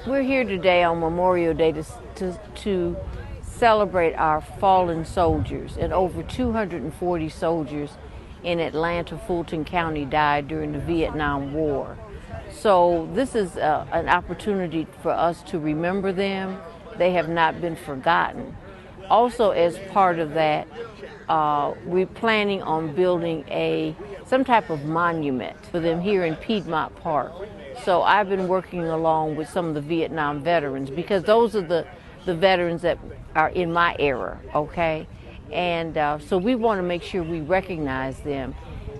We're here today on Memorial Day to celebrate our fallen soldiers, and over 240 soldiers in Atlanta, Fulton County died during the Vietnam War. So this is an opportunity for us to remember them. They have not been forgotten. Also, as part of that, we're planning on building some type of monument for them here in Piedmont Park. So I've been working along with some of the Vietnam veterans, because those are the veterans that are in my era, okay? And so we want to make sure we recognize them.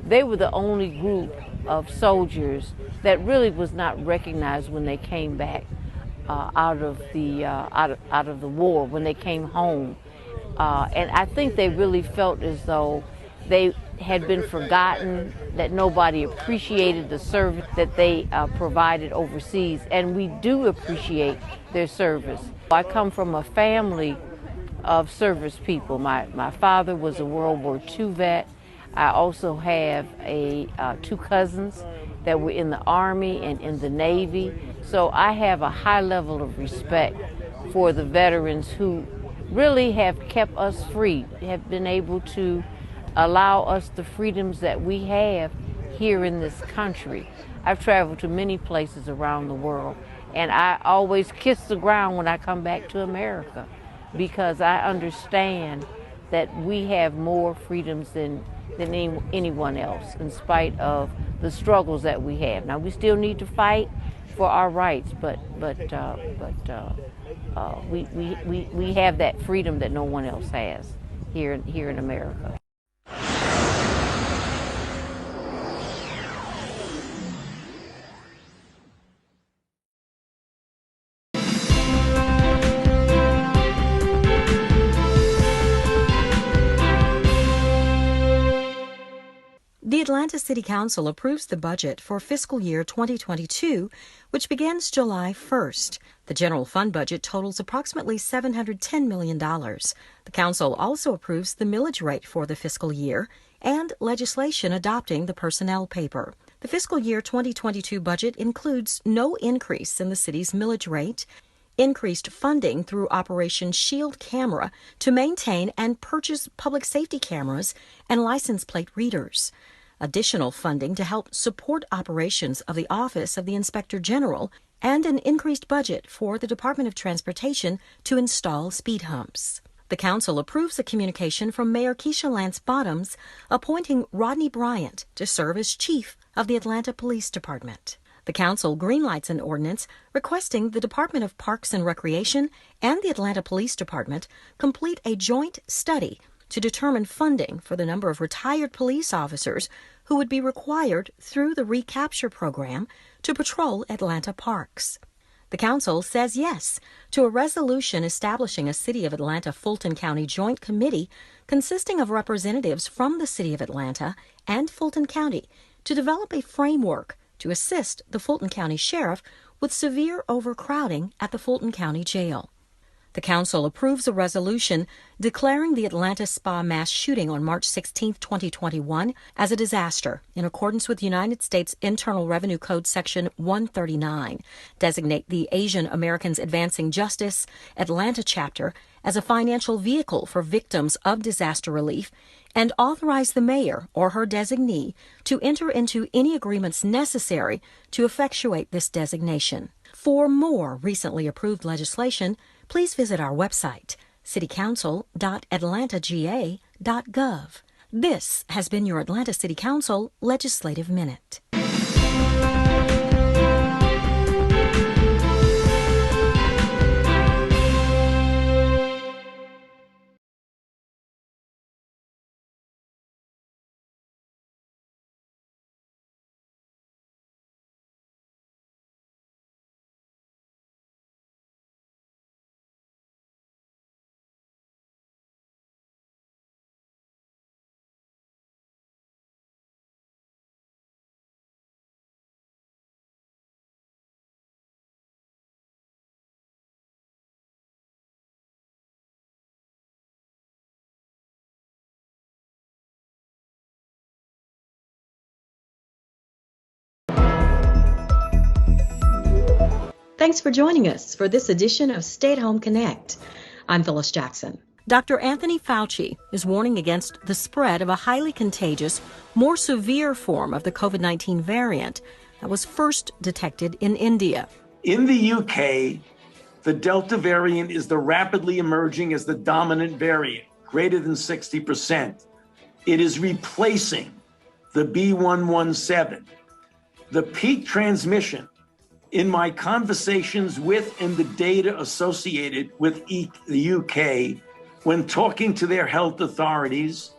They were the only group of soldiers that really was not recognized when they came back out of the war, when they came home. And I think they really felt as though they had been forgotten, that nobody appreciated the service that they provided overseas, and we do appreciate their service. I come from a family of service people. My father was a World War II vet. I also have two cousins that were in the Army and in the Navy. So I have a high level of respect for the veterans who really have kept us free, have been able to allow us the freedoms that we have here in this country. I've traveled to many places around the world, and I always kiss the ground when I come back to America, because I understand that we have more freedoms than anyone else, in spite of the struggles that we have. Now, we still need to fight for our rights, but we have that freedom that no one else has here in America. The Atlanta City Council approves the budget for fiscal year 2022, which begins July 1st. The general fund budget totals approximately $710 million. The council also approves the millage rate for the fiscal year and legislation adopting the personnel paper. The fiscal year 2022 budget includes no increase in the city's millage rate, increased funding through Operation Shield Camera to maintain and purchase public safety cameras and license plate readers, additional funding to help support operations of the Office of the Inspector General, and an increased budget for the Department of Transportation to install speed humps. The council approves a communication from Mayor Keisha Lance Bottoms appointing Rodney Bryant to serve as chief of the Atlanta Police Department. The council greenlights an ordinance requesting the Department of Parks and Recreation and the Atlanta Police Department complete a joint study to determine funding for the number of retired police officers who would be required through the recapture program to patrol Atlanta parks. The council says yes to a resolution establishing a City of Atlanta Fulton County Joint Committee consisting of representatives from the City of Atlanta and Fulton County to develop a framework to assist the Fulton County Sheriff with severe overcrowding at the Fulton County Jail. The council approves a resolution declaring the Atlanta Spa mass shooting on March 16, 2021 as a disaster in accordance with United States Internal Revenue Code Section 139, designate the Asian Americans Advancing Justice Atlanta chapter as a financial vehicle for victims of disaster relief, and authorize the mayor or her designee to enter into any agreements necessary to effectuate this designation. For more recently approved legislation, please visit our website, citycouncil.atlantaga.gov. This has been your Atlanta City Council Legislative Minute. Thanks for joining us for this edition of Stay at Home Connect. I'm Phyllis Jackson. Dr. Anthony Fauci is warning against the spread of a highly contagious, more severe form of the COVID-19 variant that was first detected in India. In the UK, the Delta variant is the rapidly emerging as the dominant variant, greater than 60%. It is replacing the B117. The peak transmission in my conversations with and the data associated with the UK, when talking to their health authorities,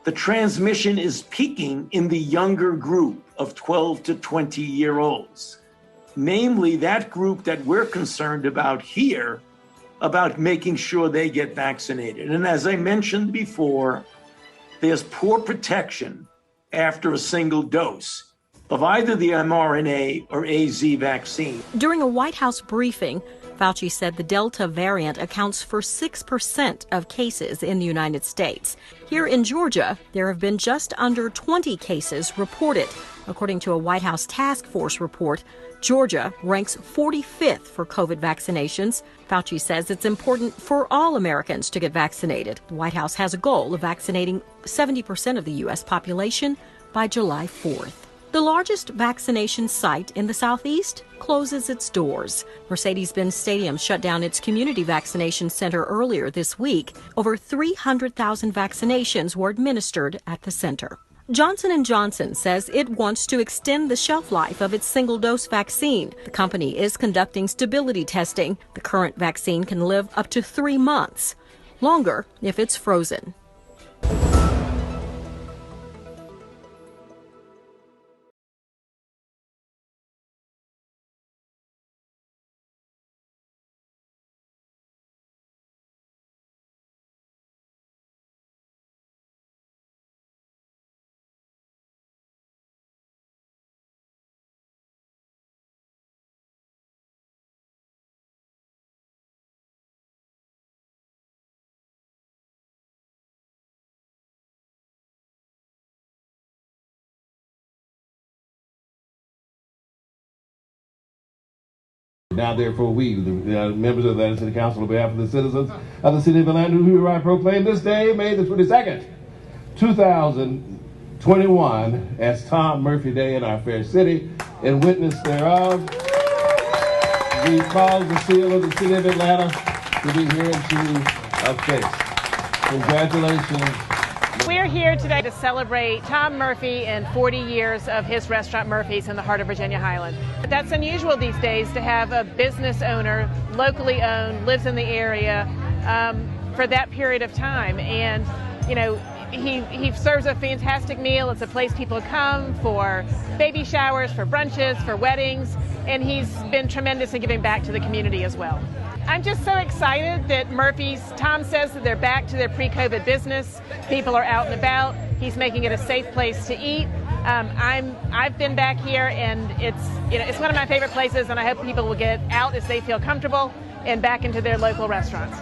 the transmission is peaking in the younger group of 12 to 20-year-olds, namely that group that we're concerned about here, about making sure they get vaccinated. And as I mentioned before, there's poor protection after a single dose of either the mRNA or AZ vaccine. During a White House briefing, Fauci said the Delta variant accounts for 6% of cases in the United States. Here in Georgia, there have been just under 20 cases reported. According to a White House task force report, Georgia ranks 45th for COVID vaccinations. Fauci says it's important for all Americans to get vaccinated. The White House has a goal of vaccinating 70% of the U.S. population by July 4th. The largest vaccination site in the Southeast closes its doors. Mercedes-Benz Stadium shut down its community vaccination center earlier this week. Over 300,000 vaccinations were administered at the center. Johnson & Johnson says it wants to extend the shelf life of its single-dose vaccine. The company is conducting stability testing. The current vaccine can live up to 3 months, longer if it's frozen. Now, therefore, we, the members of the Atlanta City Council, on behalf of the citizens of the city of Atlanta, who hereby proclaim this day, May the 22nd, 2021, as Tom Murphy Day in our fair city. In witness thereof, we cause the seal of the city of Atlanta to be hereunto affixed. Congratulations. We're here today to celebrate Tom Murphy and 40 years of his restaurant Murphy's in the heart of Virginia Highland. That's unusual these days to have a business owner, locally owned, lives in the area for that period of time. And, you know, he serves a fantastic meal. It's a place people come for baby showers, for brunches, for weddings, and he's been tremendous in giving back to the community as well. I'm just so excited that Murphy's, Tom says that they're back to their pre-COVID business. People are out and about. He's making it a safe place to eat. I've been back here, and it's one of my favorite places, and I hope people will get out as they feel comfortable and back into their local restaurants.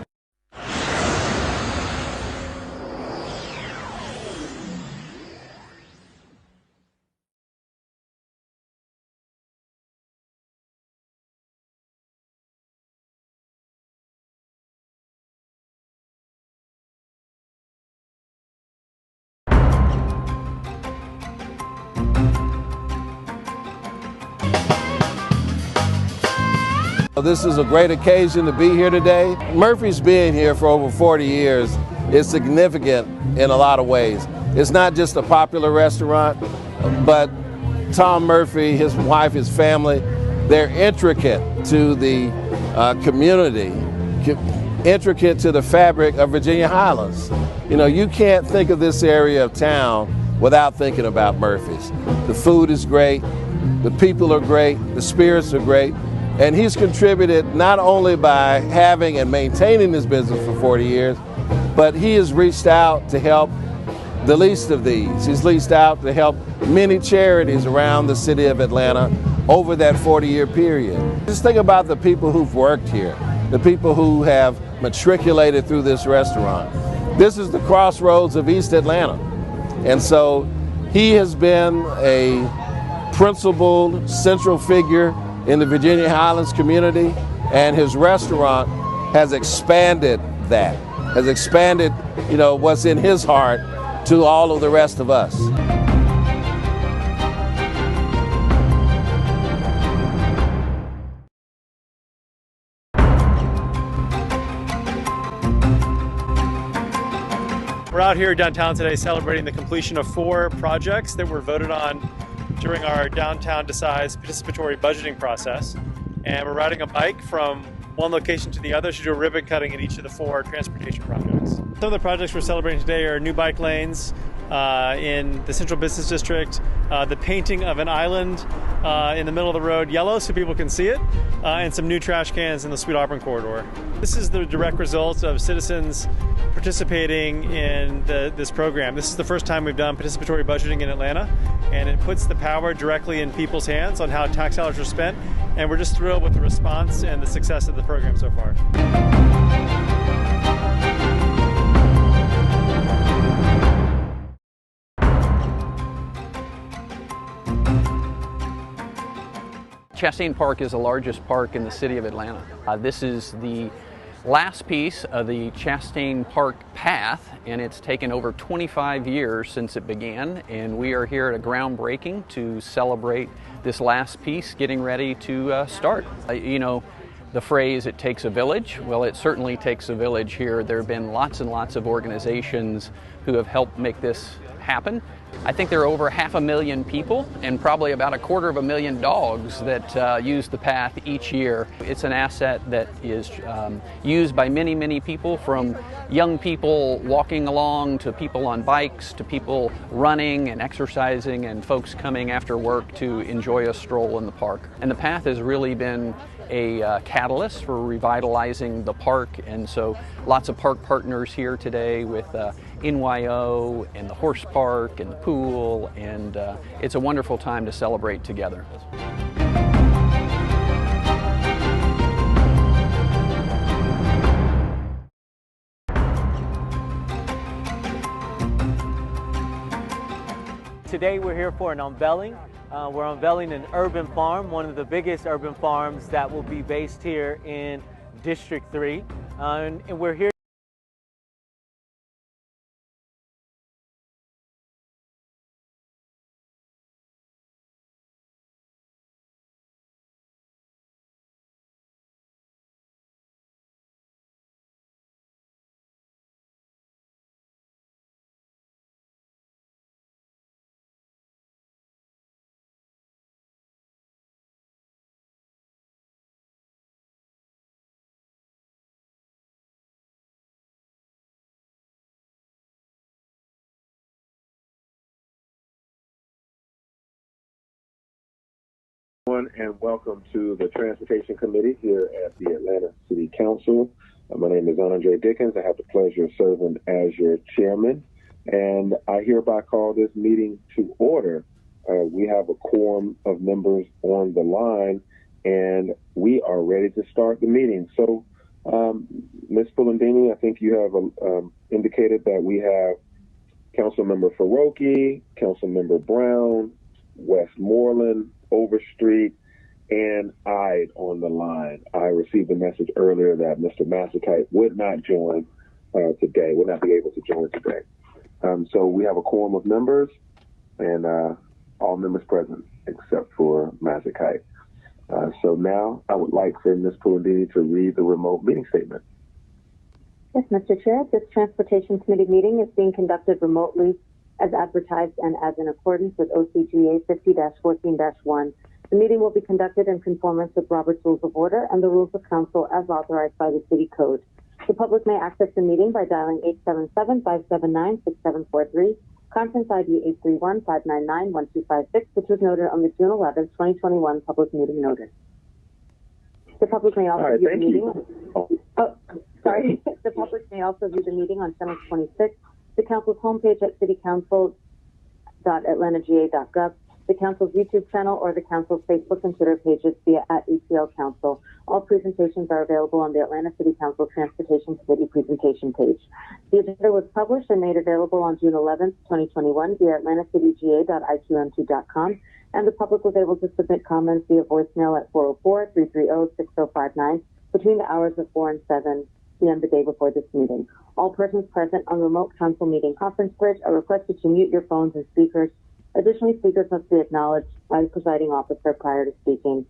This is a great occasion to be here today. Murphy's being here for over 40 years is significant in a lot of ways. It's not just a popular restaurant, but Tom Murphy, his wife, his family, they're intricate to the community, intricate to the fabric of Virginia Highlands. You know, you can't think of this area of town without thinking about Murphy's. The food is great, the people are great, the spirits are great. And he's contributed not only by having and maintaining this business for 40 years, but he has reached out to help the least of these. He's reached out to help many charities around the city of Atlanta over that 40-year period. Just think about the people who've worked here, the people who have matriculated through this restaurant. This is the crossroads of East Atlanta. And so he has been a principled, central figure in the Virginia Highlands community, and his restaurant has expanded that, has expanded, what's in his heart to all of the rest of us. We're out here downtown today celebrating the completion of 4 projects that were voted on during our Downtown Decides participatory budgeting process. And we're riding a bike from one location to the other to do a ribbon cutting in each of the 4 transportation projects. Some of the projects we're celebrating today are new bike lanes in the Central Business District, the painting of an island in the middle of the road yellow so people can see it, and some new trash cans in the Sweet Auburn corridor. This is the direct result of citizens participating in this program. This is the first time we've done participatory budgeting in Atlanta, and it puts the power directly in people's hands on how tax dollars are spent, and we're just thrilled with the response and the success of the program so far. Chastain Park is the largest park in the city of Atlanta. This is the last piece of the Chastain Park path, and it's taken over 25 years since it began, and we are here at a groundbreaking to celebrate this last piece getting ready to start. The phrase, it takes a village, well, it certainly takes a village here. There have been lots and lots of organizations who have helped make this happen. I think there are over 500,000 people and probably about 250,000 dogs that use the path each year. It's an asset that is used by many, many people, from young people walking along to people on bikes to people running and exercising and folks coming after work to enjoy a stroll in the park. And the path has really been a catalyst for revitalizing the park, and so lots of park partners here today with NYO and the horse park and the pool, and it's a wonderful time to celebrate together. Today we're here for an unveiling. We're unveiling an urban farm, one of the biggest urban farms that will be based here in District 3. And we're here and welcome to the Transportation Committee here at the Atlanta City Council. My name is Andre Dickens. I have the pleasure of serving as your chairman, and I hereby call this meeting to order. We have a quorum of members on the line, and we are ready to start the meeting. So, Ms. Pulandini, I think you have indicated that we have Councilmember Faroki, Councilmember Brown, Westmoreland, Overstreet, and Ide on the line. I received a message earlier that Mr. Massakite would not join today, would not be able to join today. So we have a quorum of members, and all members present except for Massakite. So now I would like for Ms. Pulandini to read the remote meeting statement. Yes, Mr. Chair, this Transportation Committee meeting is being conducted remotely as advertised and as in accordance with OCGA 50-14-1. The meeting will be conducted in conformance with Robert's Rules of Order and the Rules of Council as authorized by the City Code. The public may access the meeting by dialing 877-579-6743, conference ID 831-599-1256, which was noted on the June 11, 2021 public meeting notice. The public may also view the meeting. The public may also view the meeting on Channel 26, the Council's homepage at citycouncil.atlantaga.gov, the Council's YouTube channel, or the Council's Facebook and Twitter pages via @ATL Council. All presentations are available on the Atlanta City Council Transportation Committee presentation page. The agenda was published and made available on June 11th, 2021 via atlantacitga.iqm2.com, and the public was able to submit comments via voicemail at 404-330-6059 between the hours of 4 and 7 p.m. the day before this meeting. All persons present on remote council meeting conference bridge are requested to mute your phones and speakers. Additionally, speakers must be acknowledged by the presiding officer prior to speaking.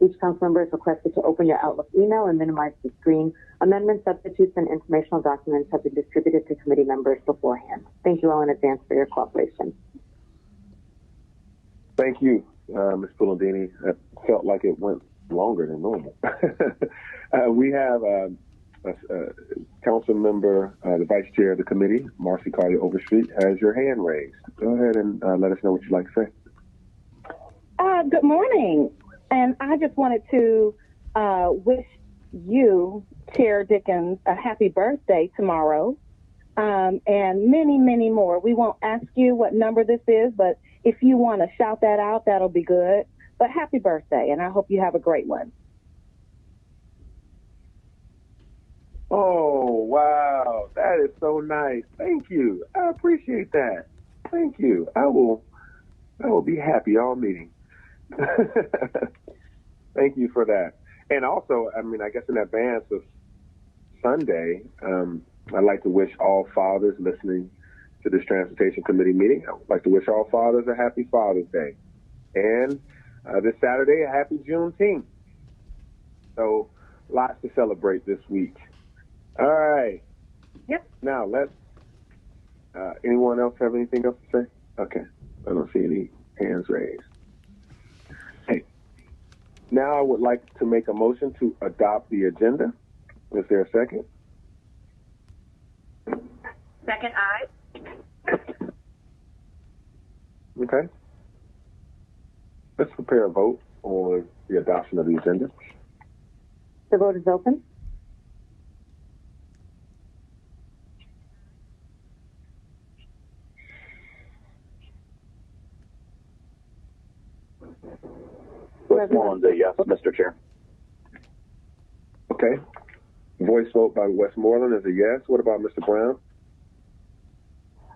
Each council member is requested to open your Outlook email and minimize the screen. Amendments, substitutes, and informational documents have been distributed to committee members beforehand. Thank you all in advance for your cooperation. Thank you, Ms. Pulandini. It felt like it went longer than normal. We have council member, the vice chair of the committee, Marcy Carter Overstreet, has your hand raised. Go ahead and let us know what you'd like to say. Good morning. And I just wanted to wish you, Chair Dickens, a happy birthday tomorrow, and many, many more. We won't ask you what number this is, but if you want to shout that out, that'll be good. But happy birthday, and I hope you have a great one. Oh, wow. That is so nice. Thank you. I appreciate that. Thank you. I will be happy all meeting. Thank you for that. And also, I mean, I guess in advance of Sunday, I'd like to wish all fathers listening to this Transportation Committee meeting. I would like to wish all fathers a happy Father's Day. And this Saturday, a happy Juneteenth. So lots to celebrate this week. All right. Yep. Now, anyone else have anything else to say? Okay. I don't see any hands raised. Hey. Now I would like to make a motion to adopt the agenda. Is there a second? Second, aye. Okay. Let's prepare a vote on the adoption of the agenda. The vote is open. Westmoreland's a yes, Mr. Chair. Okay. Voice vote by Westmoreland is a yes. What about Mr. Brown?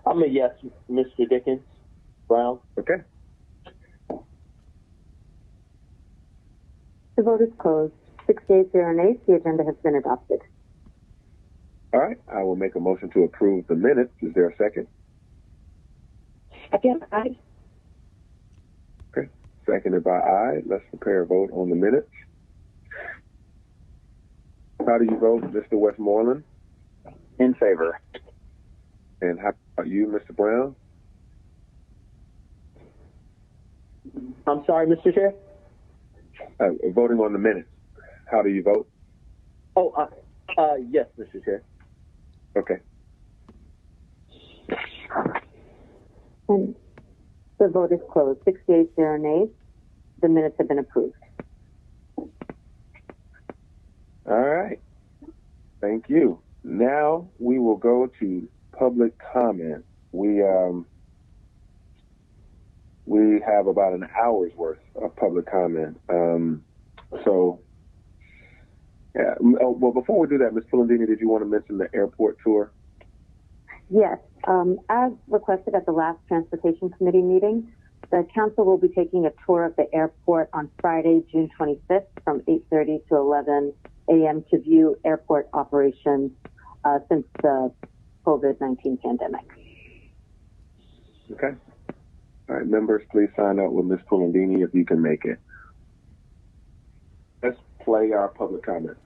I'm a yes, Mr. Dickens. Brown. Okay. The vote is closed. 6 yeas, 0 nays. The agenda has been adopted. All right. I will make a motion to approve the minutes. Is there a second? Second, aye. Okay. Seconded by aye. Let's prepare a vote on the minutes. How do you vote, Mr. Westmoreland? In favor. And how about you, Mr. Brown? I'm sorry, Mr. Chair? Voting on the minutes. How do you vote? Oh, yes, Mr. Chair. Okay. And the vote is closed. 6 yeas, 0 nays. The minutes have been approved. All right. Thank you. Now we will go to public comment. We have about an hour's worth of public comment. Yeah. Well, before we do that, Ms. Pulandini, did you want to mention the airport tour? Yes. As requested at the last Transportation Committee meeting, the council will be taking a tour of the airport on Friday, June 25th from 8:30 to 11 a.m. to view airport operations since the COVID-19 pandemic. Okay. All right, members, please sign up with Ms. Pulandini if you can make it. Let's play our public comment.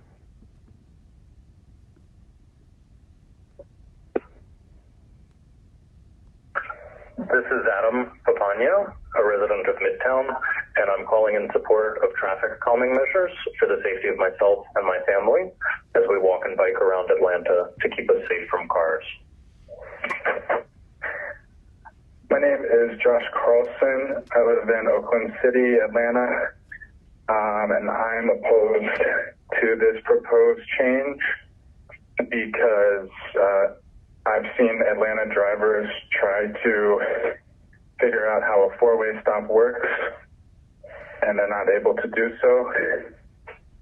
This is Adam Papano, a resident of Midtown, and I'm calling in support of traffic calming measures for the safety of myself and my family as we walk and bike around Atlanta to keep us safe from cars. My name is Josh Carlson. I live in Oakland City, Atlanta, and I'm opposed to this proposed change because I've seen Atlanta drivers try to figure out how a four-way stop works, and they're not able to do so.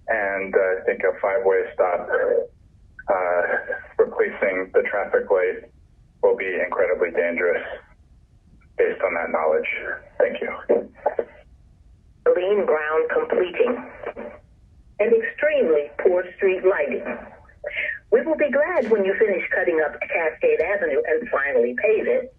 And I think a five-way stop replacing the traffic light will be incredibly dangerous based on that knowledge. Thank you. Lean Brown completing, and extremely poor street lighting. We will be glad when you finish cutting up Cascade Avenue and finally pave it.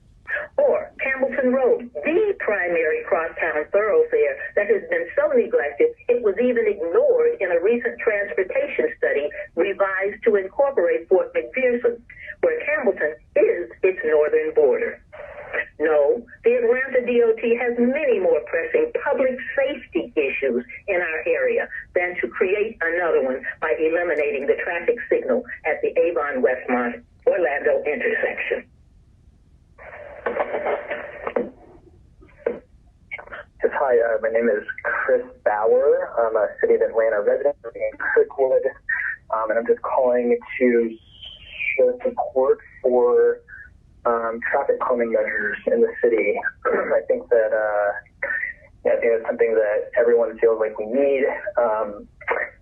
Or Campbellton Road, the primary crosstown thoroughfare that has been so neglected it was even ignored in a recent transportation study revised to incorporate Fort McPherson, where Campbellton is its northern border. No, the Atlanta DOT has many more pressing public safety issues in our area than to create another one by eliminating the traffic signal at the Avon-Westmont-Orlando intersection. Yes, hi, my name is Chris Bauer. I'm a City of Atlanta resident in Kirkwood, and I'm just calling to show support for traffic calming measures in the city. I think that I think it's something that everyone feels like we need.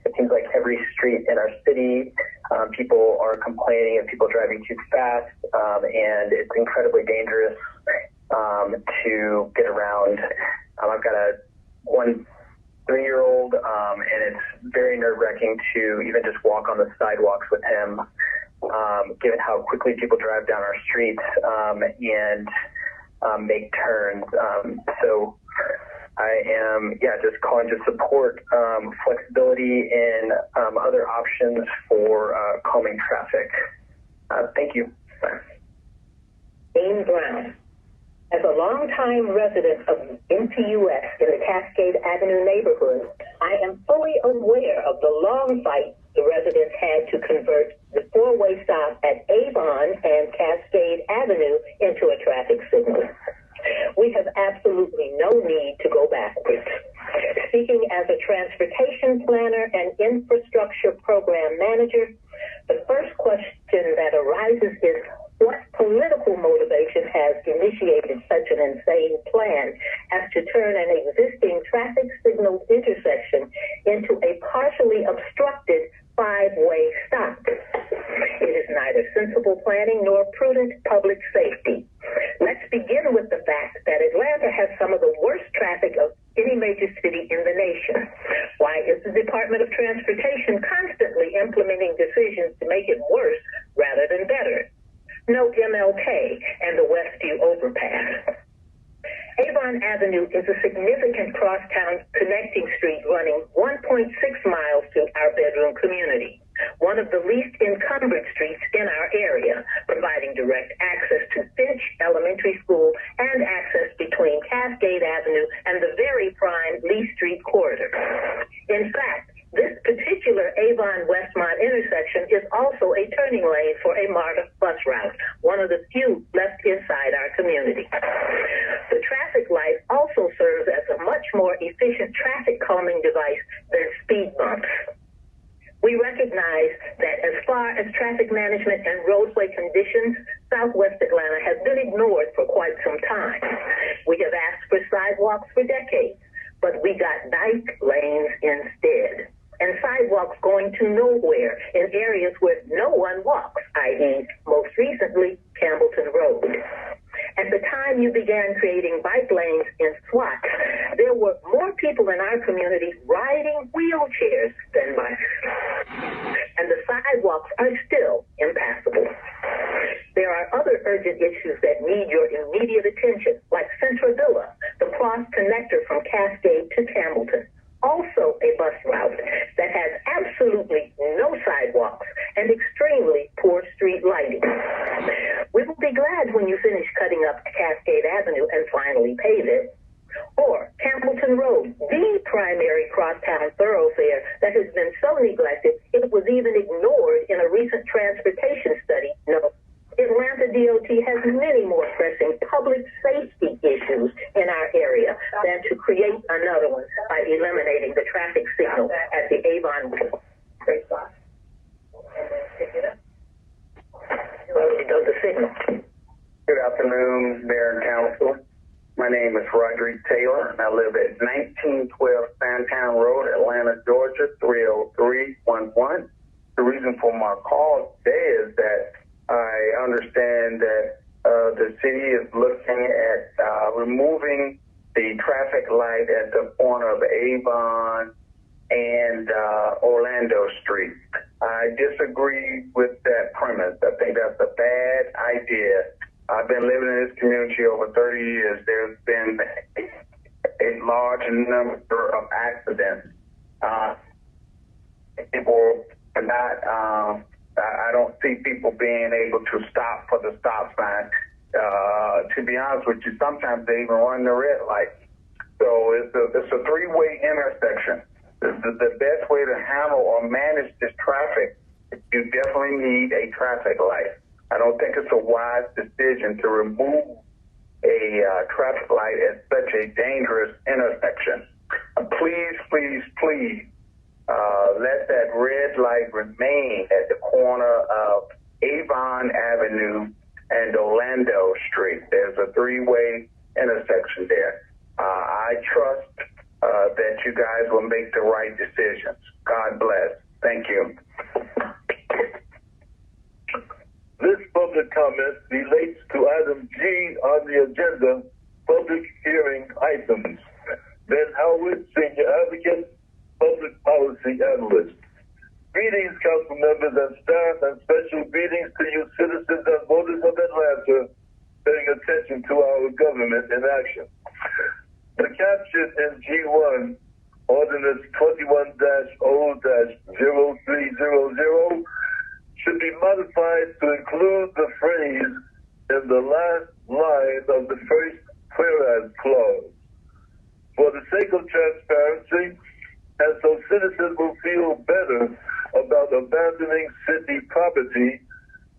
It seems like every street in our city, people are complaining of people driving too fast, and it's incredibly dangerous to get around. I've got a 3-year-old, and it's very nerve-wracking to even just walk on the sidewalks with him, given how quickly people drive down our streets and make turns. So I am, just calling to support flexibility in other options for calming traffic. Thank you. Dean Brown. As a longtime resident of NPUS in the Cascade Avenue neighborhood, I am fully aware of the long fight the residents had to convert the four-way stop at Avon and Cascade Avenue into a traffic signal. We have absolutely no need to go backwards. Speaking as a transportation planner and infrastructure program manager, the first question that arises is, what political motivation has initiated such an insane plan as to turn an existing traffic signal intersection into a partially obstructed five-way stop? It is neither sensible planning nor prudent public safety. Let's begin with the fact that Atlanta has some of the worst traffic of any major city in the nation. Why is the Department of Transportation constantly implementing decisions to make it worse rather than better? Note MLK and the Westview overpass. Avon Avenue is a significant crosstown connecting street running 1.6 miles to our bedroom community, one of the least encumbered streets in our area, providing direct access to Finch Elementary School and access between Cascade Avenue and the very prime Lee Street corridor. In fact, this particular Avon-Westmont intersection is also a turning lane for a MARTA bus route, one of the few left inside our community. The traffic light also serves as a much more efficient traffic calming device than speed bumps. We recognize that as far as traffic management and roadway conditions, Southwest Atlanta has been ignored for quite some time. We have asked for sidewalks for decades, but we got bike lanes instead, and sidewalks going to nowhere in areas where no one walks, i.e., most recently, Campbellton Road. At the time you began creating bike lanes in SWAT, there were more people in our community riding wheelchairs than bikes. And the sidewalks are still impassable. There are other urgent issues that need your immediate attention, like Central Villa, the cross connector from Cascade to Campbellton. Also a bus route that has absolutely no sidewalks and extremely poor street lighting. We will be glad when you finish cutting up Cascade Avenue and finally pave it. Or Campbellton Road, the primary crosstown thoroughfare that has been so neglected it was even ignored in a recent transportation study. No, Atlanta DOT has many more pressing public safety issues in our area than to create another one by eliminating the traffic signal at the Avon. Good afternoon, Mayor and Council. My name is Roderick Taylor, and I live at 1912 Sandtown Road, Atlanta, Georgia, 30311. The reason for my call today is that I understand that the city is looking at removing the traffic light at the corner of Avon and Orlando Street. I disagree with that premise. I think that's a bad idea. I've been living in this community over 30 years. There's been a large number of accidents. People are not, I don't see people being able to stop for the stop sign. To be honest with you, sometimes they even run the red light. So it's a three-way intersection. The best way to handle or manage this traffic, you definitely need a traffic light. I don't think it's a wise decision to remove a traffic light at such a dangerous intersection. Please, please, please let that red light remain at the corner of Avon Avenue and Orlando Street. There's a three-way intersection there. I trust that you guys will make the right decisions. God bless. Thank you. This public comment relates to item G on the agenda, public hearing items. Ben Howard, Senior Advocate, Public Policy Analyst. Greetings, council members and staff, and special greetings to you citizens and voters of Atlanta paying attention to our government in action. The caption in G1, Ordinance 21-0-0300, should be modified to include the phrase in the last line of the first whereas clause. For the sake of transparency, and so citizens will feel better about abandoning city property,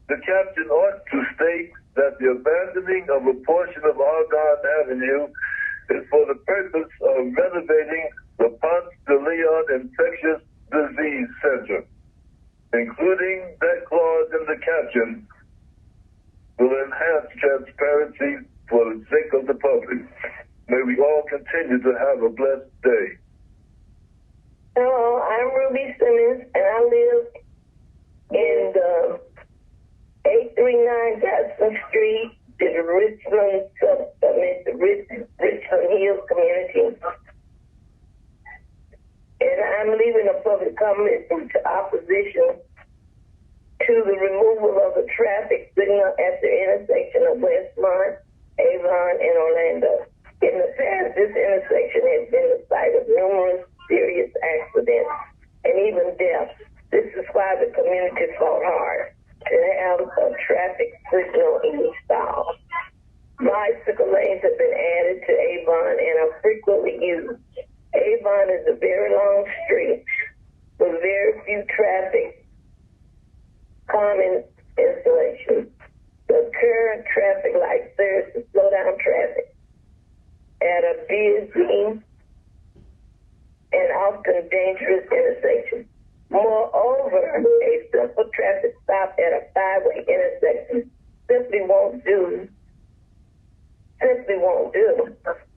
the caption ought to state that the abandoning of a portion of Argonne Avenue is for the purpose of renovating the Ponce de Leon Infectious Disease Center. Including that clause in the caption will enhance transparency for the sake of the public. May we all continue to have a blessed day. Hello, I'm Ruby Simmons, and I live in the 839 Jackson Street, the Richmond Hills community. And I'm leaving a public comment into opposition to the removal of the traffic signal at the intersection of Westmont, Avon, and Orlando. In the past, this intersection has been the site of numerous serious accidents and even deaths. This is why the community fought hard to have a traffic signal installed. Bicycle lanes have been added to Avon and are frequently used. Avon is a very long street with very few traffic common installations. The current traffic light serves to slow down traffic at a busy and often dangerous intersection. Moreover, a simple traffic stop at a five-way intersection simply won't do.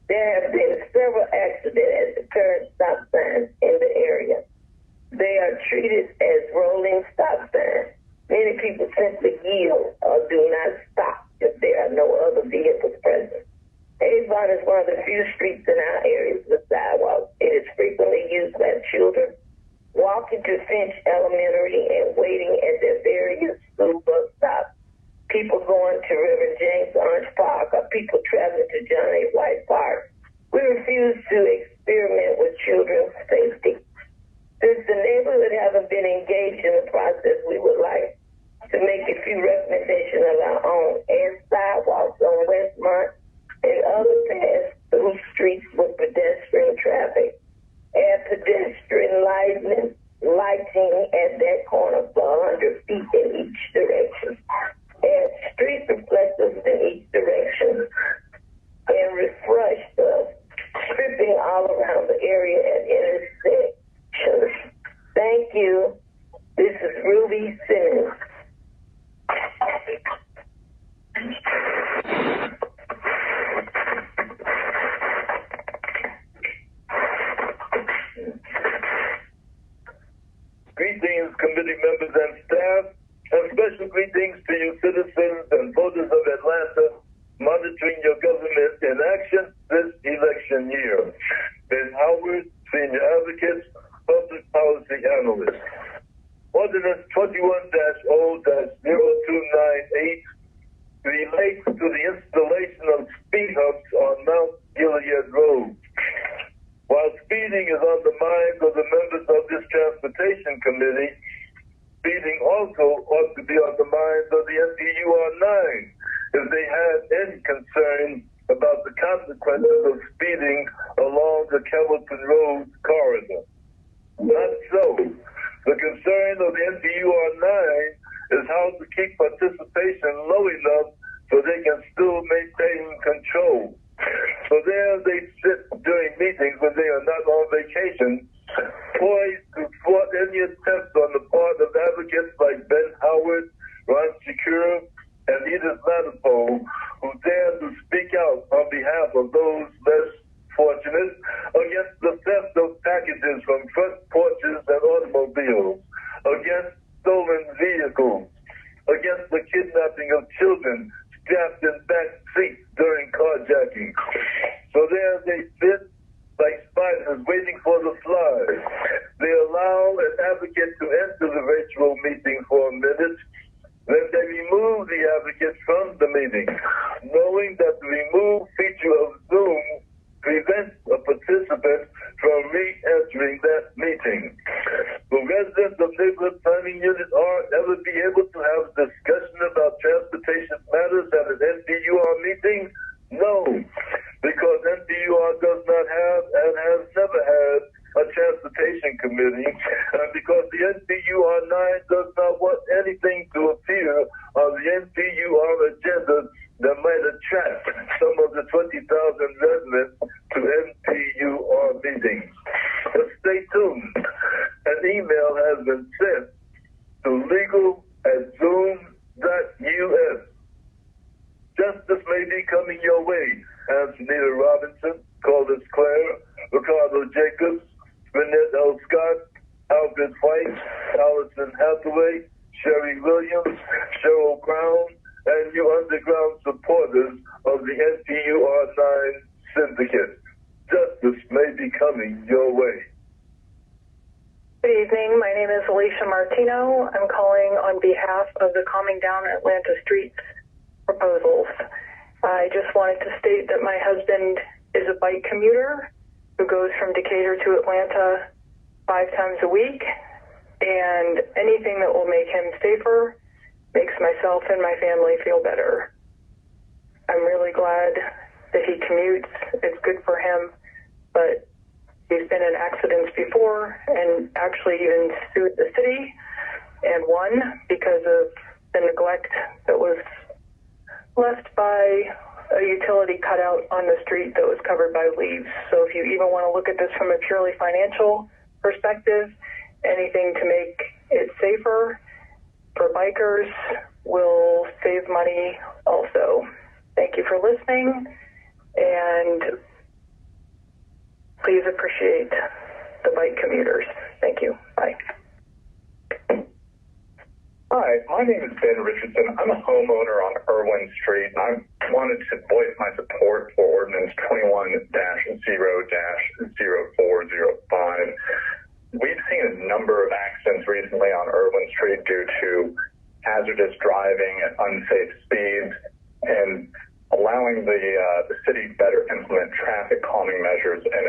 There have been several accidents at the current stop signs in the area. They are treated as rolling stop signs. Many people simply yield or do not stop if there are no other vehicles present. Avon is one of the few streets in our areas with sidewalks. It is frequently used by children walking to Finch Elementary and waiting at their various school bus stops. People going to Reverend James Orange Park, or people traveling to John A. White Park. We refuse to experiment with children's safety. Since the neighborhood hasn't been engaged in the process, we would like to make a few recommendations of our own. Add sidewalks on Westmont and other pass-through streets with pedestrian traffic. Add pedestrian lighting at that corner for 100 feet in committee members and staff, and special greetings to you citizens and voters of Atlanta monitoring your government in action this election year. Ben Howard, Senior Advocate, Public Policy Analyst. Ordinance 21-0-0298 relates to the installation of speed humps on Mount Gilead Road. While speeding is on the minds of the members of this Transportation Committee, speeding also ought to be on the minds of the NPUR9 if they had any concern about the consequences of speeding along the Kellerton Road corridor. Not so. The concern of the NPUR9 is how to keep participation low enough so they can still maintain control. So there they sit during meetings when they are not on vacation, poised to thwart any attempts on the part of advocates like Ben Howard, Ron Secure, and Edith Latipo, who dare to speak out on behalf of those less fortunate against the theft of packages from front porches and automobiles, against stolen vehicles, against the kidnapping of children strapped in back seats during carjacking. So there they sit like spiders waiting for the fly. They allow an advocate to enter the virtual meeting for a minute, then they remove the advocate from the meeting, knowing that the remove feature of Zoom prevents a participant from re-entering that meeting. Will residents of neighborhood planning unit R ever be able to have a discussion about transportation matters at an NPUR meeting? No, because NPUR does not have and has never had a transportation committee, and because the NPUR9 does not want anything to appear on the NPUR agenda that might attract some of the 20,000 residents to NPUR meetings. But stay tuned. An email has been sent to legal@zoom.us. Justice may be coming your way. Antonita Robinson, Candace Clare, Ricardo Jacobs, Renette L. Scott, Albert White, Allison Hathaway, Sherry Williams, Cheryl Brown, and you underground supporters of the NPUR9 syndicate. Justice may be coming your way. Good evening. My name is Alicia Martino. I'm calling on behalf of the Calming Down Atlanta Streets proposals. I just wanted to state that my husband is a bike commuter who goes from Decatur to Atlanta 5 times a week, and anything that will make him safer makes myself and my family feel better. I'm really glad that he commutes. It's good for him, but he's been in accidents before and actually even sued the city and won because of the neglect that was left by a utility cutout on the street that was covered by leaves. So if you even want to look at this from a purely financial perspective, anything to make it safer for bikers will save money also. Thank you for listening, and please appreciate the bike commuters. Thank you. Bye. Hi, my name is Ben Richardson. I'm a homeowner on Irwin Street, and I wanted to voice my support for Ordinance 21-0-0405. We've seen a number of accidents recently on Irwin Street due to hazardous driving at unsafe speeds, and allowing the city better implement traffic calming measures in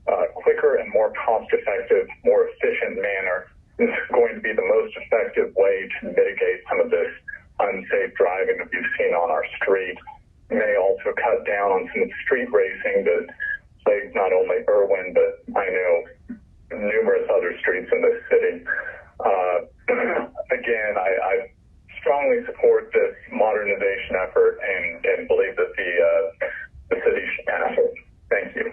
a quicker and more cost-effective, more efficient manner is going to be the most effective way to mitigate some of this unsafe driving that we've seen on our street. It may also cut down on some street racing that plagues not only Irwin, but I know numerous other streets in this city. Again, I strongly support this modernization effort and believe that the city should pass it. Thank you.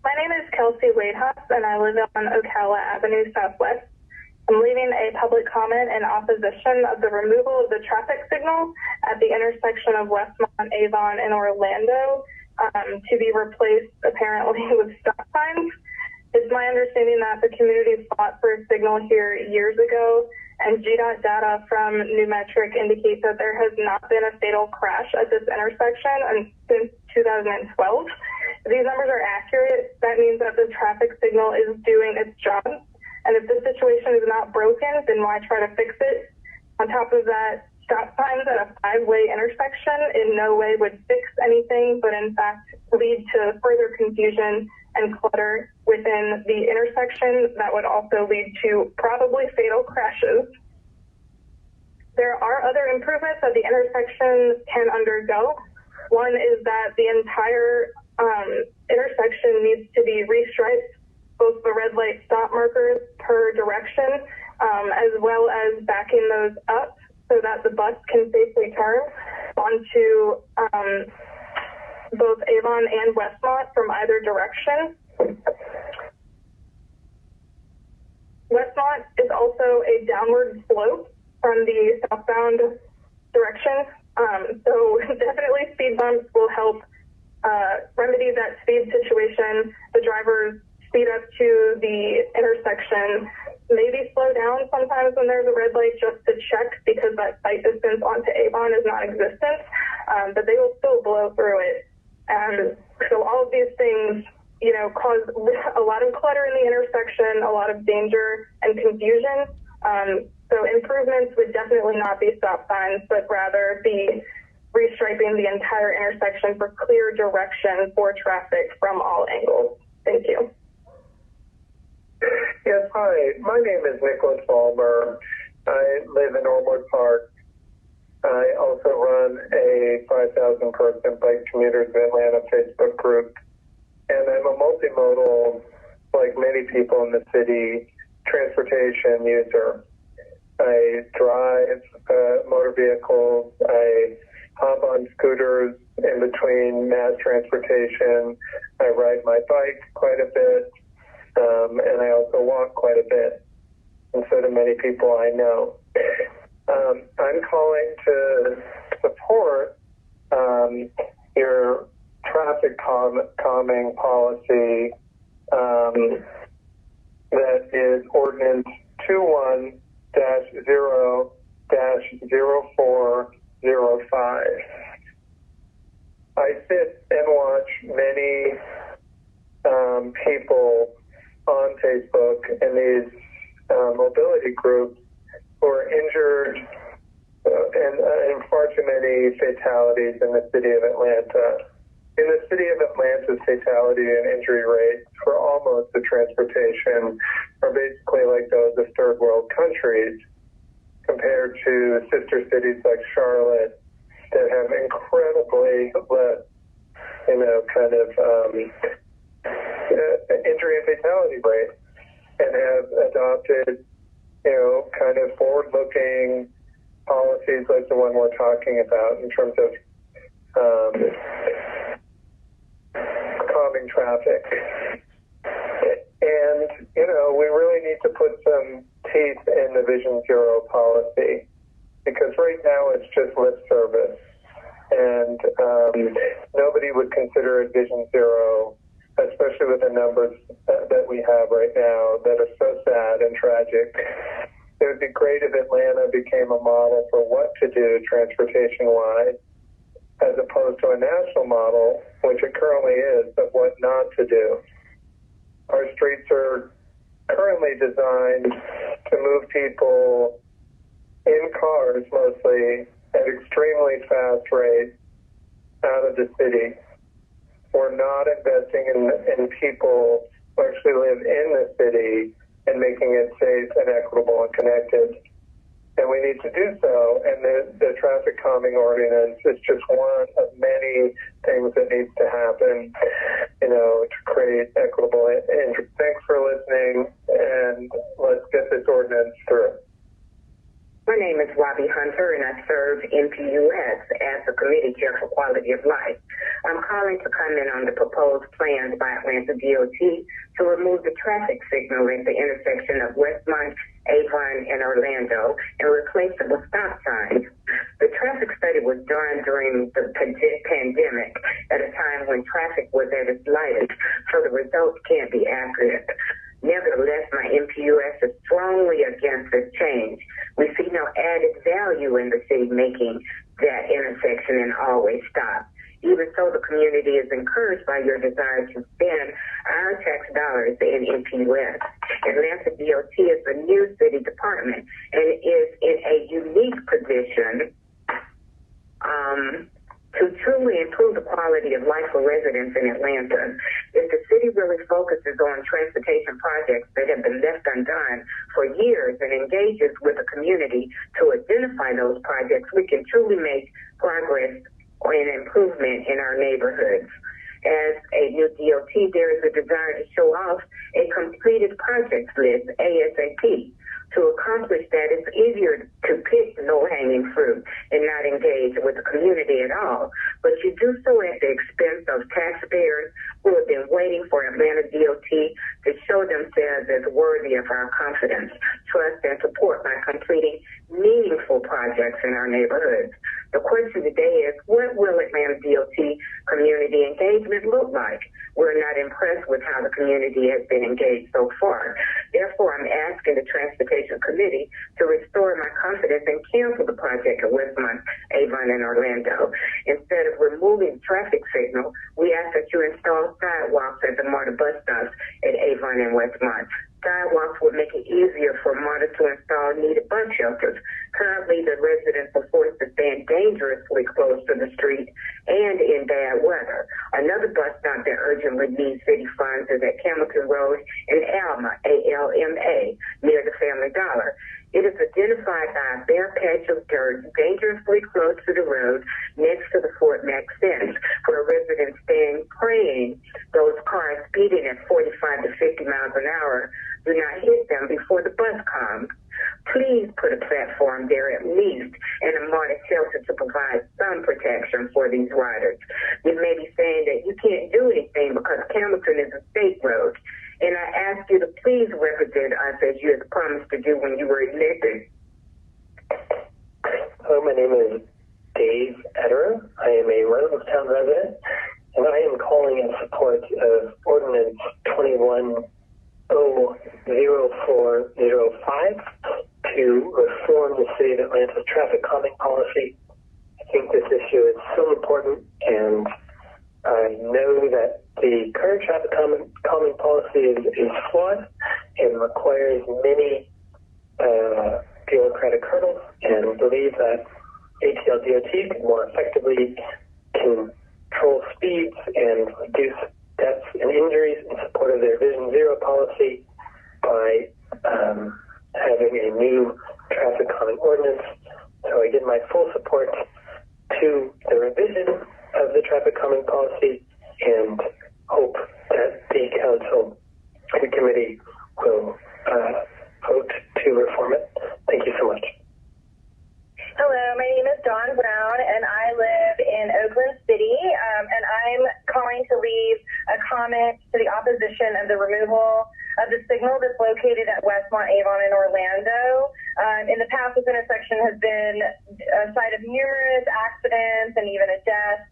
My name is Kelsey Wadehouse, and I live on Ocala Avenue Southwest. I'm leaving a public comment in opposition of the removal of the traffic signal at the intersection of Westmont, Avon, and Orlando to be replaced apparently with stop signs. It's my understanding that the community fought for a signal signal here years ago, and GDOT data from Numetric indicates that there has not been a fatal crash at this intersection since 2012. If these numbers are accurate, that means that the traffic signal is doing its job. And if the situation is not broken, then why try to fix it? On top of that, stop signs at a 5-way intersection in no way would fix anything, but in fact lead to further confusion and clutter within the intersection that would also lead to probably fatal crashes. There are other improvements that the intersection can undergo. One is that the entire intersection needs to be restriped, both the red light stop markers per direction, as well as backing those up so that the bus can safely turn onto both Avon and Westmont from either direction. Westmont is also a downward slope from the southbound direction, so definitely speed bumps will help remedy that speed situation. The drivers speed up to the intersection, maybe slow down sometimes when there's a red light just to check because that sight distance onto Avon is non-existent, but they will still blow through it. And so all of these things, cause a lot of clutter in the intersection, a lot of danger and confusion. So improvements would definitely not be stop signs, but rather be restriping the entire intersection for clear direction for traffic from all angles. Thank you. Yes, hi. My name is Nicholas Balmer. I live in Ormwood Park. I also run a 5,000-person Bike Commuters of Atlanta Facebook group. And I'm a multimodal, like many people in the city, transportation user. I drive motor vehicles. I hop on scooters in between mass transportation. I ride my bike quite a bit. And I also walk quite a bit. And so do many people I know. I'm calling to support your traffic calming policy that is Ordinance 21-0-0405. I sit and watch many people on Facebook in these mobility groups who are injured and far too many fatalities in the city of Atlanta. In the city of Atlanta's fatality and injury rates for all modes of transportation are basically like those of third world countries compared to sister cities like Charlotte that have incredibly less, injury and fatality rates and have adopted, kind of forward-looking policies like the one we're talking about in terms of calming traffic. And, we really need to put some teeth in the Vision Zero policy because right now it's just lip service. And nobody would consider it Vision Zero, especially with the numbers that we have right now that are so sad and tragic. It would be great if Atlanta became a model for what to do transportation-wise, as opposed to a national model, which it currently is, but what not to do. Our streets are currently designed to move people in cars mostly at extremely fast rates out of the city. We're not investing in people who actually live in the city and making it safe and equitable and connected. And we need to do so. And the traffic calming ordinance is just one of many things that needs to happen, to create equitable entry. Thanks for listening, and let's get this ordinance through. My name is Robbie Hunter, and I serve MPUS as the Committee Chair for Quality of Life. I'm calling to comment on the proposed plans by Atlanta DOT to remove the traffic signal at the intersection of Westmont, Avon, and Orlando and replace it with stop signs. The traffic study was done during the pandemic at a time when traffic was at its lightest, so the results can't be accurate. Nevertheless, my MPUS is strongly against this change. We see no added value in the city making that intersection an always stop. Even so, the community is encouraged by your desire to spend our tax dollars in MPUS. Atlanta DOT is a new city department and is in a unique position to truly improve the quality of life for residents in Atlanta. If the city really focuses on transportation projects that have been left undone for years and engages with the community to identify those projects, we can truly make progress and improvement in our neighborhoods. As a new DOT, there is a desire to show off a completed projects list ASAP. To accomplish that, it's easier to pick low-hanging fruit and not engage with the community at all. But you do so at the expense of taxpayers who have been waiting for Atlanta DOT to show themselves as worthy of our confidence, trust, and support by completing meaningful projects in our neighborhoods. The question today is, what will Atlanta DOT community engagement look like? We're not impressed with how the community has been engaged so far. Therefore, I'm asking the Transportation Committee to restore my confidence and cancel the project at Westmont, Avon, and Orlando. Instead of removing traffic signal, we ask that you install sidewalks at the MARTA bus stops at Avon and Westmont. Sidewalks would make it easier for MARTA to install needed bus shelters. Currently, the residents are forced to stand dangerously close to the street and in bad weather. Another bus stop that urgently needs city funds is at Hamilton Road in Alma, ALMA, near the Family Dollar. It is identified by a bare patch of dirt dangerously close to the road next to the Fort Mac fence, where residents stand praying those cars speeding at 45 to 50 miles an hour do not hit them before the bus comes. Please put a platform there at least and a MARTA shelter to provide some protection for these riders. You may be saying that you can't do anything because Hamilton is a state road. And I ask you to please represent us as you had promised to do when you were elected. Hello, my name is Dave Ederer. I am a Reynoldstown resident, and I am calling in support of Ordinance 21-00405 to reform the City of Atlanta's traffic calming policy. I think this issue is so important, and I know that the current traffic calming policy is flawed and requires many bureaucratic hurdles, and believe that ATL DOT can more effectively control speeds and reduce deaths and injuries in support of their Vision Zero policy by having a new traffic calming ordinance. So I give my full support to the revision of the traffic calming policy and hope that the council and the committee will vote to reform it. Thank you so much. Hello, my name is Dawn Brown, and I live in Oakland City, and I'm calling to leave a comment to the opposition of the removal of the signal that's located at Westmont, Avon, and Orlando. In the past, this intersection has been a site of numerous accidents and even a death.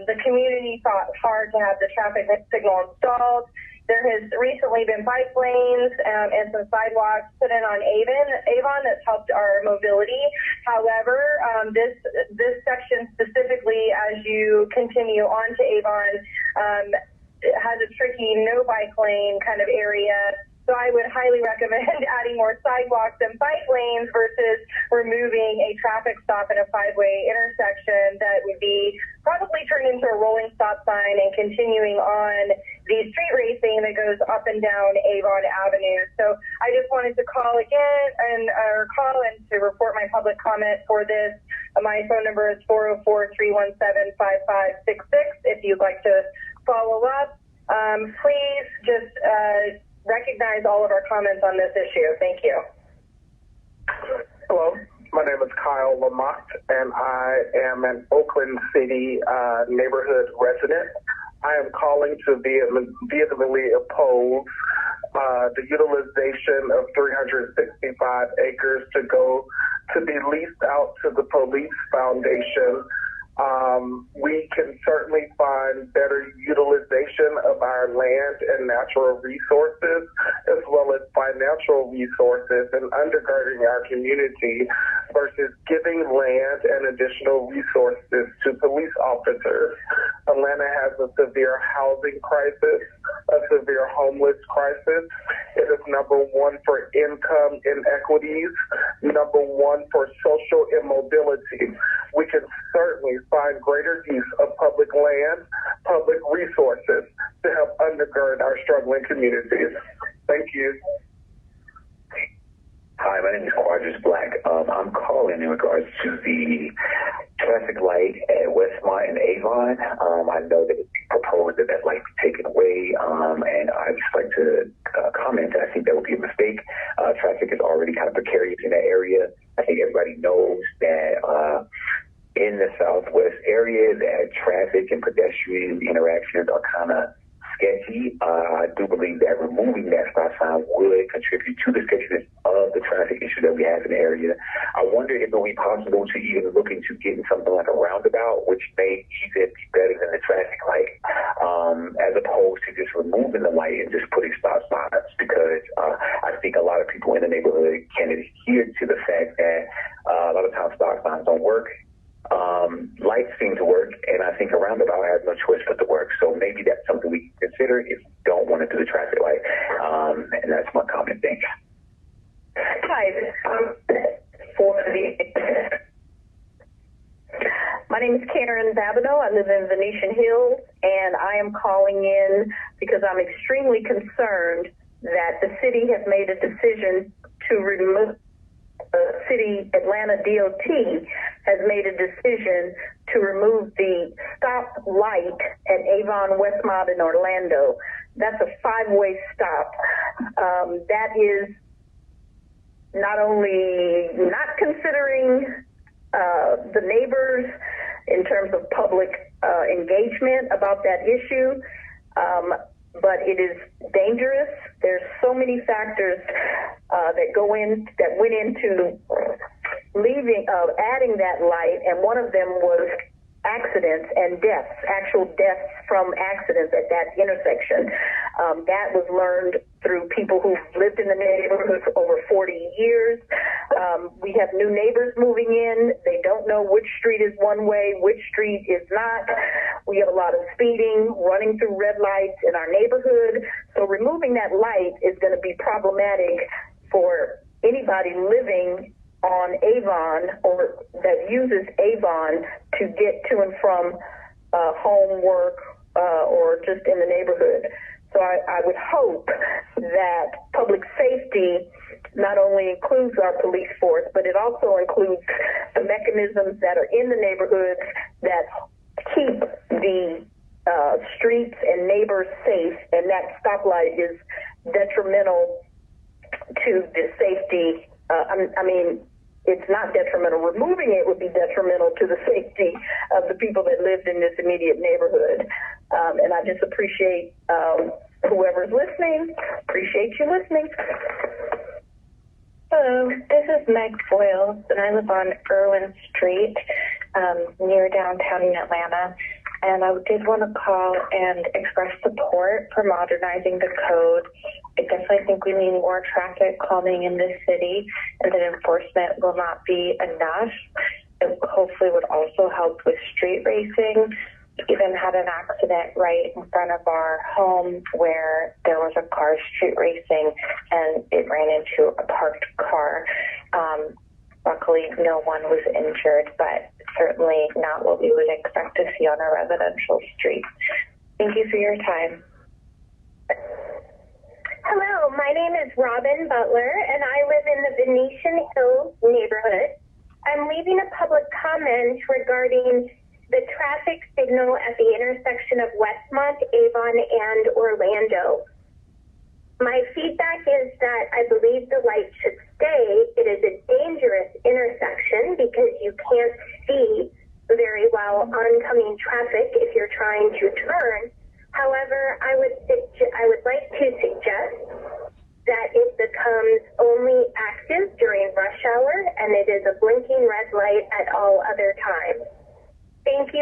The community fought hard to have the traffic signal installed. There has recently been bike lanes and some sidewalks put in on Avon that's helped our mobility. However, this section specifically, as you continue on to Avon, has a tricky no bike lane kind of area. So I would highly recommend adding more sidewalks and bike lanes versus removing a traffic stop in a five-way intersection that would be probably turned into a rolling stop sign and continuing on the street racing that goes up and down Avon Avenue. So I just wanted to call again and to report my public comment for this. My phone number is 404-317-5566 if you'd like to follow up. Please just recognize all of our comments on this issue. Thank you. Hello, my name is Kyle Lamont, and I am an Oakland City neighborhood resident. I am calling to vehemently oppose the utilization of 365 acres to be leased out to the Police Foundation we can certainly find better utilization of our land and natural resources, as well as financial resources, and undergirding our community versus giving land and additional resources to police officers. Atlanta has a severe housing crisis, a severe homeless crisis. It is number one for income inequities, number one for social immobility. We can certainly find greater use of public land, public resources to help undergird our struggling communities. Thank you. Hi, my name is Quadris Black. I'm calling in regards to the traffic light at Westmont and Avon. I know that it's proposed that light be taken away, and I'd just like to comment that I think that would be a mistake. Traffic is already kind of precarious in that area. I think everybody knows that in the Southwest area that traffic and pedestrian interactions are kind of sketchy. I do believe that removing that stop sign would contribute to the sketchiness of the traffic issue that we have in the area. I wonder if it would be possible to even look into getting something like a roundabout, which may even be better than the traffic light, as opposed to just removing the light and just putting stop signs, because I think a lot of people in the neighborhood can adhere to the fact that a lot of times stop signs don't work. Lights seem to work, and I think a roundabout has no choice but to work. So maybe that's something we can consider if we don't want to do the traffic light. And that's my comment. Thanks. Hi, my name is Karen Babineau. I live in Venetian Hills, and I am calling in because I'm extremely concerned that the city has made a decision to remove City Atlanta DOT has made a decision to remove the stop light at Avon, Westmont, and Orlando. That's a 5-way stop. That is not only not considering the neighbors in terms of public engagement about that issue, but it is dangerous. There's so many factors that went into adding that light, and one of them was accidents and deaths, actual deaths from accidents at that intersection. That was learned through people who've lived in the neighborhood for over 40 years. We have new neighbors moving in. They don't know which street is one way, which street is not. We have a lot of speeding, running through red lights in our neighborhood. So removing that light is going to be problematic for anybody living on Avon or that uses Avon to get to and from home, work, or just in the neighborhood. So I would hope that public safety not only includes our police force, but it also includes the mechanisms that are in the neighborhoods that keep the streets and neighbors safe, and that stoplight is detrimental to the safety. It's not detrimental. Removing it would be detrimental to the safety of the people that lived in this immediate neighborhood. And I just appreciate whoever's listening. Appreciate you listening. Hello, this is Meg Boyles, and I live on Irwin Street near downtown in Atlanta. And I did want to call and express support for modernizing the code. I definitely think we need more traffic calming in this city, and that enforcement will not be enough. It hopefully would also help with street racing. We even had an accident right in front of our home where there was a car street racing and it ran into a parked car. Luckily, no one was injured, but certainly not what we would expect to see on a residential street. Thank you for your time. Hello, my name is Robin Butler, and I live in the Venetian Hills neighborhood. I'm leaving a public comment regarding the traffic signal at the intersection of Westmont, Avon, and Orlando. My feedback is that I believe the light should stay. It is a dangerous intersection because you can't see very well oncoming traffic if you're trying to turn. However, I would like to suggest that it becomes only active during rush hour and it is a blinking red light at all other times. Thank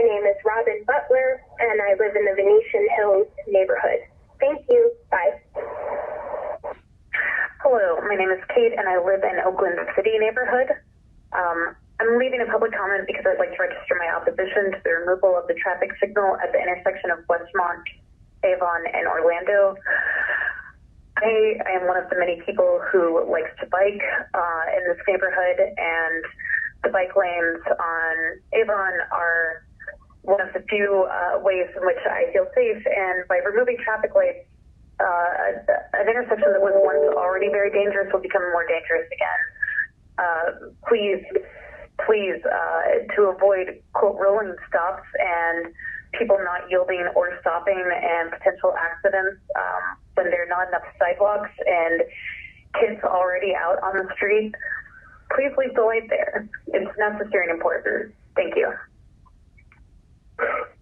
My name is Robin Butler, and I live in the Venetian Hills neighborhood. Thank you. Bye. Hello, my name is Kate, and I live in Oakland City neighborhood. I'm leaving a public comment because I'd like to register my opposition to the removal of the traffic signal at the intersection of Westmont, Avon, and Orlando. I am one of the many people who likes to bike in this neighborhood, and the bike lanes on Avon are one of the few ways in which I feel safe, and by removing traffic lights, an intersection that was once already very dangerous will become more dangerous again. Please, to avoid, quote, rolling stops and people not yielding or stopping and potential accidents when there are not enough sidewalks and kids already out on the street, please leave the light there. It's necessary and important. Thank you.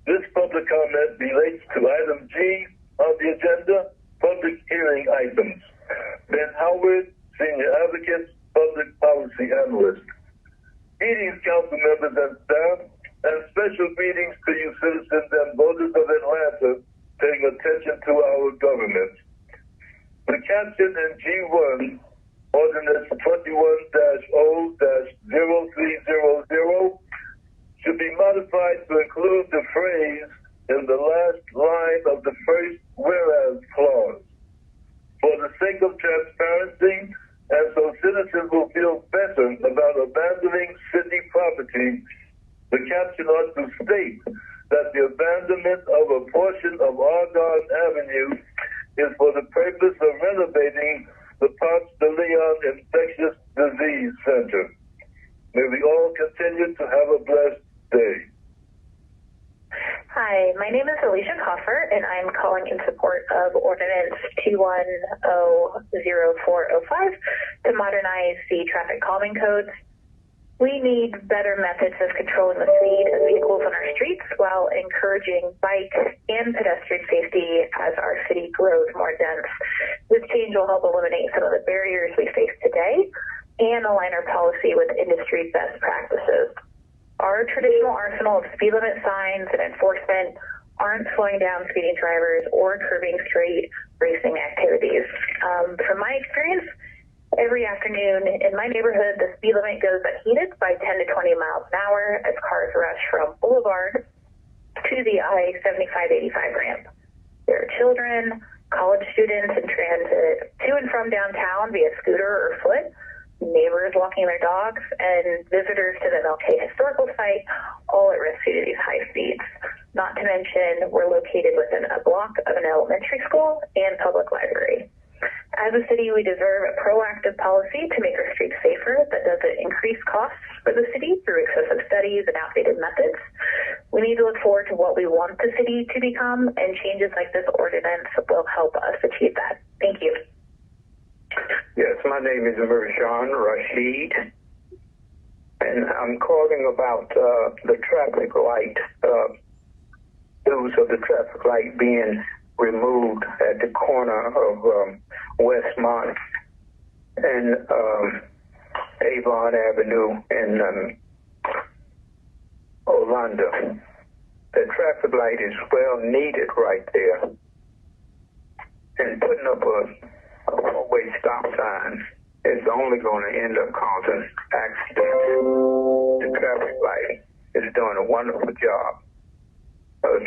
This public comment relates to item G on the agenda, public hearing items. Ben Howard, Senior Advocate, Public Policy Analyst. Greetings, council members and staff, and special greetings to you citizens and voters of Atlanta paying attention to our government. The caption in G1, Ordinance 21-0-0300, should be modified to include the phrase in the last line of the first whereas clause. For the sake of transparency, and so citizens will feel better about abandoning city property, the caption ought to state that the abandonment of a portion of Argonne Avenue is for the purpose of renovating the Ponce de Leon Infectious Disease Center. May we all continue to have a blessed day. Hi, my name is Alicia Coffer, and I'm calling in support of Ordinance 2100405 to modernize the traffic calming codes. We need better methods of controlling the speed of vehicles on our streets while encouraging bike and pedestrian safety as our city grows more dense. This change will help eliminate some of the barriers we face today and align our policy with industry best practices. Our traditional arsenal of speed limit signs and enforcement aren't slowing down speeding drivers or curbing street racing activities. From my experience, every afternoon in my neighborhood, the speed limit goes unheeded by 10 to 20 miles an hour as cars rush from Boulevard to the I-75-85 ramp. There are children, college students in transit to and from downtown via scooter or foot, neighbors walking their dogs, and visitors to the MLK Historical Site, all at risk due to these high speeds. Not to mention, we're located within a block of an elementary school and public library. As a city, we deserve a proactive policy to make our streets safer that doesn't increase costs for the city through excessive studies and outdated methods. We need to look forward to what we want the city to become, and changes like this ordinance will help us achieve that. Thank you. Yes, my name is Merjan Rashid, and I'm calling about the traffic light, news of the traffic light being removed at the corner of Westmont and Avon Avenue in Orlando. The traffic light is well needed right there, and putting up a four-way stop sign is only going to end up causing accidents. The traffic light is doing a wonderful job of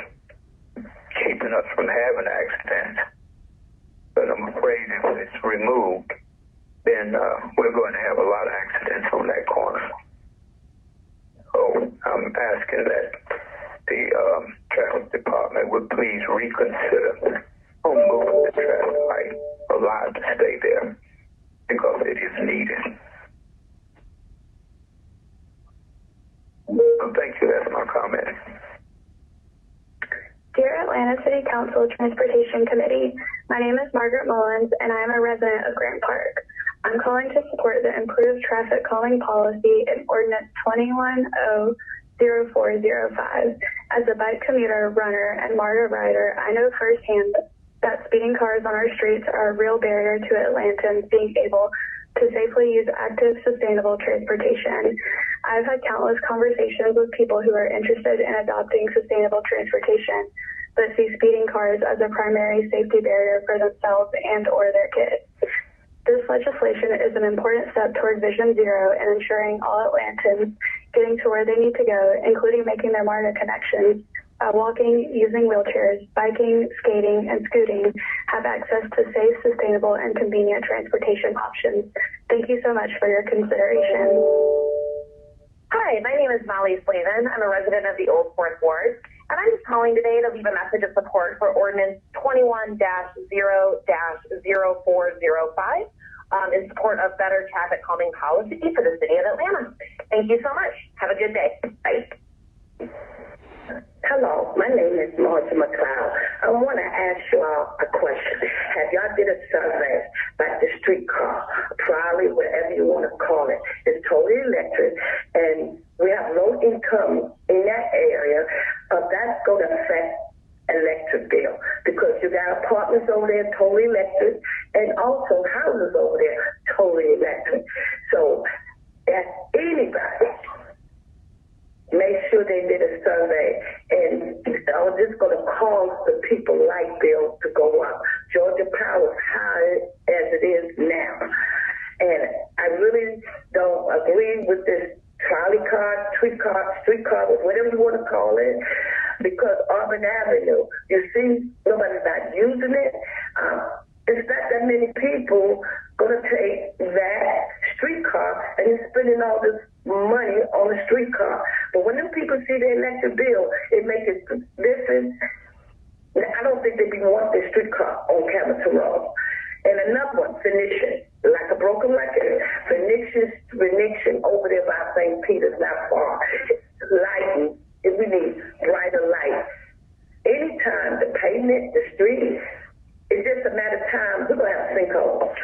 keeping us from having accidents, but I'm afraid if it's removed, then we're going to have a lot of accidents on that corner. So I'm asking that the traffic department would please reconsider moving the traffic light allowed to stay there because it is needed. So thank you. That's my comment. Dear Atlanta City Council Transportation Committee, my name is Margaret Mullins, and I am a resident of Grant Park. I'm calling to support the improved traffic calming policy in Ordinance 21-0-0405. As a bike commuter, runner, and MARTA rider, I know firsthand that speeding cars on our streets are a real barrier to Atlantans being able to safely use active, sustainable transportation. I've had countless conversations with people who are interested in adopting sustainable transportation, but see speeding cars as a primary safety barrier for themselves and or their kids. This legislation is an important step toward Vision Zero and ensuring all Atlantans getting to where they need to go, including making their MARTA connections, walking, using wheelchairs, biking, skating, and scooting, have access to safe, sustainable, and convenient transportation options. Thank you so much for your consideration. Hi, my name is Molly Slavin. I'm a resident of the Old Fourth Ward, and I'm just calling today to leave a message of support for Ordinance 21-0-0405 in support of better traffic calming policy for the city of Atlanta. Thank you so much. Have a good day. Bye. Hello, my name is Marcia McLeod. I want to ask you all a question. Have y'all did a survey about the streetcar, trolley, whatever you want to call it? It's totally electric, and we have low income in that area. That's going to affect electric bill because you got apartments over there totally electric, and also houses over there totally electric. So, if anybody make sure they did a survey, and this going to cause the people light bill to go up. Georgia Power is high as it is now, and I really don't agree with this trolley car, street car, whatever you want to call it, because Auburn Avenue, you see, nobody's not using it. It's not that many people going to take that streetcar and you're spending all this money on a streetcar. But when them people see the electric bill, it makes it listen. I don't think they even want this streetcar on Hamilton Road. And another one, Phoenician, like a broken record. Phoenician over there by St. Peter's, not far. Lighting, we need brighter lights. Anytime the pavement, the street, it's just a matter of time, we're going to have sinkholes.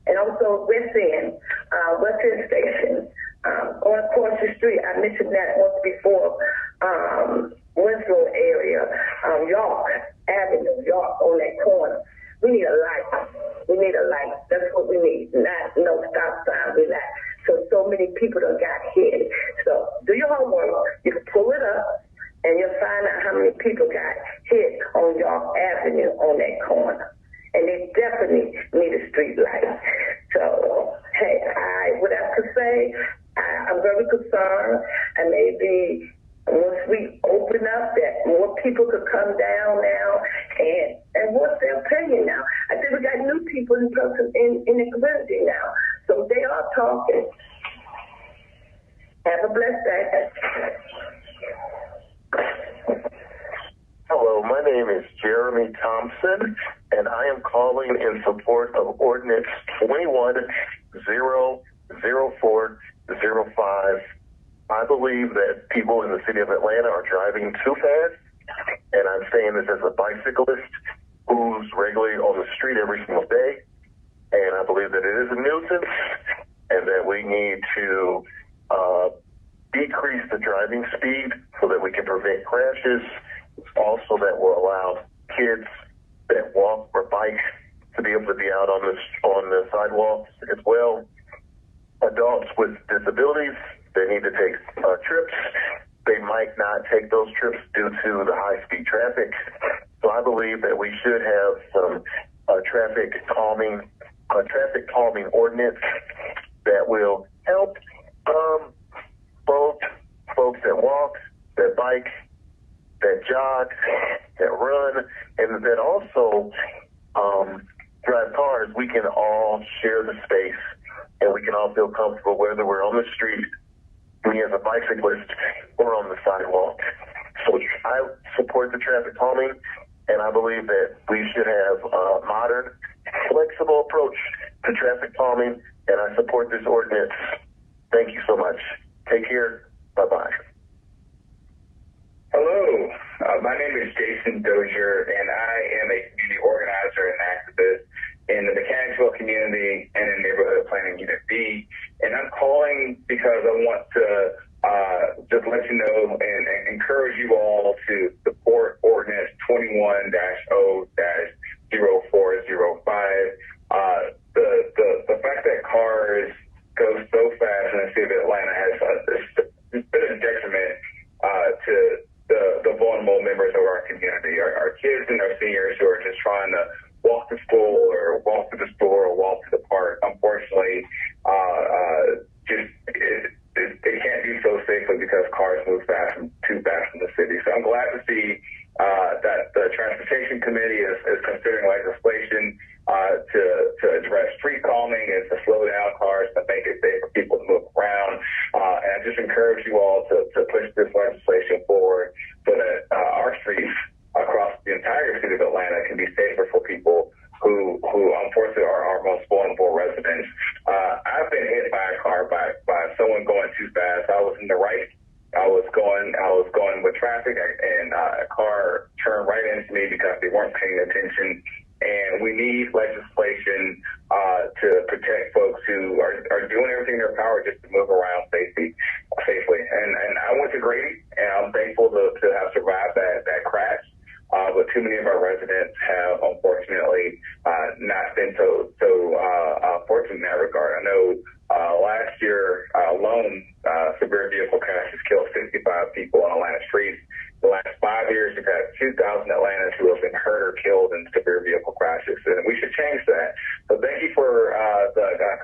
And also West End Station, going across the street, I mentioned that once before, Winslow area, York Avenue, York on that corner. We need a light. We need a light. That's what we need. Not no stop sign. Relax. So many people done got hit. So do your homework. You can pull it up and you'll find out how many people got hit on York Avenue on that corner. And they definitely need a street light. So, hey, what I could say, I'm very concerned. And maybe once we open up that more people could come down now and what's their opinion now? I think we got new people in the community now. So they are talking. Have a blessed day. Hello, my name is Jeremy Thompson, and I am calling in support of Ordinance 21-0-0405. I believe that people in the city of Atlanta are driving too fast, and I'm saying this as a bicyclist who's regularly on the street every single day, and I believe that it is a nuisance and that we need to decrease the driving speed so that we can prevent crashes. Also, that will allow kids that walk or bike to be able to be out on the sidewalks as well. Adults with disabilities, they need to take trips. They might not take those trips due to the high-speed traffic. So I believe that we should have some traffic calming ordinance that will help both folks that walk, that bike, that jog, that run, and that also drive cars. We can all share the space, and we can all feel comfortable whether we're on the street, me as a bicyclist, or on the sidewalk. So I support the traffic calming, and I believe that we should have a modern, flexible approach to traffic calming, and I support this ordinance. Thank you so much. Take care. Bye-bye. Hello, my name is Jason Dozier, and I am a community organizer and activist in the Mechanicsville community and in Neighborhood Planning Unit B. And I'm calling because I want to just let you know and encourage you all to support Ordinance 21-0-0405. The fact that our kids and our seniors who are just trying to walk to school or walk to the store or walk to the park. Unfortunately, they can't do so safely because cars move too fast in the city. So I'm glad to see that the Transportation Committee is considering legislation to address street calming and to slow down cars to make it safe for people to move around. And I just encourage you all to push this legislation forward so that our streets across the entire city of Atlanta can be safer for people who unfortunately are our most vulnerable residents. I've been hit by a car by someone going too fast. I was in the right. I was going with traffic, and a car turned right into me because they weren't paying attention. And we need legislation to protect folks who are doing everything in their power just to move around safely. And I went to Grady, and I'm thankful to have survived that crash. But too many of our residents have, unfortunately, not been so fortunate in that regard. I know last year alone, severe vehicle crashes killed 65 people on Atlanta streets. The last 5 years, we've had 2,000 Atlantans who have been hurt or killed in severe vehicle crashes, and we should change that. So thank you for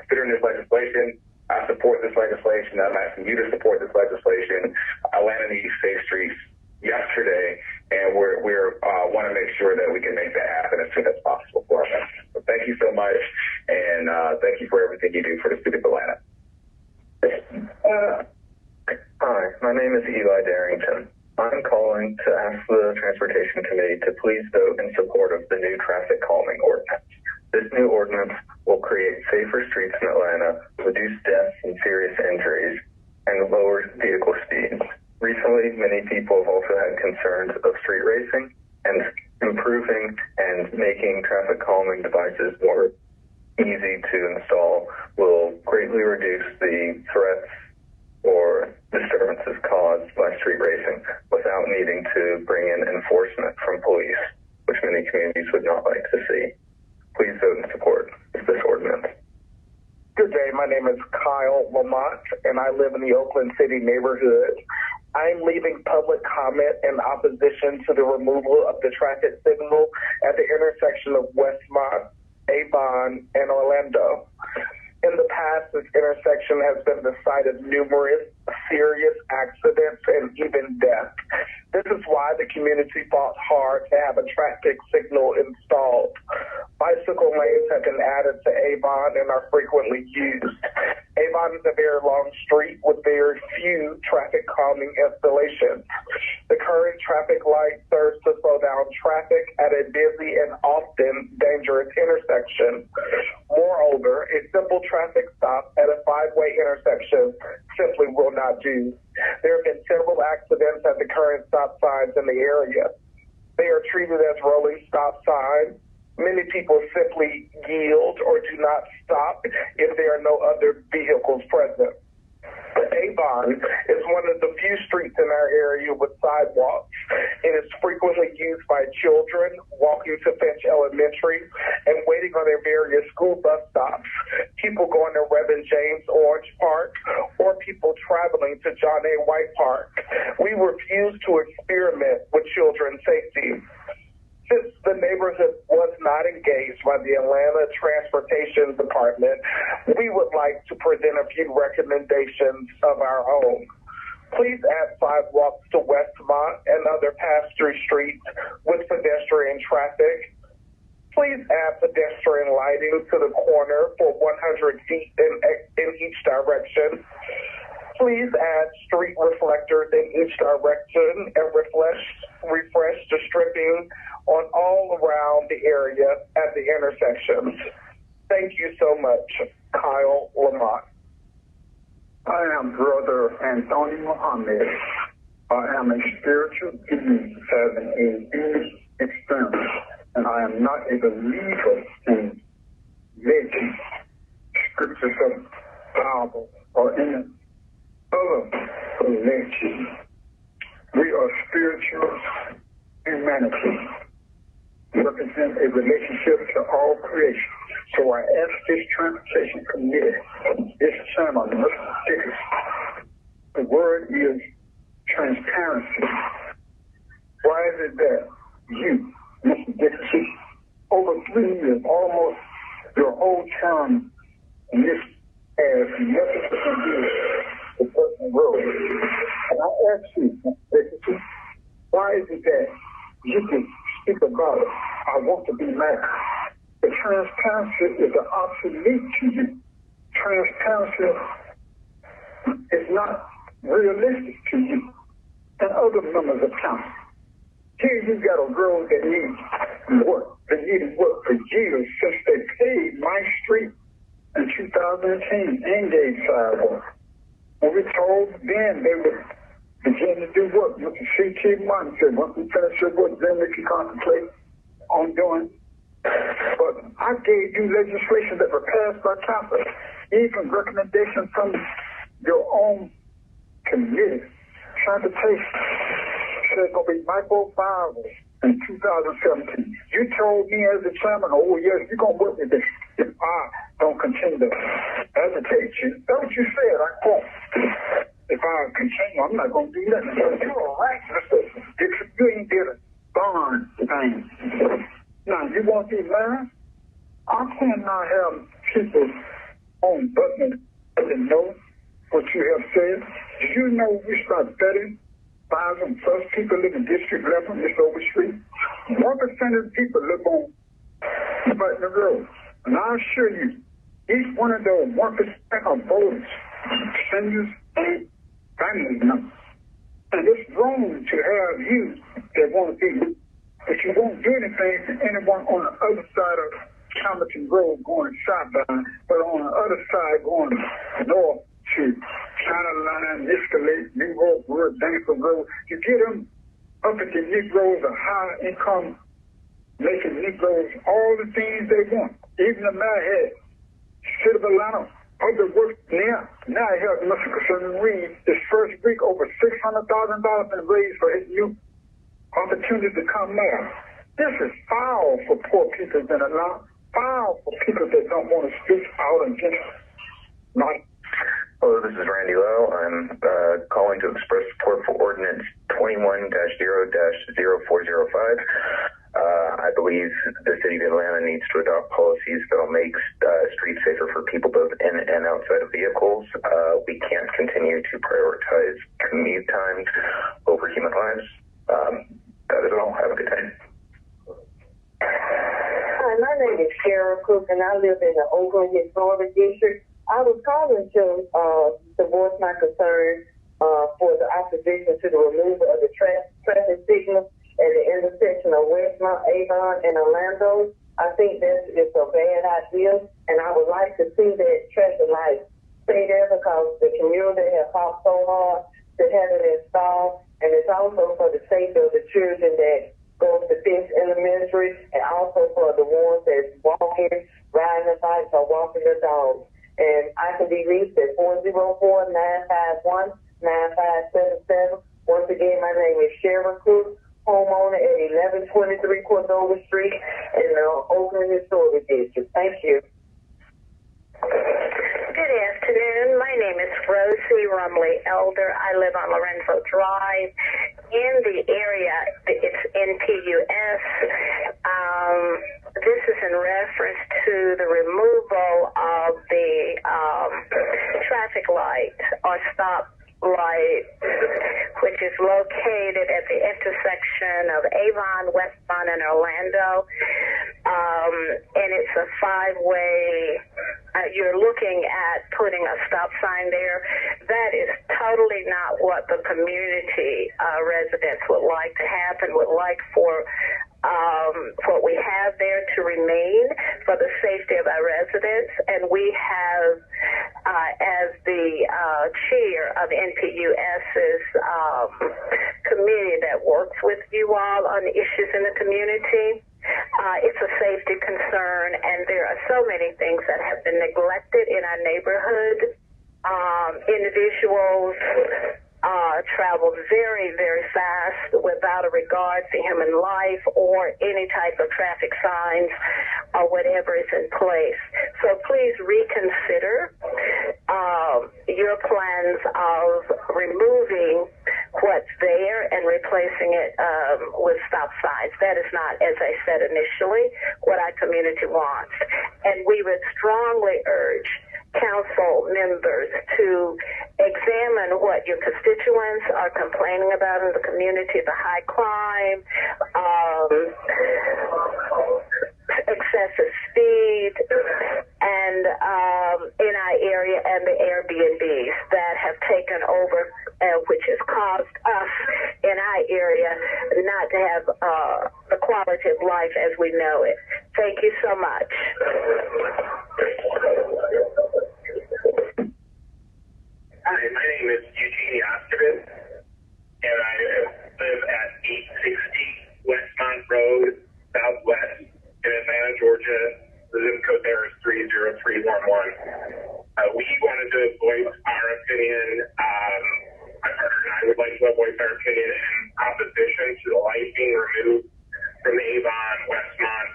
considering this legislation. I support this legislation. I'm asking you to support this legislation. Atlanta needs safe streets yesterday, and we want to make sure that we can make that happen as soon as possible for us. So thank you so much, and thank you for everything you do for the city of Atlanta. Hi, my name is Eli Darrington. I'm calling to ask the Transportation Committee to please vote in support of the new traffic calming ordinance. This new ordinance will create safer streets in Atlanta, reduce deaths and serious injuries, and lower vehicle speeds. Recently, many people have also had concerns of street racing, and improving and making traffic calming devices more easy to install will greatly reduce the threats or disturbances caused by street racing without needing to bring in enforcement from police, which many communities would not like to see. Please vote in support of this ordinance. Good day. My name is Kyle Lamont, and I live in the Oakland City neighborhood. I'm leaving public comment in opposition to the removal of the traffic signal at the intersection of Westmont, Avon, and Orlando. In the past, this intersection has been the site of numerous serious accidents and even death. This is why the community fought hard to have a traffic signal installed. Bicycle lanes have been added to Avon and are frequently used. Avon is a very long street with very few traffic calming installations. The current traffic light serves to slow down traffic at a busy and often dangerous intersection. Moreover, a simple traffic stop at a five-way intersection simply will not do. There have been several accidents at the current stop signs in the area. They are treated as rolling stop signs. Many people simply yield or do not stop if there are no other vehicles present. The Avon is one of the few streets in our area with sidewalks. It is frequently used by children walking to Finch Elementary and waiting on their various school bus stops, people going to Reverend James Orange Park, or people traveling to John A. White Park. We refuse to experiment with children's safety. Since the neighborhood was not engaged by the Atlanta Transportation Department, we would like to present a few recommendations of our own. Please add sidewalks to Westmont and other pass-through streets with pedestrian traffic. Please add pedestrian lighting to the corner for 100 feet in each direction. Please add street reflectors in each direction and refresh the stripping on all around the area at the intersections. Thank you so much. Kyle Lamont. I am Brother Anthony Muhammad. I am a spiritual being having a deep experience, and I am not a believer in making scriptures of Bible or any other religion. We are spiritual humanity. We represent a relationship to all creation. So I ask this Transportation Committee, this sermon, the word is transparency. Why is it that you, Mr. Dixon, over 3 years, almost your whole term in this as nothing to do with personal road. And I ask you, Mr. Dixon, why is it that you can speak about it? I want to be mad. The transparency is an obsolete to you. Transparency is not realistic to you and other members of council. Here you got a road that needs work. They needed work for years since they paved my street in 2010 and gave sidewalk. When we told them they would begin to do work, Mr. C.T. Martin said, once we finish your work, then we can contemplate on doing. But I gave you legislation that was passed by council, even recommendations from your own committee. Transportation said it's going to be microfiber in 2017. You told me as the chairman, oh yes, you're going to work with this if I don't continue to agitate you. That's what you said, I quote. If I continue, I'm not going to do that. You're all right, Mr. Dixon. You ain't did a darn thing. Now, you want to be mad? I cannot have people on button to know what you have said. Do you know we start 30,000 plus people live in District 11, Miss Overstreet? 1% of the people live on Button Road. And I assure you, each one of those 1% of voters, seniors, and family members. And it's wrong to have you that want to be, but you won't do anything to anyone on the other side of Hamilton Road going southbound, but on the other side going north to China Line, Escalate, New Hope Road, Danforth Road. You get them up at the Negroes, a high income, making Negroes all the things they want. Even the mayor had City of Atlanta, other work now he has Mr. Concerning Reed, his first week over $600,000 been raised for his new opportunity to come mayor. This is foul for poor people in Atlanta, foul for people that don't want to speak out against it. Hello, this is Randy Lowe. I'm calling to express support for Ordinance 21-0-0405. I believe the City of Atlanta needs to adopt policies that will make streets safer for people both in and outside of vehicles. We can't continue to prioritize commute times over human lives. That is all. Have a good day. Hi, my name is Sharon Cook, and I live in the Oakland Historic District. I was calling to voice my concern for the opposition to the removal of the traffic signal at the intersection of Westmont, Avon, and Orlando. I think that is a bad idea, and I would like to see that traffic light stay there because the community has fought so hard to have it installed, and it's also for the safety of the children that go to Fisk Elementary, and also for the ones that's walking, riding the bikes, or walking their dogs. And I can be reached at 404-951-9577. Once again, my name is Sharon Cook, homeowner at 1123 Cordova Street in the Oakland Historic District. Thank you. Good afternoon. My name is Rosie Rumley Elder. I live on Lorenzo Drive. In the area, it's NPUS. This is in reference to the removal of the traffic light or stop light, which is located at the intersection of Avon, Westmont, and Orlando. And it's a five-way. You're looking at putting a stop sign there. That is totally not what the community residents would like to happen, would like for what we have there to remain for the safety of our residents. And we have, as the chair of NPUS's committee that works with you all on the issues in the community, it's a safety concern, and there are so many things that have been neglected in our neighborhood. Individuals travel very, very fast without a regard for human life or any type of traffic signs or whatever is in place. So please reconsider your plans of removing what's there and replacing it with stop signs. That is not, as I said initially, what our community wants. And we would strongly urge council members to examine what your constituents are complaining about in the community, the high crime, excessive speed, and in our area, and the Airbnbs that have taken over, which has caused us in our area not to have the quality of life as we know it. Thank you so much. Hi, my name is Eugenie Osterman, and I live at 860 Westmont Road, Southwest, in Atlanta, Georgia. The zip code there is 30311. We wanted to voice our opinion. My partner and I would like to voice our opinion in opposition to the light being removed from the Avon Westmont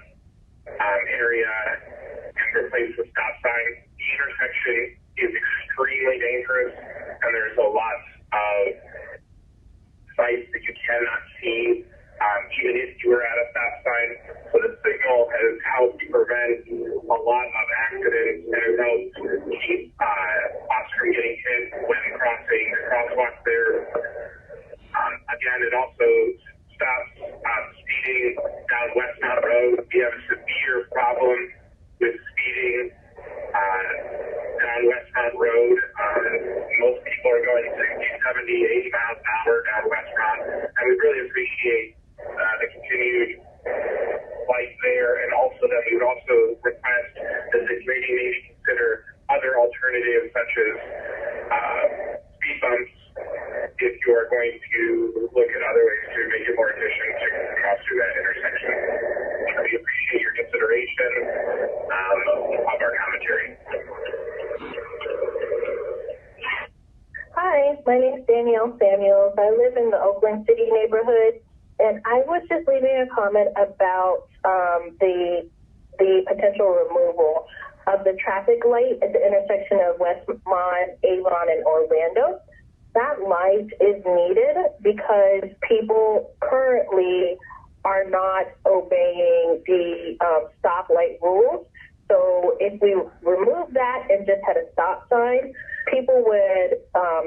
area and replaced with stop signs. The intersection is extremely dangerous, and there's a lot of sites that you cannot see, even if you were at a stop sign. So the signal has helped prevent a lot of accidents, and it helps keep us from getting hit when crossing the crosswalk there. Again, it also stops speeding down Westmont Road. We have a severe problem with speeding down Westmont Road. Most people are going 60, 70, 80 miles an hour down Westmont, and we really appreciate the continued light there, and also that we would also request that the committee maybe consider other alternatives such as speed bumps if you are going to look at other ways to make it more efficient to cross through that intersection. We appreciate your consideration of our commentary. Hi, my name is Danielle Samuels. I live in the Oakland City neighborhood, and I was just leaving a comment about the potential removal of the traffic light at the intersection of Westmont, Avon, and Orlando. That light is needed because people currently are not obeying the stoplight rules. So if we remove that and just had a stop sign, people would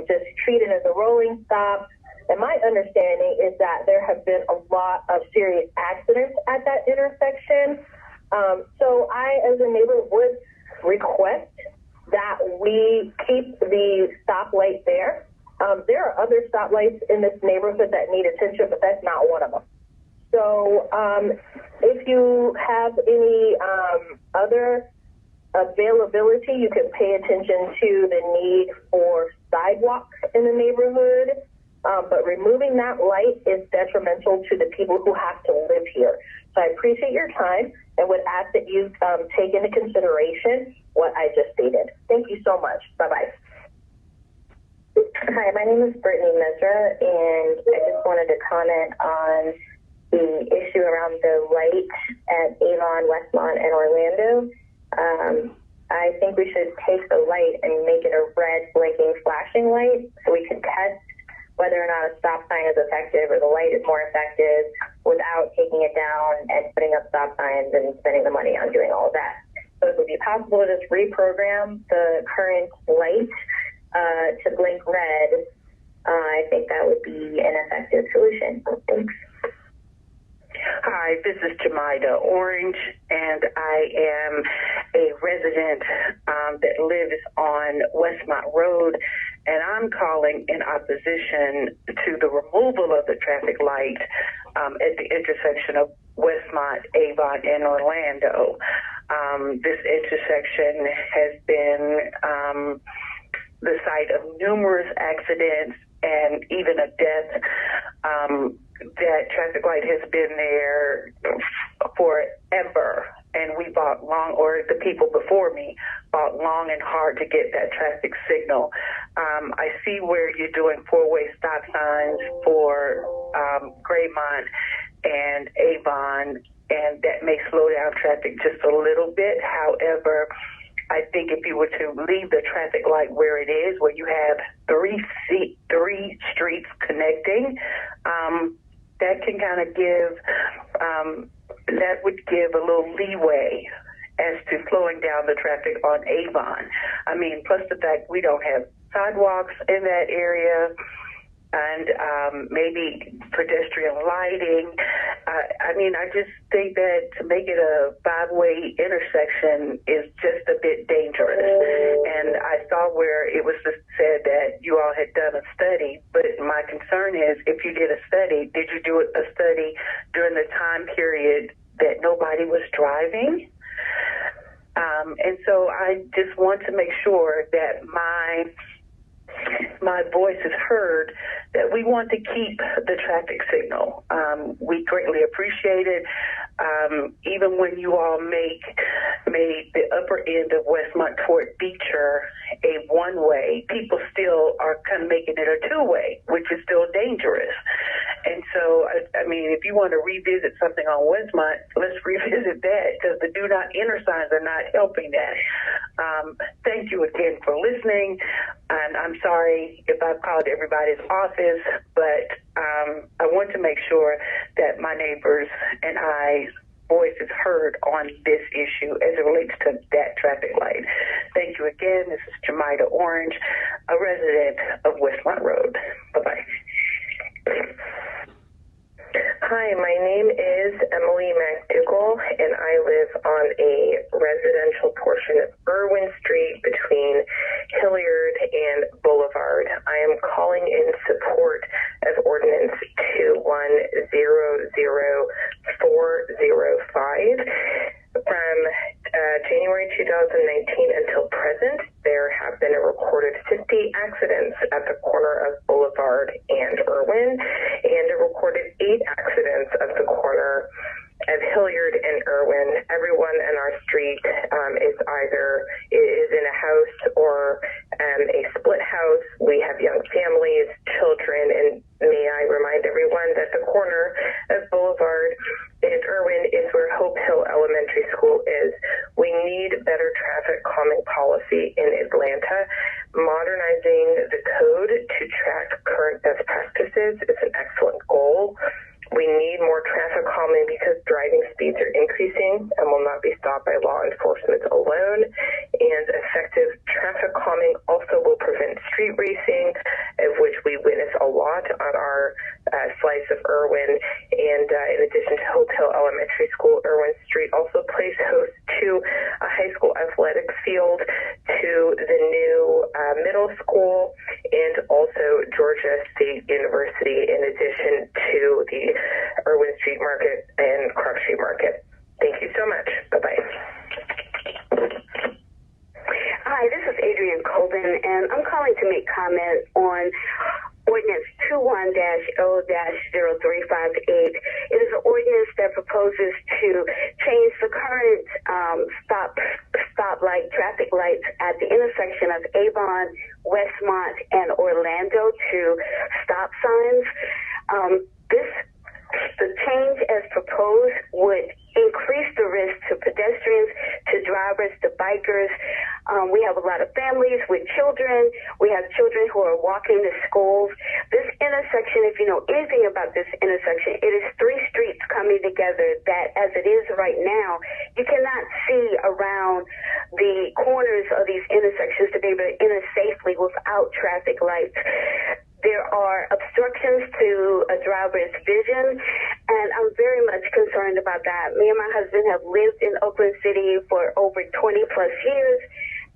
just treat it as a rolling stop. And my understanding is that there have been a lot of serious accidents at that intersection. So I, as a neighbor, would request that we keep the stoplight there. There are other stoplights in this neighborhood that need attention, but that's not one of them. So if you have any other availability, you can pay attention to the need for sidewalks in the neighborhood. But removing that light is detrimental to the people who have to live here. So I appreciate your time and would ask that you take into consideration what I just stated. Thank you so much. Bye-bye. Hi, my name is Brittany Mesra, and I just wanted to comment on the issue around the light at Avon, Westmont, and Orlando. I think we should take the light and make it a red blinking flashing light so we can test whether or not a stop sign is effective or the light is more effective without taking it down and putting up stop signs and spending the money on doing all of that. So if it would be possible to just reprogram the current light to blink red, I think that would be an effective solution. Thanks. Hi, this is Jemida Orange, and I am a resident that lives on Westmont Road, and I'm calling in opposition to the removal of the traffic light at the intersection of Westmont, Avon, and Orlando. This intersection has been the site of numerous accidents and even a death. That traffic light has been there forever, and we fought long, or the people before me fought long and hard to get that traffic signal. I see where you're doing four-way stop signs for Graymont and Avon, and that may slow down traffic just a little bit. However, I think if you were to leave the traffic light where it is, where you have three streets connecting, that can kind of give, that would give a little leeway as to slowing down the traffic on Avon. I mean, plus the fact we don't have sidewalks in that area, and maybe pedestrian lighting. I mean, I just think that to make it a five-way intersection is just a bit dangerous. And I saw where it was just said that you all had done a study, but my concern is, if you did a study, did you do a study during the time period that nobody was driving? And so I just want to make sure that my voice is heard, that we want to keep the traffic signal. We greatly appreciate it. Even when you all made the upper end of Westmont toward Beecher a one-way, people still are kind of making it a two-way, which is still dangerous. And so, I mean, if you want to revisit something on Westmont, let's revisit that, because the do not enter signs are not helping that. Thank you again for listening. And I'm sorry if I've called everybody's office, but I want to make sure that my neighbors and I's voice is heard on this issue as it relates to that traffic light. Thank you again. This is Jemida Orange, a resident of Westmont Road. Bye-bye. Hi, my name is Emily McDougall, and I live on a residential portion of Irwin Street between Hilliard and Boulevard. I am calling in support of Ordinance 2100405. From January 2019 until present, there have been a recorded 50 accidents at the corner of Boulevard and Irwin, and a recorded 8 accidents at the corner of Hilliard and Irwin. Everyone in our street is either in a house or a split house. We have young families, children, and may I remind everyone that the corner of Boulevard and Irwin is where Hope Hill Elementary School is. We need better traffic calming policy in Atlanta. Modernizing the code to track current best practices is an excellent goal. We need more traffic calming because driving speeds are increasing and will not be stopped by law enforcement alone. And effective traffic calming also will prevent street racing, of which we witness a lot on our slice of Irwin. And in addition to Hope Hill Elementary School, Irwin Street also plays host to a high school athletic field, to the new middle school, and also Georgia State University, in addition to the Irwin Street Market and Clark Street Market. Thank you so much. Bye-bye. Hi, this is Adrienne Colvin, and I'm calling to make comment on Ordinance 21-0-0358. It is an ordinance that proposes to change the current stoplight traffic lights at the intersection of Avon, Westmont, and Orlando to stop signs. The change as proposed would increase the risk to pedestrians, to drivers, to bikers. We have a lot of families with children. We have children who are walking to schools. This intersection, if you know anything about this intersection, it is 3 streets coming together that, as it is right now, you cannot see around the corners of these intersections to be able to enter safely without traffic lights. There are obstructions to a driver's vision, and I'm very much concerned about that. Me and my husband have lived in Oakland City for over 20 plus years,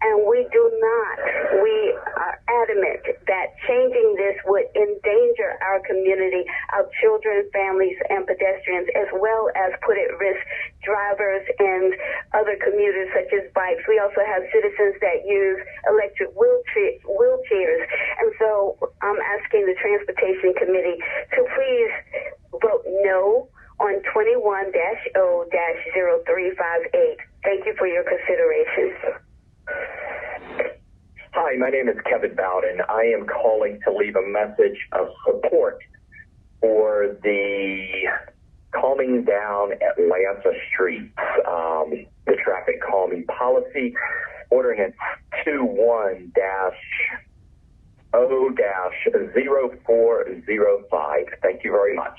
and we are adamant that changing this would endanger our community, our children, families, and pedestrians, as well as put at risk drivers and other commuters such as bikes. We also have citizens that use electric wheelchairs. And so I'm asking the Transportation Committee to please vote no on 21-0-0358. Thank you for your consideration. Hi, my name is Kevin Bowden. I am calling to leave a message of support for the calming down Atlanta streets, the traffic calming policy. ordinance 21-0-0405. Thank you very much.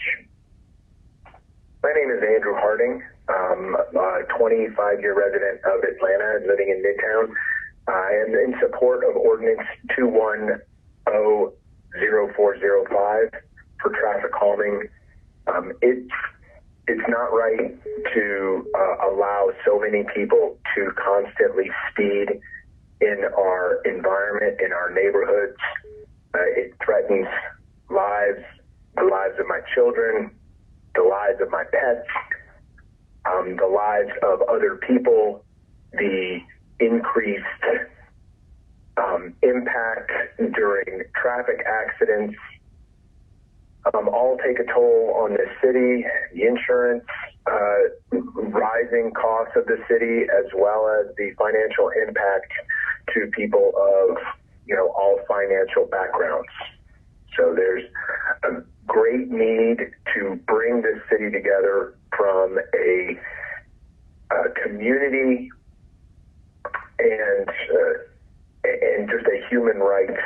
My name is Andrew Harding. I'm a 25-year resident of Atlanta and living in Midtown. I am in support of Ordinance 21-0-0405 for traffic calming. It's not right to allow so many people to constantly speed in our environment, in our neighborhoods. It threatens lives, the lives of my children, the lives of my pets, the lives of other people, the increased impact during traffic accidents, all take a toll on the city, the insurance, rising costs of the city, as well as the financial impact to people of, all financial backgrounds. So there's a great need to bring this city together from a community and just a human rights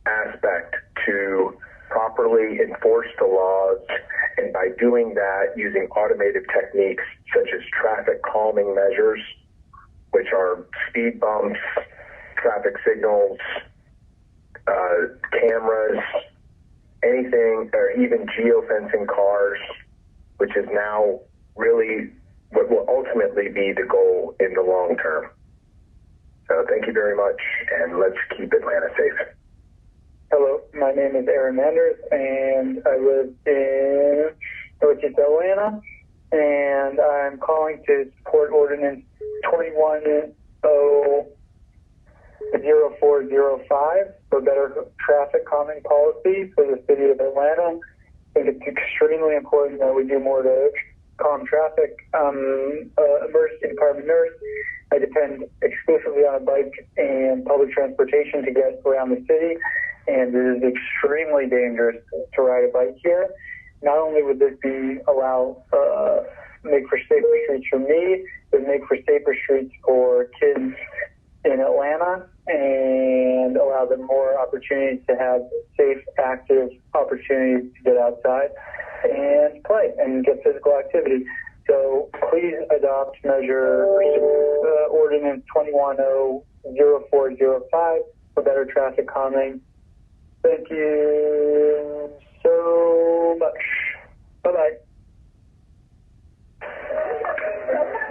aspect to properly enforce the laws, and by doing that, using automated techniques such as traffic calming measures, which are speed bumps, traffic signals, cameras, anything, or even geofencing cars, which is now really what will ultimately be the goal in the long term. So thank you very much, and let's keep Atlanta safe. Hello, my name is Aaron Manders, and I live in Northeast Atlanta, and I'm calling to support Ordinance 21-0405 for better traffic calming policy for the city of Atlanta. I think it's extremely important that we do more to calm traffic. Emergency department nurse. I depend exclusively on a bike and public transportation to get around the city, and it is extremely dangerous to ride a bike here. Not only would this make for safer streets for me, it would make for safer streets for kids in Atlanta and allow them more opportunities to have safe, active opportunities to get outside and play and get physical activity. So please adopt Ordinance 21-0-0405 for better traffic calming. Thank you so much. Bye-bye.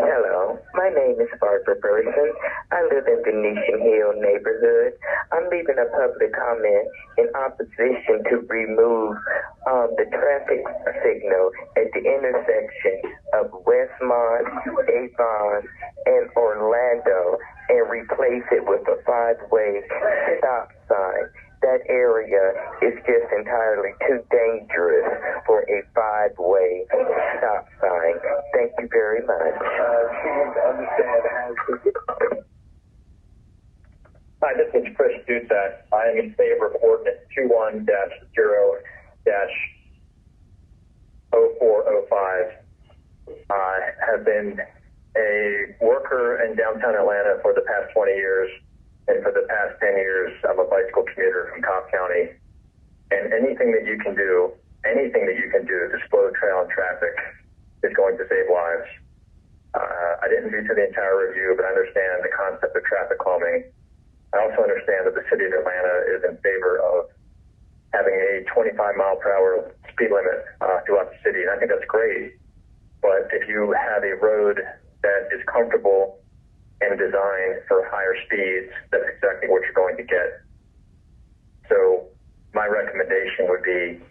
Hello, my name is Barbara Burson. I live in Venetian Hill neighborhood. I'm leaving a public comment in opposition to remove the traffic signal at the intersection of Westmont, Avon, and Orlando and replace it with a 5-way stop sign. That area is just entirely too dangerous for a 5-way stop sign. Thank you very much. Hi, this is Chris Dusak. I am in favor of Ordinance 21-0-0405. I have been a worker in downtown Atlanta for the past 20 years. And for the past 10 years, I'm a bicycle commuter from Cobb County. And anything that you can do to slow trail traffic is going to save lives. I didn't read through the entire review, but I understand the concept of traffic calming. I also understand that the city of Atlanta is in favor of having a 25-mile-per-hour speed limit throughout the city, and I think that's great. But if you have a road that is comfortable and designed for higher speeds, that's exactly what you're going to get. So my recommendation would be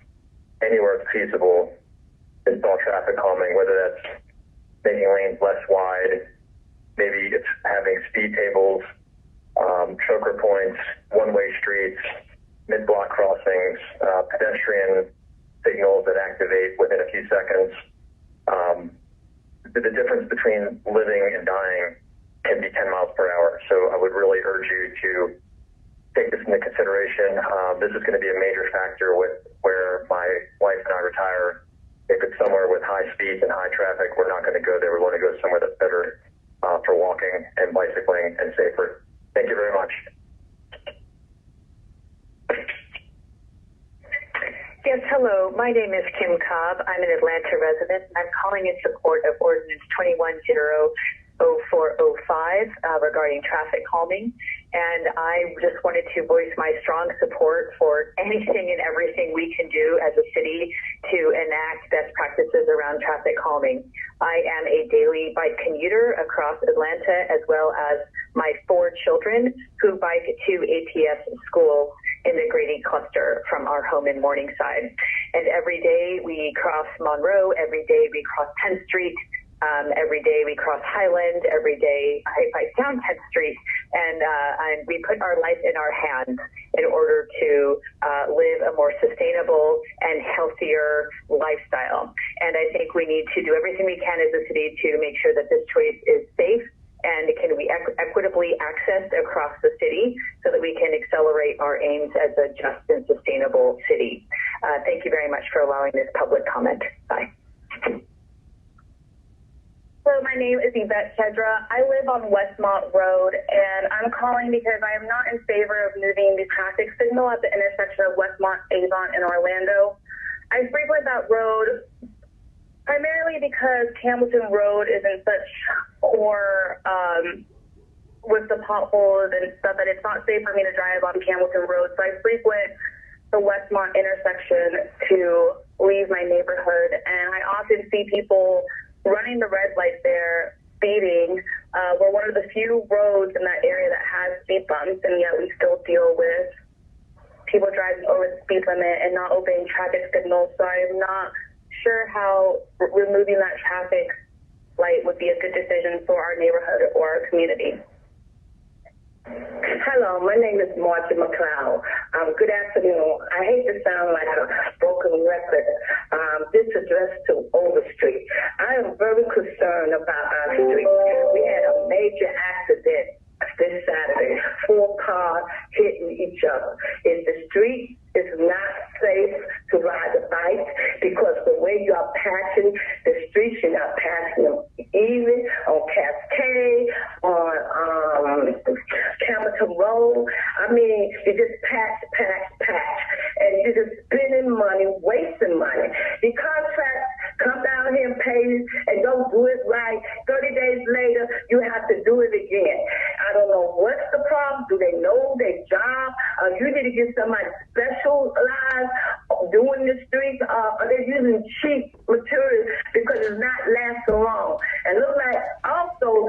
anywhere it's feasible, install traffic calming, whether that's making lanes less wide, maybe it's having speed tables, choker points, one-way streets, mid-block crossings, pedestrian signals that activate within a few seconds. The difference between living and dying can be 10 miles per hour. So I would really urge you to take this into consideration. This is going to be a major factor with where my wife and I retire. If it's somewhere with high speeds and high traffic, we're not going to go there. We want to go somewhere that's better for walking and bicycling and safer. Thank you very much. Yes, hello. My name is Kim Cobb. I'm an Atlanta resident. I'm calling in support of Ordinance 21-0405 regarding traffic calming. And I just wanted to voice my strong support for anything and everything we can do as a city to enact best practices around traffic calming. I am a daily bike commuter across Atlanta, as well as my 4 children who bike to APS school in the Grady cluster from our home in Morningside. And every day we cross Monroe, every day we cross 10th Street, every day we cross Highland, every day I bike down 10th Street, and we put our life in our hands in order to live a more sustainable and healthier lifestyle. And I think we need to do everything we can as a city to make sure that this choice is safe and can be equitably accessed across the city so that we can accelerate our aims as a just and sustainable city. Thank you very much for allowing this public comment. Bye. Hello, my name is Yvette Chedra. I live on Westmont Road, and I'm calling because I am not in favor of moving the traffic signal at the intersection of Westmont, Avon, and Orlando. I frequent that road primarily because Hamilton Road is in such poor with the potholes and stuff that it's not safe for me to drive on Hamilton Road. So I frequent the Westmont intersection to leave my neighborhood, and I often see people running the red light there, speeding. We're one of the few roads in that area that has speed bumps, and yet we still deal with people driving over the speed limit and not obeying traffic signals. So I'm not sure how removing that traffic light would be a good decision for our neighborhood or our community. Hello, my name is Marcia McLeod. Good afternoon. I hate to sound like a broken record. This address to Overstreet. I am very concerned about our street. We had a major accident this Saturday. 4 cars hitting each other. In the street, it's not safe to ride a bike because the way you are patching the streets, you're not patching them even on Cascade, on Hamilton Road. I mean, you just patch, and you're just spending money, wasting money. The contracts come down here and pay and don't do it right. 30 days later, you have to do it again. I don't know what's the problem. Do they know their job? You need to get somebody specialized doing the streets. Are they using cheap materials because it's not lasting long? And look like also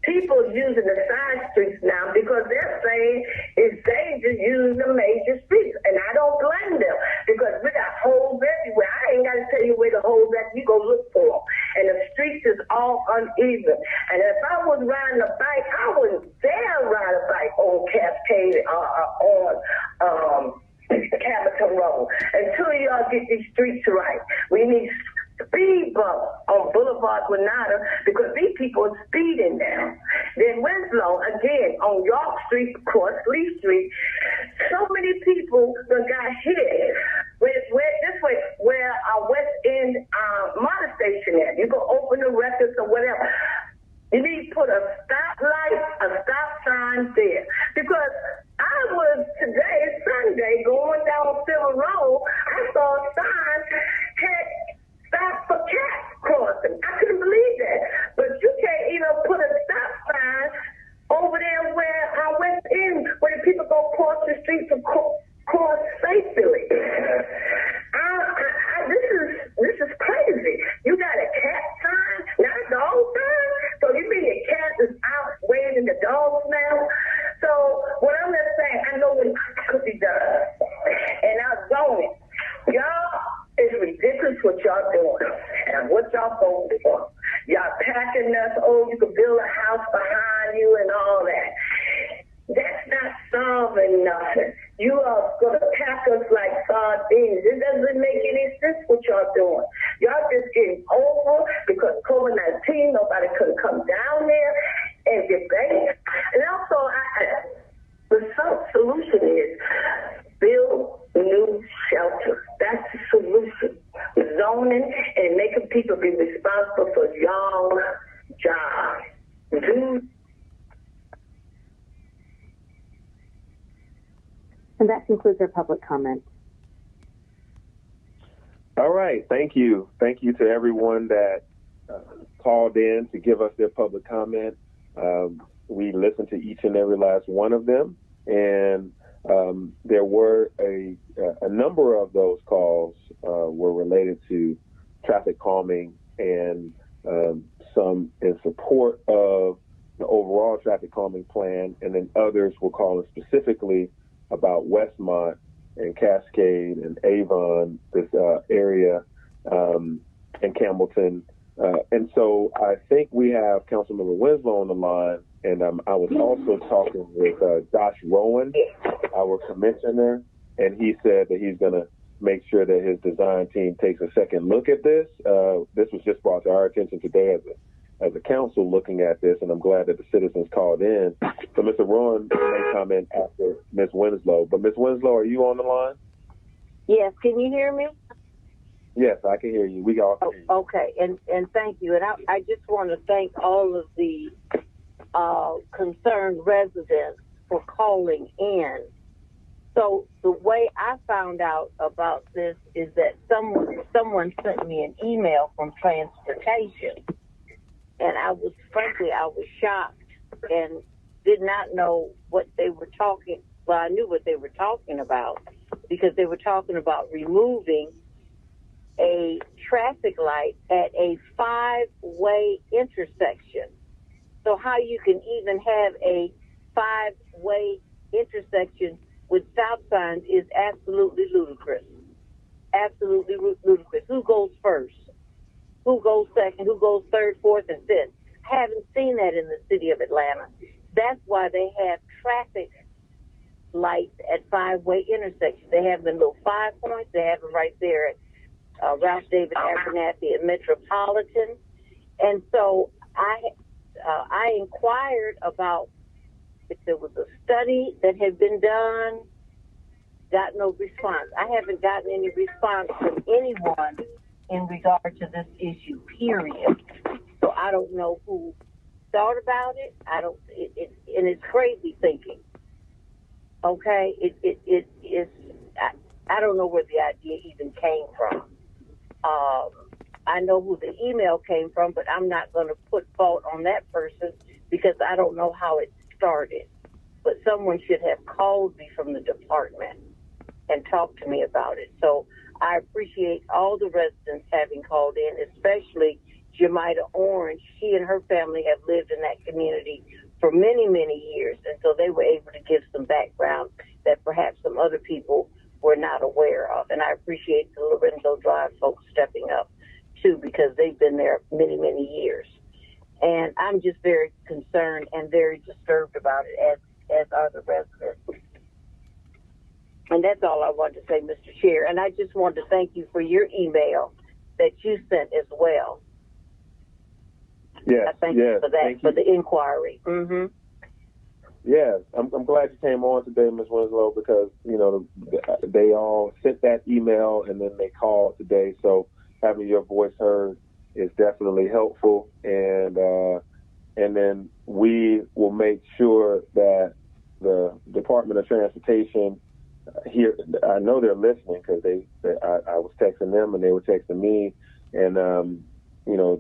people using the side streets now because they're saying it's dangerous using the major streets. And I don't blame them because we got holes everywhere. I ain't got to tell you where the holes at. You go look for them. And the streets is all uneven. And if I was riding a bike, I wouldn't dare ride a bike on Cascade on Hamilton Road until y'all get these streets right. We need speed bumps on Boulevard Granada because these people are speeding now. Then Winslow, again, on York Street, across Lee Street, so many people that got hit. This way, where our West End motor station is. You can open the records or whatever. You need to put a stoplight, a stop sign there. Because I was today, Sunday, going down Civil Road, I saw a sign had stop for cat crossing. I couldn't believe that. But you can't even put a stop sign over there where our West End, where the people go cross the street to cross safely. This is crazy. You got a cat sign, not a dog sign? So you mean the cat is out waving the dogs now? So what I'm just saying, I know what could be done. And I'll zone it. Y'all, it's ridiculous what y'all doing. And what y'all voting for. Y'all packing us, you could build a house behind you and all that. That's not solving nothing. You are going to pack us like sardines. It doesn't make any sense what y'all doing. Y'all just getting over because COVID-19, nobody could come down there and debate. And also, the solution is build new shelters. That's the solution. Zoning and making people be responsible for y'all jobs. And that concludes our public comment. All right. Thank you. Thank you to everyone that called in to give us their public comment. We listened to each and every last one of them, and there were a number of those calls were related to traffic calming and some in support of the overall traffic calming plan, and then others were calling specifically about Westmont and Cascade and Avon, this area, and Campbellton. And so I think we have Councilmember Winslow on the line, and I was also talking with Josh Rowan, our commissioner, and he said that he's going to make sure that his design team takes a second look at this. This was just brought to our attention today as a council looking at this, and I'm glad that the citizens called in. So Mr. Rowan may comment after Ms. Winslow. But Ms. Winslow, are you on the line? Yes, can you hear me? Yes, I can hear you. We all can hear you. Okay, and thank you. And I just want to thank all of the concerned residents for calling in. So the way I found out about this is that someone sent me an email from transportation, and I was shocked and did not know what they were talking. Well, I knew what they were talking about because they were talking about removing a traffic light at a 5-way intersection. So how you can even have a 5-way intersection with stop signs is absolutely ludicrous. Absolutely ludicrous. Who goes first? Who goes second? Who goes third, fourth, and fifth? I haven't seen that in the city of Atlanta. That's why they have traffic lights at 5-way intersections. They have the little 5 points. They have them right there at Ralph David Abernathy at Metropolitan. And so I inquired about if there was a study that had been done. Got no response. I haven't gotten any response from anyone in regard to this issue, period. So I don't know who thought about it. And it's crazy thinking. Okay, I don't know where the idea even came from. I know who the email came from, but I'm not going to put fault on that person because I don't know how it started. But someone should have called me from the department and talked to me about it. So I appreciate all the residents having called in, especially Jemida Orange. She and her family have lived in that community for many, many years, and so they were able to give some background that perhaps some other people were not aware of. And I appreciate the Lorenzo Drive folks stepping up, too, because they've been there many, many years. And I'm just very concerned and very disturbed about it, as are the residents. And that's all I wanted to say, Mr. Chair. And I just wanted to thank you for your email that you sent as well. Yes, I thank you for that, for the inquiry. Mm-hmm. Yes, I'm glad you came on today, Ms. Winslow, because, they all sent that email and then they called today. So having your voice heard is definitely helpful. And then we will make sure that the Department of Transportation here, I know they're listening because I was texting them and they were texting me. And,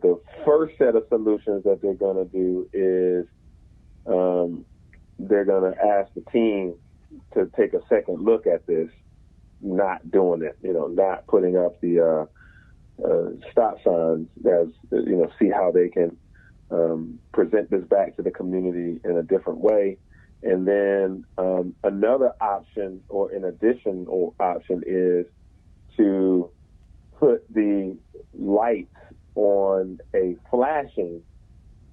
the first set of solutions that they're going to do is they're going to ask the team to take a second look at this, not doing it, not putting up the stop signs as, see how they can present this back to the community in a different way. And then another option or an additional option is to put the lights on a flashing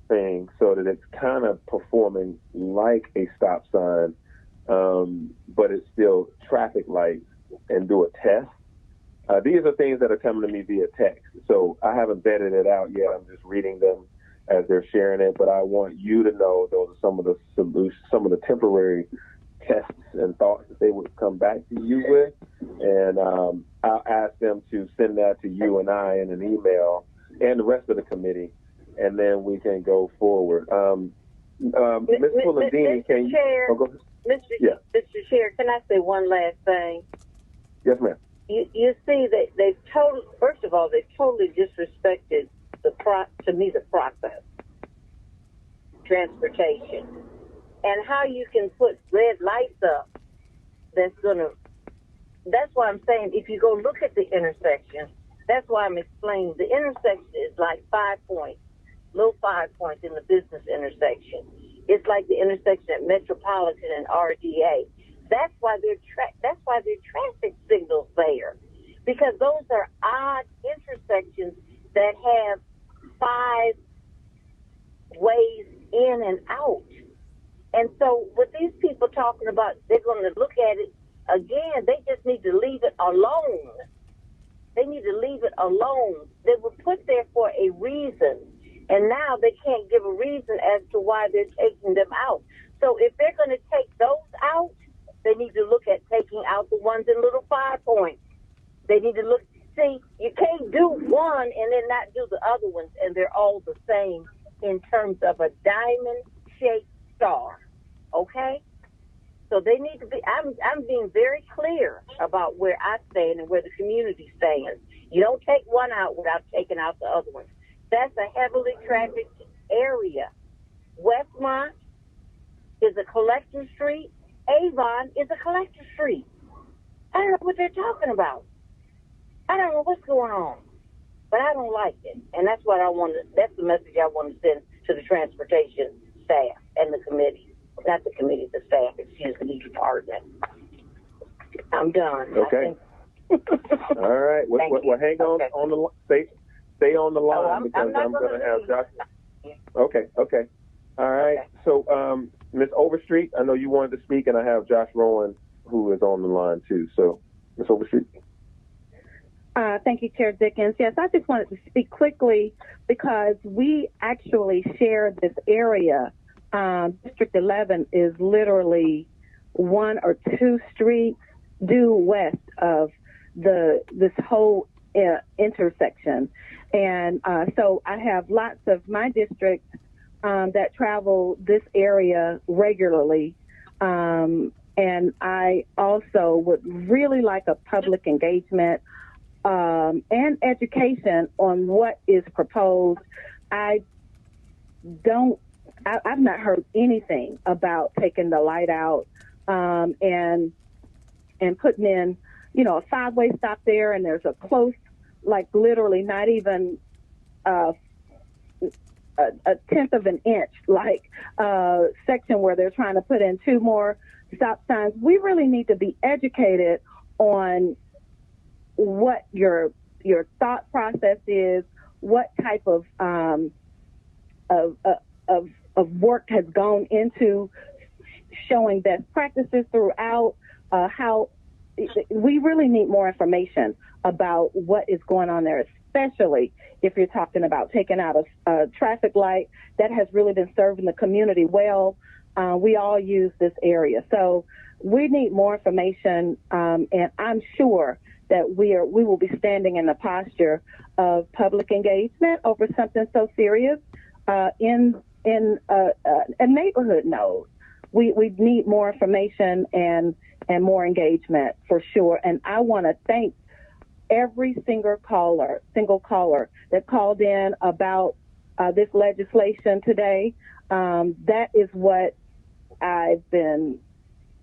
thing so that it's kind of performing like a stop sign, but it's still traffic lights, and do a test. These are things that are coming to me via text. So I haven't vetted it out yet. I'm just reading them as they're sharing it, but I want you to know those are some of the solutions, some of the temporary tests and thoughts that they would come back to you with. And I'll ask them to send that to you and I in an email and the rest of the committee, and then we can go forward. Ms. Pulandini, can you? Mr. Chair, can I say one last thing? Yes, ma'am. You see that they've first of all, they've totally disrespected the process, transportation, and how you can put red lights up. That's why I'm saying if you go look at the intersection, that's why I'm explaining the intersection is like 5 points, little 5 points in the business intersection. It's like the intersection at Metropolitan and RDA. That's why there are traffic signals there, because those are odd intersections that have 5 ways in and out. And so with these people talking about they're going to look at it again, they just need to leave it alone. They need to leave it alone. They were put there for a reason, and now they can't give a reason as to why they're taking them out. So if they're going to take those out, they need to look at taking out the ones in little 5 points. They need to look, see, you can't do one and then not do the other ones, and they're all the same in terms of a diamond-shaped star, okay? So they need to be, I'm being very clear about where I stand and where the community stands. You don't take one out without taking out the other ones. That's a heavily trafficked area. Westmont is a collector street. Avon is a collector street. I don't know what they're talking about. I don't know what's going on, but I don't like it. And that's what that's the message I want to send to the transportation staff and the committee. Not the committee, the staff, excuse me, the department. I'm done. Okay. All right. Well, hang on the line. Stay on the line because I'm going to have Josh. Okay. All right. Okay. So, Ms. Overstreet, I know you wanted to speak, and I have Josh Rowan, who is on the line too. So, Ms. Overstreet. Thank you, Chair Dickens. Yes, I just wanted to speak quickly because we actually share this area. District 11 is literally 1 or 2 streets due west of this whole intersection. And so I have lots of my districts that travel this area regularly. And I also would really like a public engagement and education on what is proposed. I've not heard anything about taking the light out and putting in, a 5-way stop there, and there's a close, like literally not even a 1/10 of an inch, section where they're trying to put in 2 more stop signs. We really need to be educated on what your thought process is, what type of work has gone into showing best practices throughout, how we really need more information about what is going on there, especially if you're talking about taking out a traffic light that has really been serving the community well. We all use this area. So we need more information, and I'm sure that we will be standing in the posture of public engagement over something so serious in a neighborhood node. We need more information and more engagement for sure. And I want to thank every single caller that called in about this legislation today. That is what I've been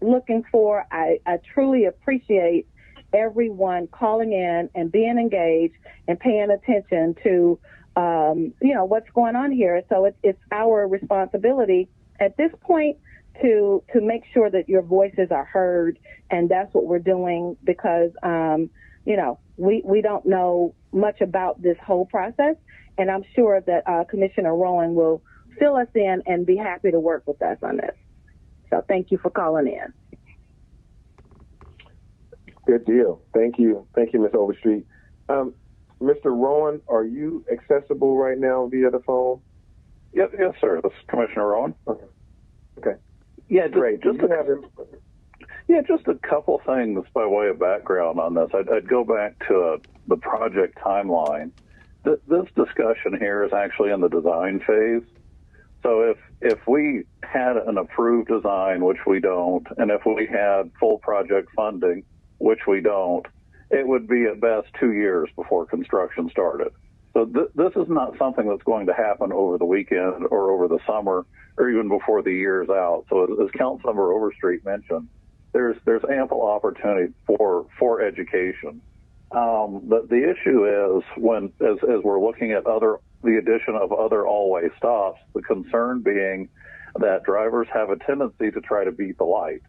looking for. I truly appreciate everyone calling in and being engaged and paying attention to what's going on here. So it's our responsibility at this point to make sure that your voices are heard, and that's what we're doing because we don't know much about this whole process, and I'm sure that Commissioner Rowan will fill us in and be happy to work with us on this. So thank you for calling in. Good deal. Thank you, Ms. Overstreet. Mr. Rowan, are you accessible right now via the phone? Yes, sir. This is Commissioner Rowan. Okay. Yeah, great. Just a couple things by way of background on this. I'd go back to the project timeline. This discussion here is actually in the design phase. So if we had an approved design, which we don't, and if we had full project funding, which we don't, it would be at best 2 years before construction started. So this is not something that's going to happen over the weekend or over the summer or even before the year's out. So as Councilmember Overstreet mentioned, there's ample opportunity for education. The issue is when, as we're looking at the addition of other all-way stops, the concern being that drivers have a tendency to try to beat the light.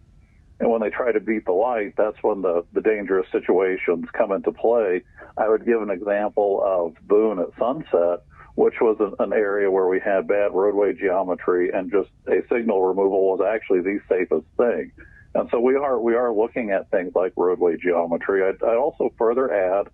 And when they try to beat the light, that's when the dangerous situations come into play. I would give an example of Boone at Sunset, which was an area where we had bad roadway geometry, and just a signal removal was actually the safest thing. And so we are looking at things like roadway geometry. I'd also further add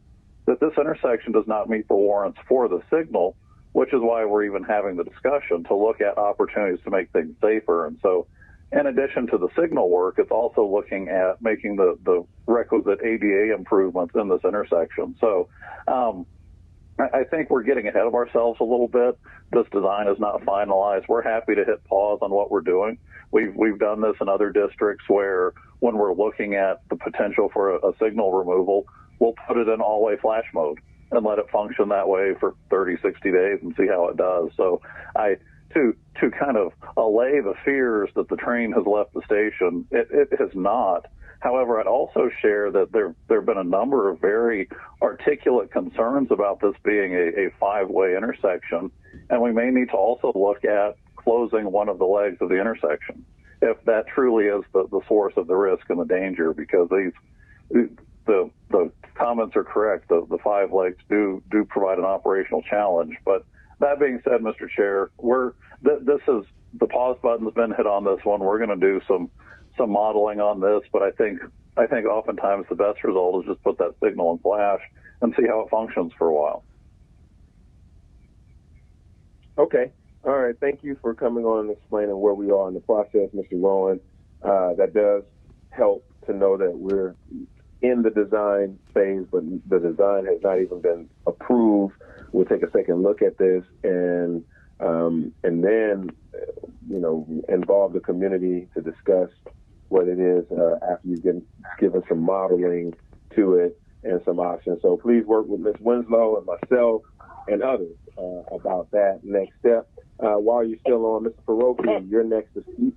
that this intersection does not meet the warrants for the signal, which is why we're even having the discussion to look at opportunities to make things safer. And so in addition to the signal work, it's also looking at making the requisite ADA improvements in this intersection. So I think we're getting ahead of ourselves a little bit. This design is not finalized. We're happy to hit pause on what we're doing. We've done this in other districts where when we're looking at the potential for a signal removal, we'll put it in all-way flash mode and let it function that way for 30, 60 days and see how it does. So to kind of allay the fears that the train has left the station, it has not. However, I'd also share that there have been a number of very articulate concerns about this being a five-way intersection, and we may need to also look at closing one of the legs of the intersection if that truly is the source of the risk and the danger, because the comments are correct. The five legs do provide an operational challenge. But that being said, Mr. Chair, this is the pause button's been hit on this one. We're going to do some modeling on this, but I think oftentimes the best result is just put that signal in flash and see how it functions for a while. Okay. All right. Thank you for coming on and explaining where we are in the process, Mr. Rowan. That does help to know that we're in the design phase, but the design has not even been approved. We'll take a second look at this and then, involve the community to discuss what it is after you've given some modeling to it and some options. So please work with Ms. Winslow and myself and others about that next step. While you're still on, Mr. Paroki, you're next to speak.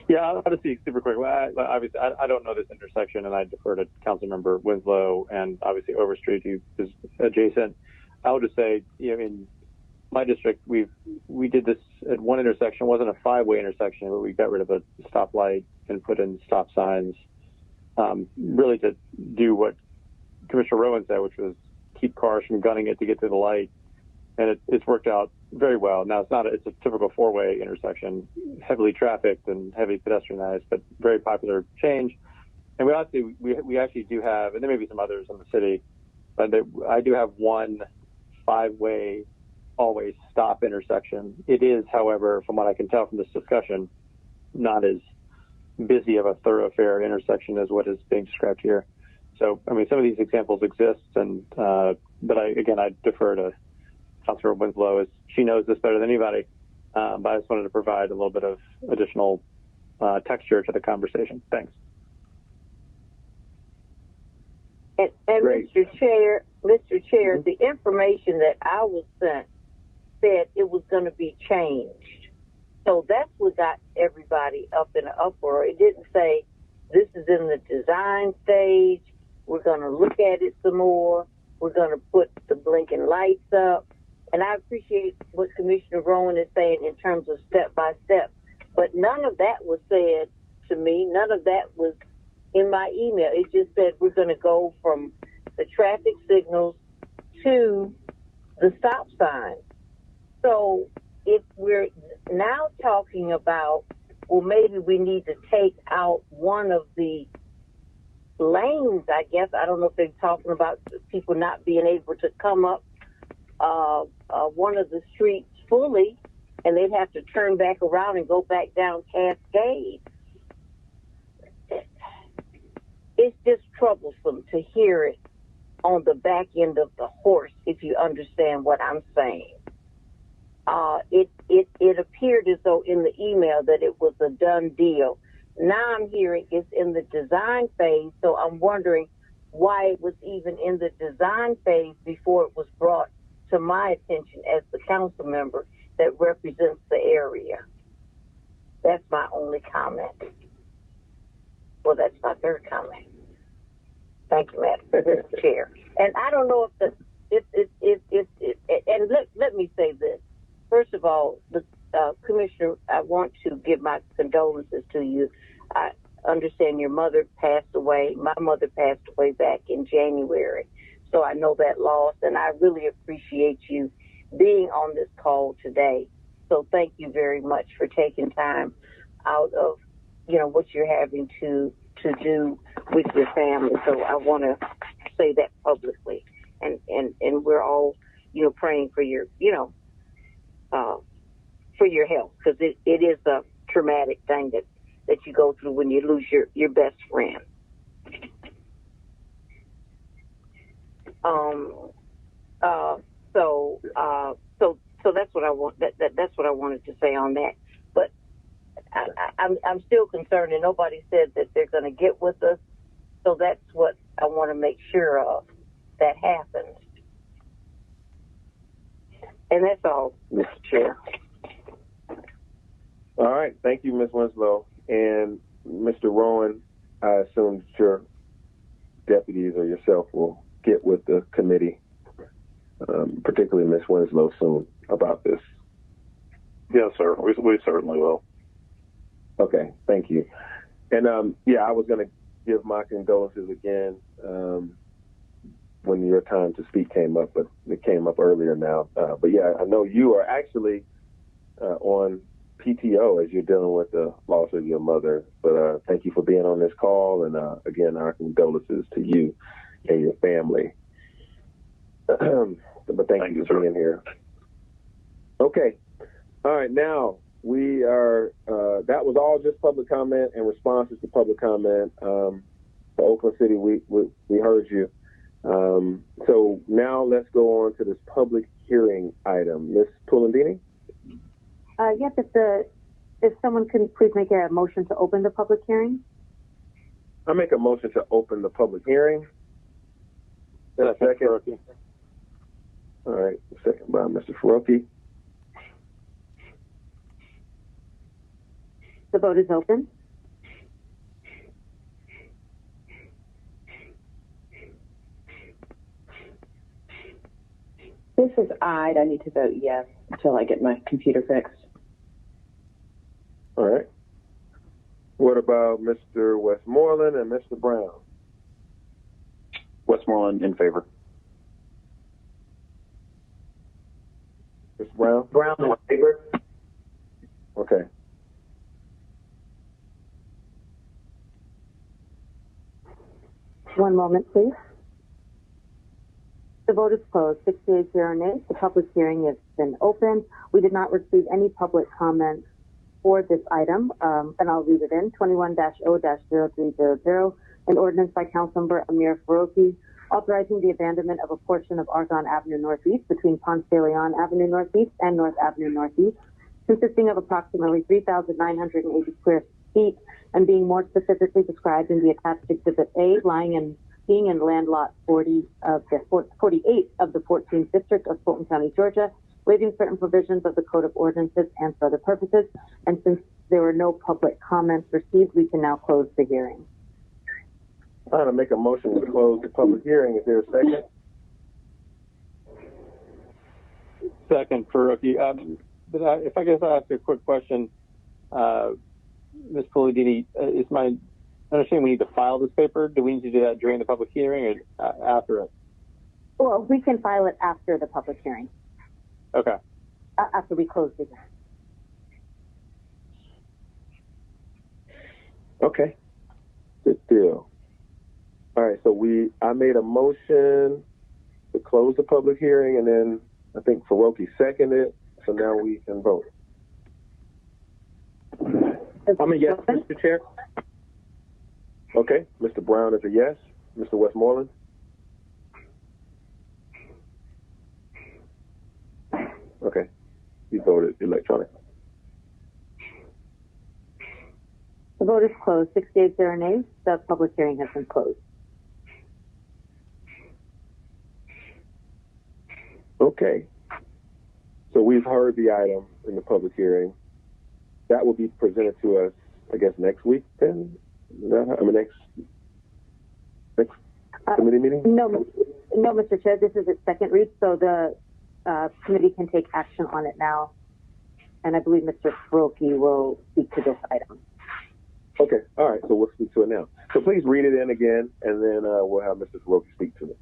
Yeah, I'll just speak super quick. Obviously, I don't know this intersection, and I defer to Councilmember Winslow and obviously Overstreet, who is adjacent. I would just say, in my district, we did this at one intersection. It wasn't a five-way intersection, but we got rid of a stoplight and put in stop signs, really to do what Commissioner Rowan said, which was keep cars from gunning it to get to the light. And it's worked out very well. Now, it's a typical four-way intersection, heavily trafficked and heavily pedestrianized, but very popular change. And we actually do have, and there may be some others in the city, but I do have one five-way always stop intersection. It is, however, from what I can tell from this discussion, not as busy of a thoroughfare intersection as what is being described here. So, some of these examples exist, and but I defer to Councilor Winslow, as she knows this better than anybody. But I just wanted to provide a little bit of additional texture to the conversation. Thanks. And Mr. Chair, the information that I was sent said it was going to be changed. So that's what got everybody up in an uproar. It didn't say this is in the design stage. We're going to look at it some more. We're going to put the blinking lights up. And I appreciate what Commissioner Rowan is saying in terms of step by step. But none of that was said to me. None of that was in my email. It just said we're going to go from the traffic signals to the stop signs. So if we're now talking about, well, maybe we need to take out one of the lanes, I guess. I don't know if they're talking about people not being able to come up one of the streets fully, and they'd have to turn back around and go back down Cascade. It's just troublesome to hear it on the back end of the horse, if you understand what I'm saying. it appeared as though in the email that it was a done deal. Now I'm hearing it's in the design phase, so I'm wondering why it was even in the design phase before it was brought to my attention as the council member that represents the area. That's my only comment. Well, that's my third comment. Thank you, Madam Chair. And I don't know if and let me say this. First of all, the Commissioner, I want to give my condolences to you. I understand your mother passed away. My mother passed away back in January. So I know that loss, and I really appreciate you being on this call today. So thank you very much for taking time out of, what you're having to do with your family. So I want to say that publicly. And we're all, praying for your, for your health, because it is a traumatic thing that you go through when you lose your best friend. So that's what I want. That's what I wanted to say on that. But I'm still concerned, and nobody said that they're going to get with us. So that's what I want to make sure of that happens. And that's all, Mr. Chair. All right. Thank you, Ms. Winslow. And Mr. Rowan, I assume that your deputies or yourself will get with the committee, particularly Ms. Winslow, soon about this. Yes, sir. We certainly will. Okay. Thank you. And, I was going to give my condolences again when your time to speak came up, but it came up earlier now. But I know you are actually on PTO as you're dealing with the loss of your mother. But thank you for being on this call. And again, our condolences to you and your family. But thank you for being here. Okay. All right. Now we are, that was all just public comment and responses to public comment. For Oakland City, we heard you. So now let's go on to this public hearing item. Ms. Pulandini? Yes, if someone can please make a motion to open the public hearing. I make a motion to open the public hearing. Second. All right, second by Mr. Faroki. The vote is open. This is Ide. I need to vote yes until I get my computer fixed. All right. What about Mr. Westmoreland and Mr. Brown? Westmoreland in favor. Mr. Brown? Brown in favor. Okay. One moment, please. The vote is closed. 68 nays. The public hearing has been opened. We did not receive any public comments for this item, and I'll read it in. 21-0-0300, an ordinance by Councilmember Amir Faroki authorizing the abandonment of a portion of Argonne Avenue Northeast between Ponce de Leon Avenue Northeast and North Avenue Northeast, consisting of approximately 3,980 square feet and being more specifically described in the attached Exhibit A, being in land lot 48 of the 14th District of Fulton County, Georgia, waiving certain provisions of the Code of Ordinances and for other purposes. And since there were no public comments received, we can now close the hearing. I'm going to make a motion to close the public hearing. Is there a second? Second, Faroki. If I guess I'll ask a quick question, Ms. Pulandini, is my understanding we need to file this paper? Do we need to do that during the public hearing or after it? Well, we can file it after the public hearing. Okay. After we close the hearing. Okay. Good deal. All right, so I made a motion to close the public hearing, and then I think Faroki seconded, so now we can vote. I'm a yes, Mr. Chair. Okay, Mr. Brown is a yes. Mr. Westmoreland? Okay. be voted electronically. The vote is closed. 68 0 nays. The public hearing has been closed. Okay. So we've heard the item in the public hearing. That will be presented to us, I guess, next week then? Next committee meeting? No, Mr. Chair, this is its second read, so the committee can take action on it now. And I believe Mr. Froki will speak to this item. Okay, all right, so we'll speak to it now. So please read it in again, and then we'll have Mr. Froki speak to it.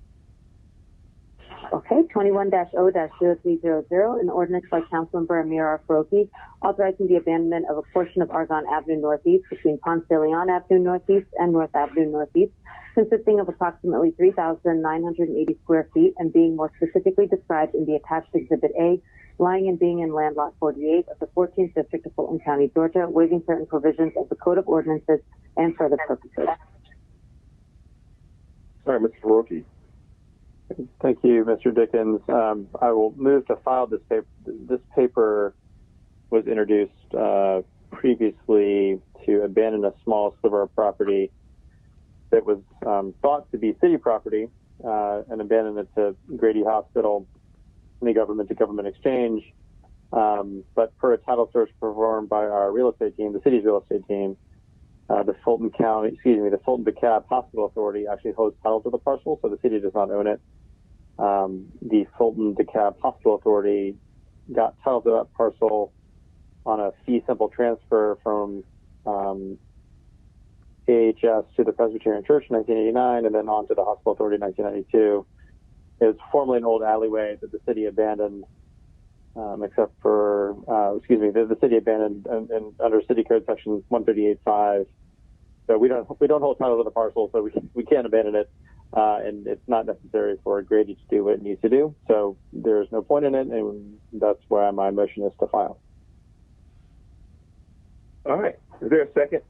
Okay, 21-0-0300, an ordinance by Councilmember Amir R. Froki authorizing the abandonment of a portion of Argonne Avenue Northeast between Ponce de Leon Avenue Northeast and North Avenue Northeast, consisting of approximately 3,980 square feet and being more specifically described in the attached Exhibit A, lying and being in land lot 48 of the 14th District of Fulton County, Georgia, waiving certain provisions of the Code of Ordinances and for the purposes. All right, Mr. Froki. Thank you, Mr. Dickens. I will move to file this paper. This paper was introduced previously to abandon a small sliver of property that was thought to be city property and abandon it to Grady Hospital in the government-to-government exchange. But per a title search performed by our real estate team, the city's real estate team, the Fulton DeKalb Hospital Authority actually holds title to the parcel, so the city does not own it. The Fulton DeKalb Hospital Authority got title to that parcel on a fee simple transfer from AHS to the Presbyterian Church in 1989 and then on to the Hospital Authority in 1992. It was formerly an old alleyway that the city abandoned, except for, the city abandoned under City Code Section 138.5. So we don't hold title to the parcel, so we can't abandon it, and it's not necessary for Grady to do what it needs to do. So there's no point in it, and that's why my motion is to file. All right. Is there a second?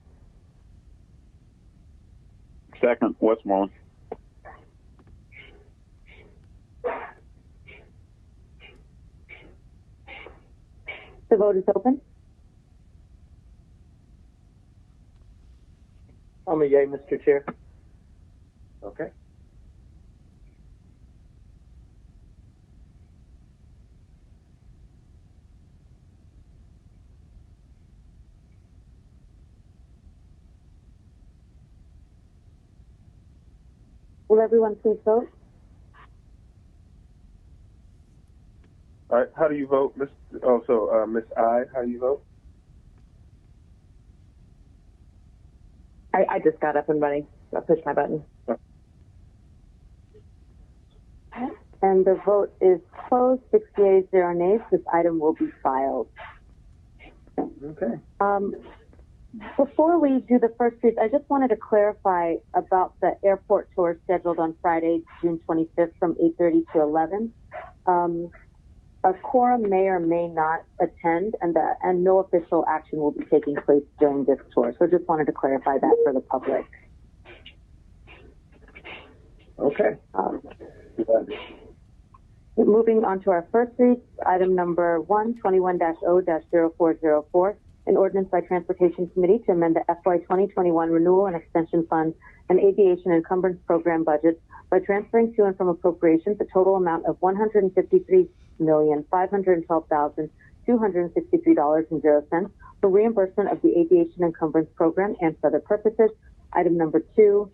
Second, Westmoreland. The vote is open. I'm a yay, Mr. Chair. Okay. Will everyone please vote? All right. How do you vote, Miss? Miss I. How do you vote? I just got up and running. I pushed my button. And the vote is closed. 68 0 nays. This item will be filed. Okay. Before we do the first read, I just wanted to clarify about the airport tour scheduled on Friday, June 25th from 8:30 to 11. A quorum may or may not attend, and no official action will be taking place during this tour. So just wanted to clarify that for the public. Okay. Moving on to our first read, item number 21-0-0404, an ordinance by Transportation Committee to amend the FY 2021 Renewal and Extension Fund and Aviation Encumbrance Program budgets by transferring to and from appropriations a total amount of $153,512,263.00 for reimbursement of the Aviation Encumbrance Program and for other purposes. Item number 2,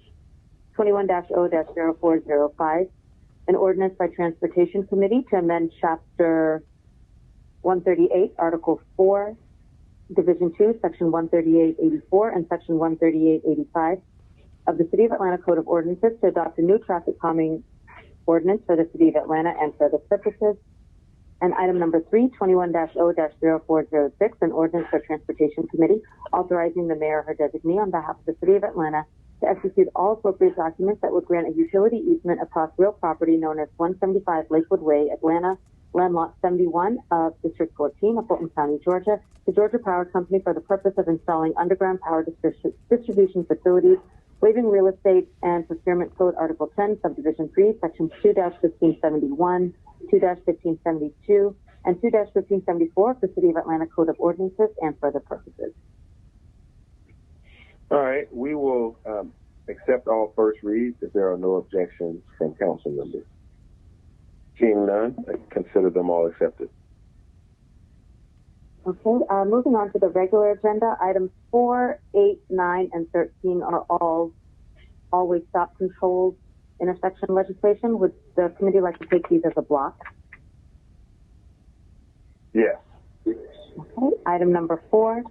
21-0-0405, an ordinance by Transportation Committee to amend Chapter 138, Article 4, Division 2, Section 138.84 and Section 138.85 of the City of Atlanta Code of Ordinances to adopt a new traffic calming ordinance for the City of Atlanta and for other purposes. And item number 3, 21-0-0406, an ordinance for Transportation Committee authorizing the mayor or her designee on behalf of the City of Atlanta to execute all appropriate documents that would grant a utility easement across real property known as 175 Lakewood Way, Atlanta, land lot 71 of District 14 of Fulton County, Georgia, to Georgia Power Company for the purpose of installing underground power distribution facilities, waiving real estate and procurement code Article 10, Subdivision 3, Sections 2-1571, 2-1572, and 2-1574 for City of Atlanta Code of Ordinances and for other purposes. All right, we will accept all first reads if there are no objections from council members. Seeing none, I consider them all accepted. Okay, moving on to the regular agenda, items 4, 8, 9, and 13 are all always stop controlled intersection legislation. Would the committee like to take these as a block? Yes. Okay, item number 4,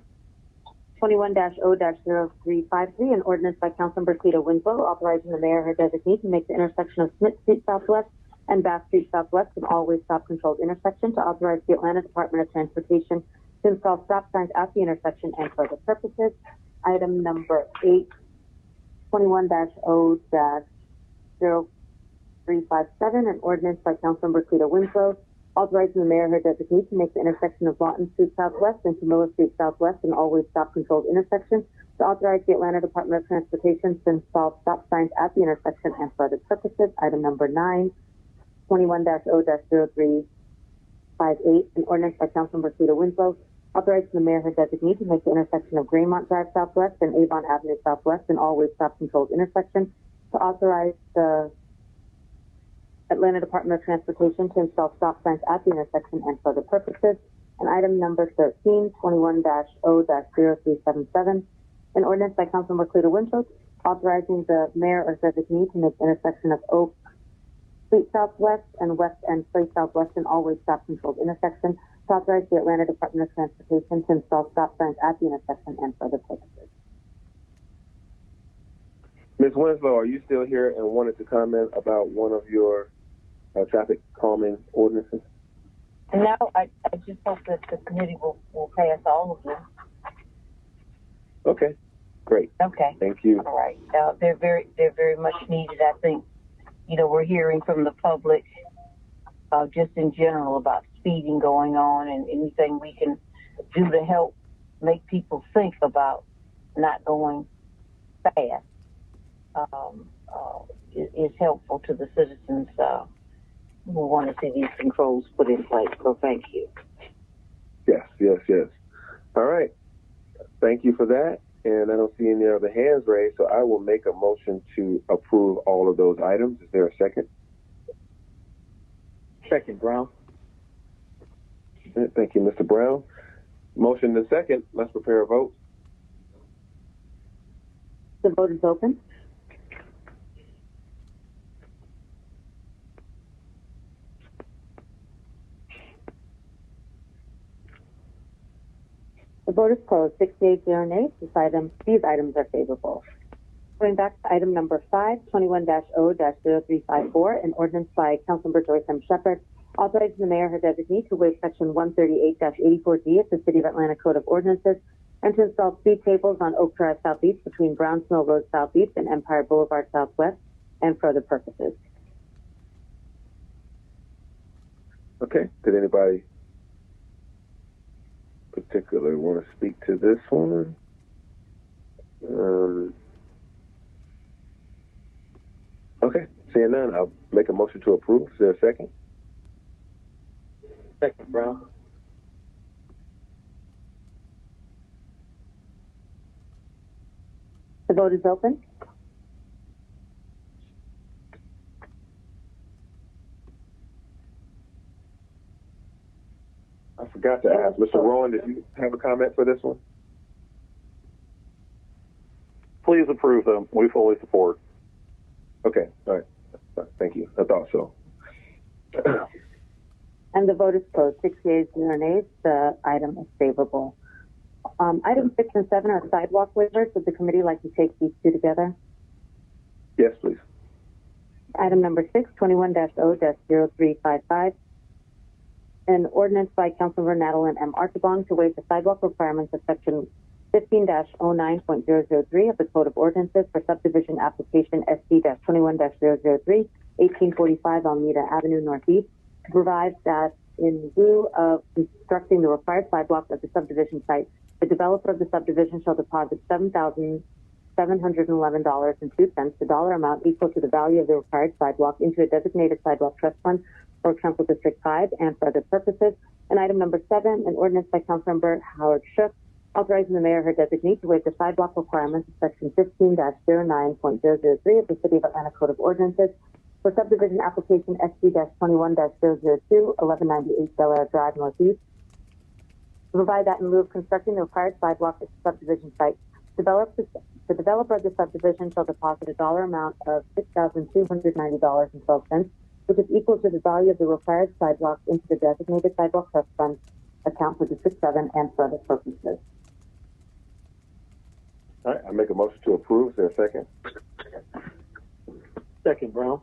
21-0-0353, an ordinance by Councilmember Cleta Winslow authorizing the mayor or her designee to make the intersection of Smith Street Southwest and Bass Street Southwest an always stop controlled intersection, to authorize the Atlanta Department of Transportation to install stop signs at the intersection and for other purposes. Item number 8, 21-0-0357, an ordinance by Councilmember Cleta Winslow authorizing the mayor or her designee to make the intersection of Lawton Street Southwest and Camilla Street Southwest an always stop controlled intersection, to authorize the Atlanta Department of Transportation to install stop signs at the intersection and for other purposes. Item number 9, 21-0-0358, an ordinance by Councilmember Cleta Winslow authorizing the mayor or her designee to make the intersection of Graymont Drive Southwest and Avon Avenue Southwest an always stop controlled intersection, to authorize the Atlanta Department of Transportation to install stop signs at the intersection and for other purposes. And item number 13, 21-0-0377, an ordinance by Councilmember Cleta Winslow authorizing the mayor or designee to make the intersection of Oak Street Southwest and West End Place Southwest an always stop controlled intersection, to authorize the Atlanta Department of Transportation to install stop signs at the intersection and for other purposes. Ms. Winslow, are you still here and wanted to comment about one of your traffic calming ordinances? No, I just hope that the committee will pass all of them. Okay, great. Okay. Thank you. All right. They're very much needed. I think, we're hearing from the public just in general about speeding going on, and anything we can do to help make people think about not going fast is helpful to the citizens who want to see these controls put in place. So thank you. Yes. All right. Thank you for that. And I don't see any other hands raised, so I will make a motion to approve all of those items. Is there a second? Second, Brown. Thank you, Mr. Brown. Motion and second. Let's prepare a vote. The vote is open. The vote is closed. 68 nays. These items are favorable. Going back to item number 5, 21-0-0354, an ordinance by Councilmember Joyce M. Shepherd authorizing the mayor or her designee to waive Section 138-84D of the City of Atlanta Code of Ordinances and to install speed tables on Oak Drive Southeast between Browns Mill Road Southeast and Empire Boulevard Southwest and for other purposes. Okay. Did anybody particularly want to speak to this one? Okay. Seeing none, I'll make a motion to approve. Is there a second? Second, Brown. The vote is open. I forgot to ask. Mr. Rowan, did you have a comment for this one? Please approve them. We fully support. Okay. All right. Thank you. I thought so. And the vote is closed. 68 nays. The item is favorable. Items 6 and 7 are sidewalk waivers. Would the committee like to take these two together? Yes, please. Item number 6, 21-0-0355. An ordinance by Councilmember Nadalyn M. Archibong to waive the sidewalk requirements of Section 15-09.003 of the Code of Ordinances for subdivision application SC-21-003, 1845 Almeda Avenue Northeast, to provide that in lieu of constructing the required sidewalk at the subdivision site, the developer of the subdivision shall deposit $7,000 $711.02, the dollar amount equal to the value of the required sidewalk, into a designated sidewalk trust fund for Council District 5 and for other purposes. And item number 7, an ordinance by Councilmember Howard Shook, authorizing the mayor or her designee to waive the sidewalk requirements of Section 15-09.003 of the City of Atlanta Code of Ordinances for subdivision application SC-21-002, 1198 Delaware Drive Northeast, to provide that in lieu of constructing the required sidewalk at the subdivision site, the developer of the subdivision shall deposit a dollar amount of $6,290.12, which is equal to the value of the required sidewalk, into the designated sidewalk trust fund account for District 7 and for other purposes. All right, I make a motion to approve. Is there a second? Second, Brown.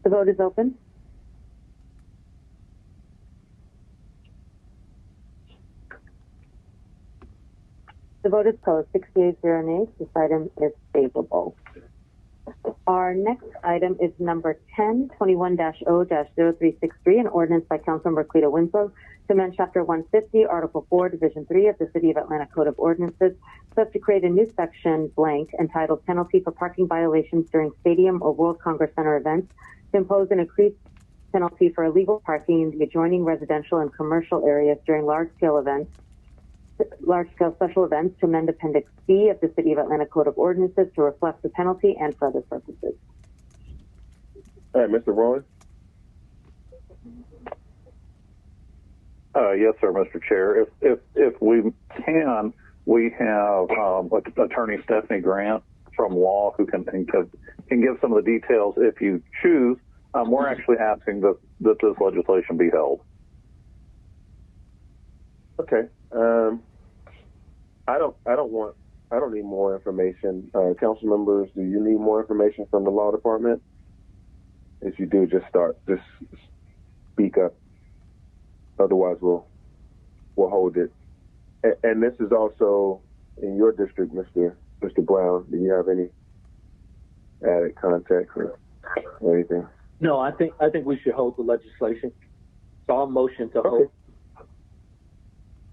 The vote is open. The vote is closed. 68 0 nays. This item is favorable. Our next item is number 10, 21-0-0363, an ordinance by Councilmember Cleta Winslow to amend Chapter 150, Article 4, Division 3 of the City of Atlanta Code of Ordinances, so as to create a new section blank entitled Penalty for Parking Violations During Stadium or World Congress Center Events, to impose an increased penalty for illegal parking in the adjoining residential and commercial areas during large-scale special events, to amend Appendix B of the City of Atlanta Code of Ordinances to reflect the penalty and for other purposes. All right, Mr. Rowan. Yes, sir, Mr. Chair. If we can, we have Attorney Stephanie Grant from Law who can give some of the details if you choose. We're actually asking that this legislation be held. Okay. I don't need more information. Council members, do you need more information from the law department? If you do, just speak up. Otherwise, we'll hold it. And this is also in your district, Mr. Brown. Do you have any added context or anything? No, I think we should hold the legislation. So I'll motion to hold.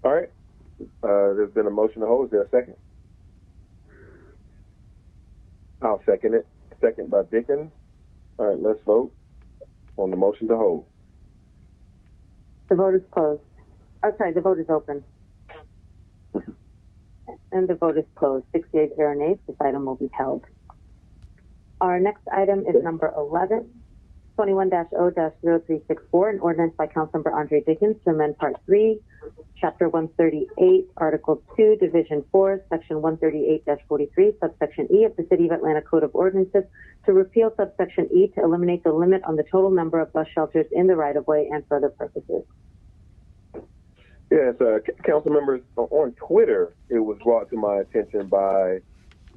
All right. There's been a motion to hold. Is there a second? I'll second it. Second by Dickens. All right, let's vote on the motion to hold. The vote is closed. Oh, sorry, the vote is open. And the vote is closed. 68 0 nays. This item will be held. Our next item is number 11, 21-0-0364, an ordinance by Councilmember Andre Dickens to amend Part 3, Chapter 138, Article 2, Division 4, Section 138-43, Subsection E of the City of Atlanta Code of Ordinances, to repeal Subsection E to eliminate the limit on the total number of bus shelters in the right-of-way and for other purposes. Yes, council members, on Twitter, it was brought to my attention by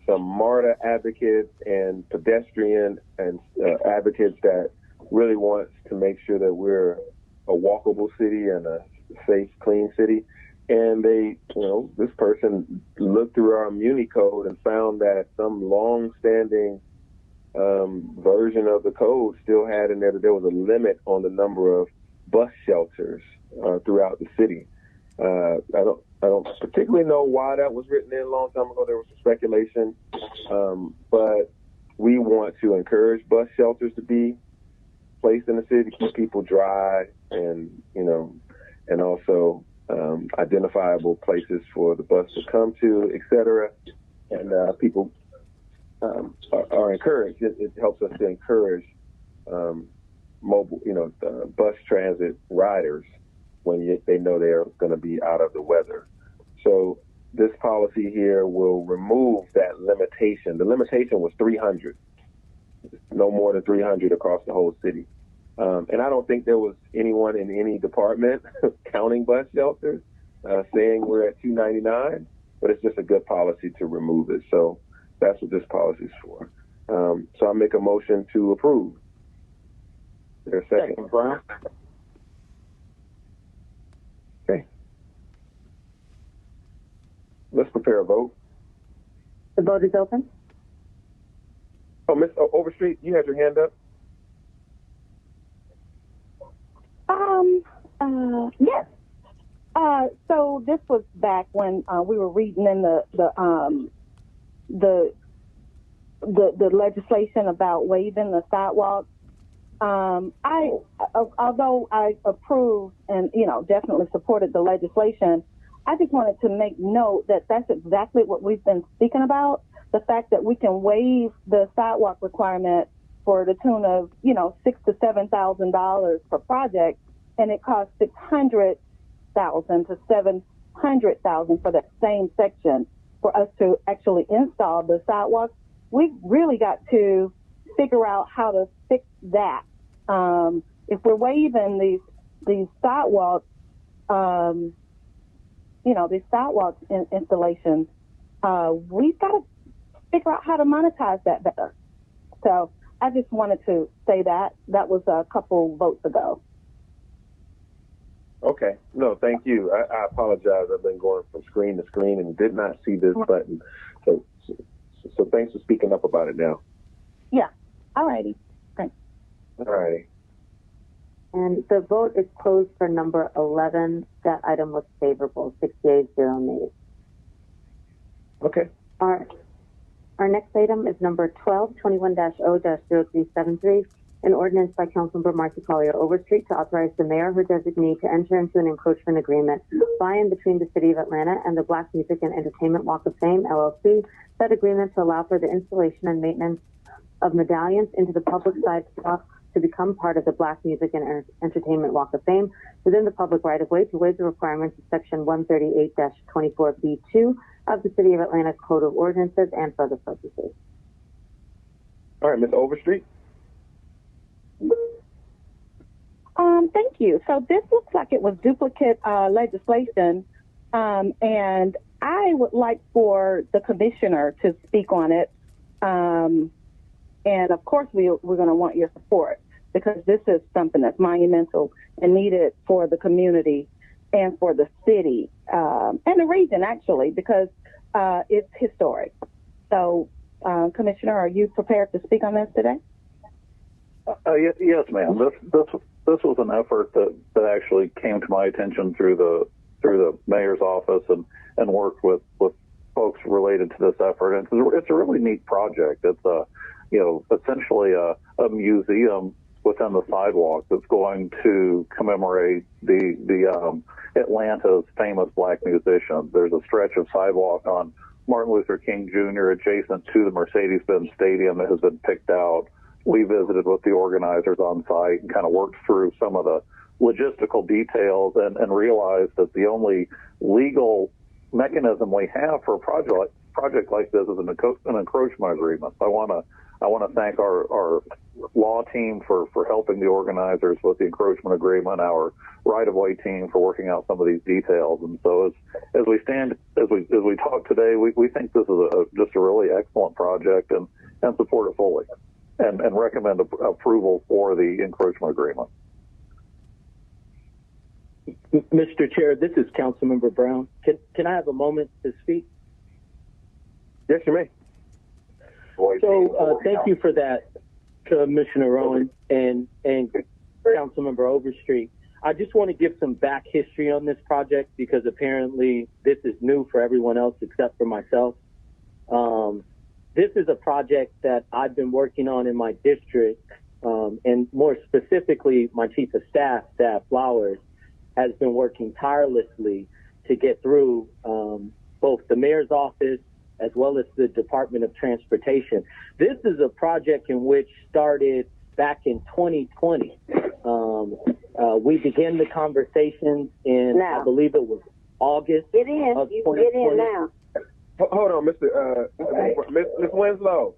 some MARTA advocates and pedestrian and advocates that really wants to make sure that we're a walkable city and a safe, clean city. And they, this person looked through our Muni code and found that some long-standing version of the code still had in there that there was a limit on the number of bus shelters throughout the city. I don't particularly know why that was written in a long time ago. There was some speculation, but we want to encourage bus shelters to be placed in the city to keep people dry and and also identifiable places for the bus to come to, etc. And people are encouraged. It helps us to encourage mobile, bus transit riders when they know they're going to be out of the weather. So this policy here will remove that limitation. The limitation was 300, no more than 300 across the whole city. And I don't think there was anyone in any department counting bus shelters saying we're at 299, but it's just a good policy to remove it. So that's what this policy is for. So I make a motion to approve. Is there a second? Brown? Okay. Let's prepare a vote. The vote is open. Oh, Ms. Overstreet, you had your hand up? Yes. So this was back when we were reading in the legislation about waiving the sidewalks. Although I approved and definitely supported the legislation, I just wanted to make note that that's exactly what we've been speaking about. The fact that we can waive the sidewalk requirement for the tune of $6,000 to $7,000 per project, and it costs $600,000 to $700,000 for that same section for us to actually install the sidewalks. We've really got to figure out how to fix that. If we're waiving these sidewalks, these sidewalks installations, we've got to figure out how to monetize that better. So I just wanted to say that was a couple votes ago. Okay. No, thank you. I apologize. I've been going from screen to screen and did not see this button. So thanks for speaking up about it now. Yeah. All righty. Thanks. All righty. And the vote is closed for number 11. That item was favorable, 6 yeas, 0 nays. Okay. Our next item is number 12, 21-0-0373, an ordinance by Councilmember Marcy Collier Overstreet to authorize the mayor or her designee to enter into an encroachment agreement by and between the City of Atlanta and the Black Music and Entertainment Walk of Fame, LLC. That agreement to allow for the installation and maintenance of medallions into the public sidewalk to become part of the Black Music and Entertainment Walk of Fame within the public right-of-way to waive the requirements of Section 138-24B2 of the City of Atlanta's Code of Ordinances and for other purposes. All right, Ms. Overstreet. Thank you. So this looks like it was duplicate legislation, and I would like for the commissioner to speak on it. And of course, we're going to want your support because this is something that's monumental and needed for the community and for the city and the region, actually, because it's historic. So, Commissioner, are you prepared to speak on this today? Yes, ma'am. This was an effort that actually came to my attention through the mayor's office and worked with folks related to this effort. And it's a really neat project. It's essentially a museum within the sidewalk that's going to commemorate the Atlanta's famous Black musicians. There's a stretch of sidewalk on Martin Luther King Jr. adjacent to the Mercedes-Benz Stadium that has been picked out. We visited with the organizers on site and kind of worked through some of the logistical details and realized that the only legal mechanism we have for a project like this is an encroachment agreement. I want to thank our law team for helping the organizers with the encroachment agreement, our right-of-way team for working out some of these details. And so as we talk today, we think this is just a really excellent project and support it fully and recommend approval for the encroachment agreement. Mr. Chair, this is Councilmember Brown. Can I have a moment to speak? Yes, you may. So thank you for that, Commissioner Owen and Councilmember Overstreet. I just want to give some back history on this project because apparently this is new for everyone else except for myself. This is a project that I've been working on in my district, and more specifically, my Chief of Staff, Flowers, has been working tirelessly to get through both the mayor's office as well as the Department of Transportation. This is a project in which started back in 2020. We began the conversations in, I believe it was August of 2020. Get in now. Hold on, Miss Winslow.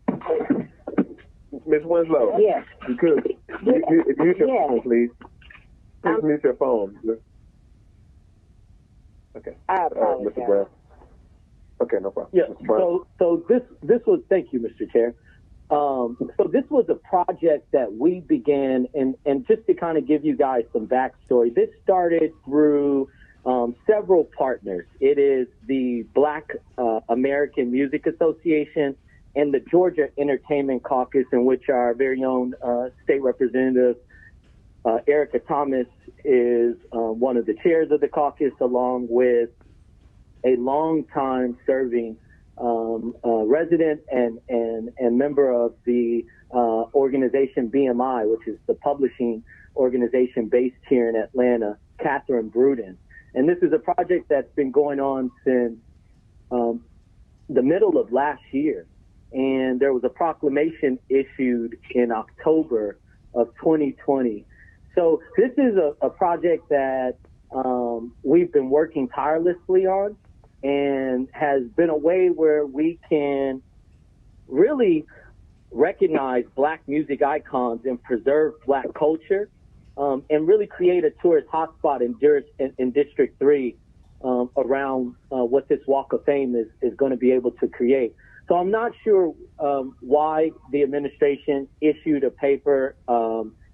Miss Winslow. Yes. You could mute your phone, please. Please mute your phone. Okay. I apologize. Mr. Brown. Okay, no problem. Yeah. So this was. Thank you, Mr. Chair. So this was a project that we began, and just to kind of give you guys some backstory, this started through several partners. It is the Black American Music Association and the Georgia Entertainment Caucus, in which our very own state representative Erica Thomas is one of the chairs of the caucus, along with a long-time serving resident and member of the organization BMI, which is the publishing organization based here in Atlanta, Catherine Bruden. And this is a project that's been going on since the middle of last year. And there was a proclamation issued in October of 2020. So this is a project that we've been working tirelessly on, and has been a way where we can really recognize Black music icons and preserve Black culture, and really create a tourist hotspot in District 3 around what this Walk of Fame is going to be able to create. So I'm not sure why the administration issued a paper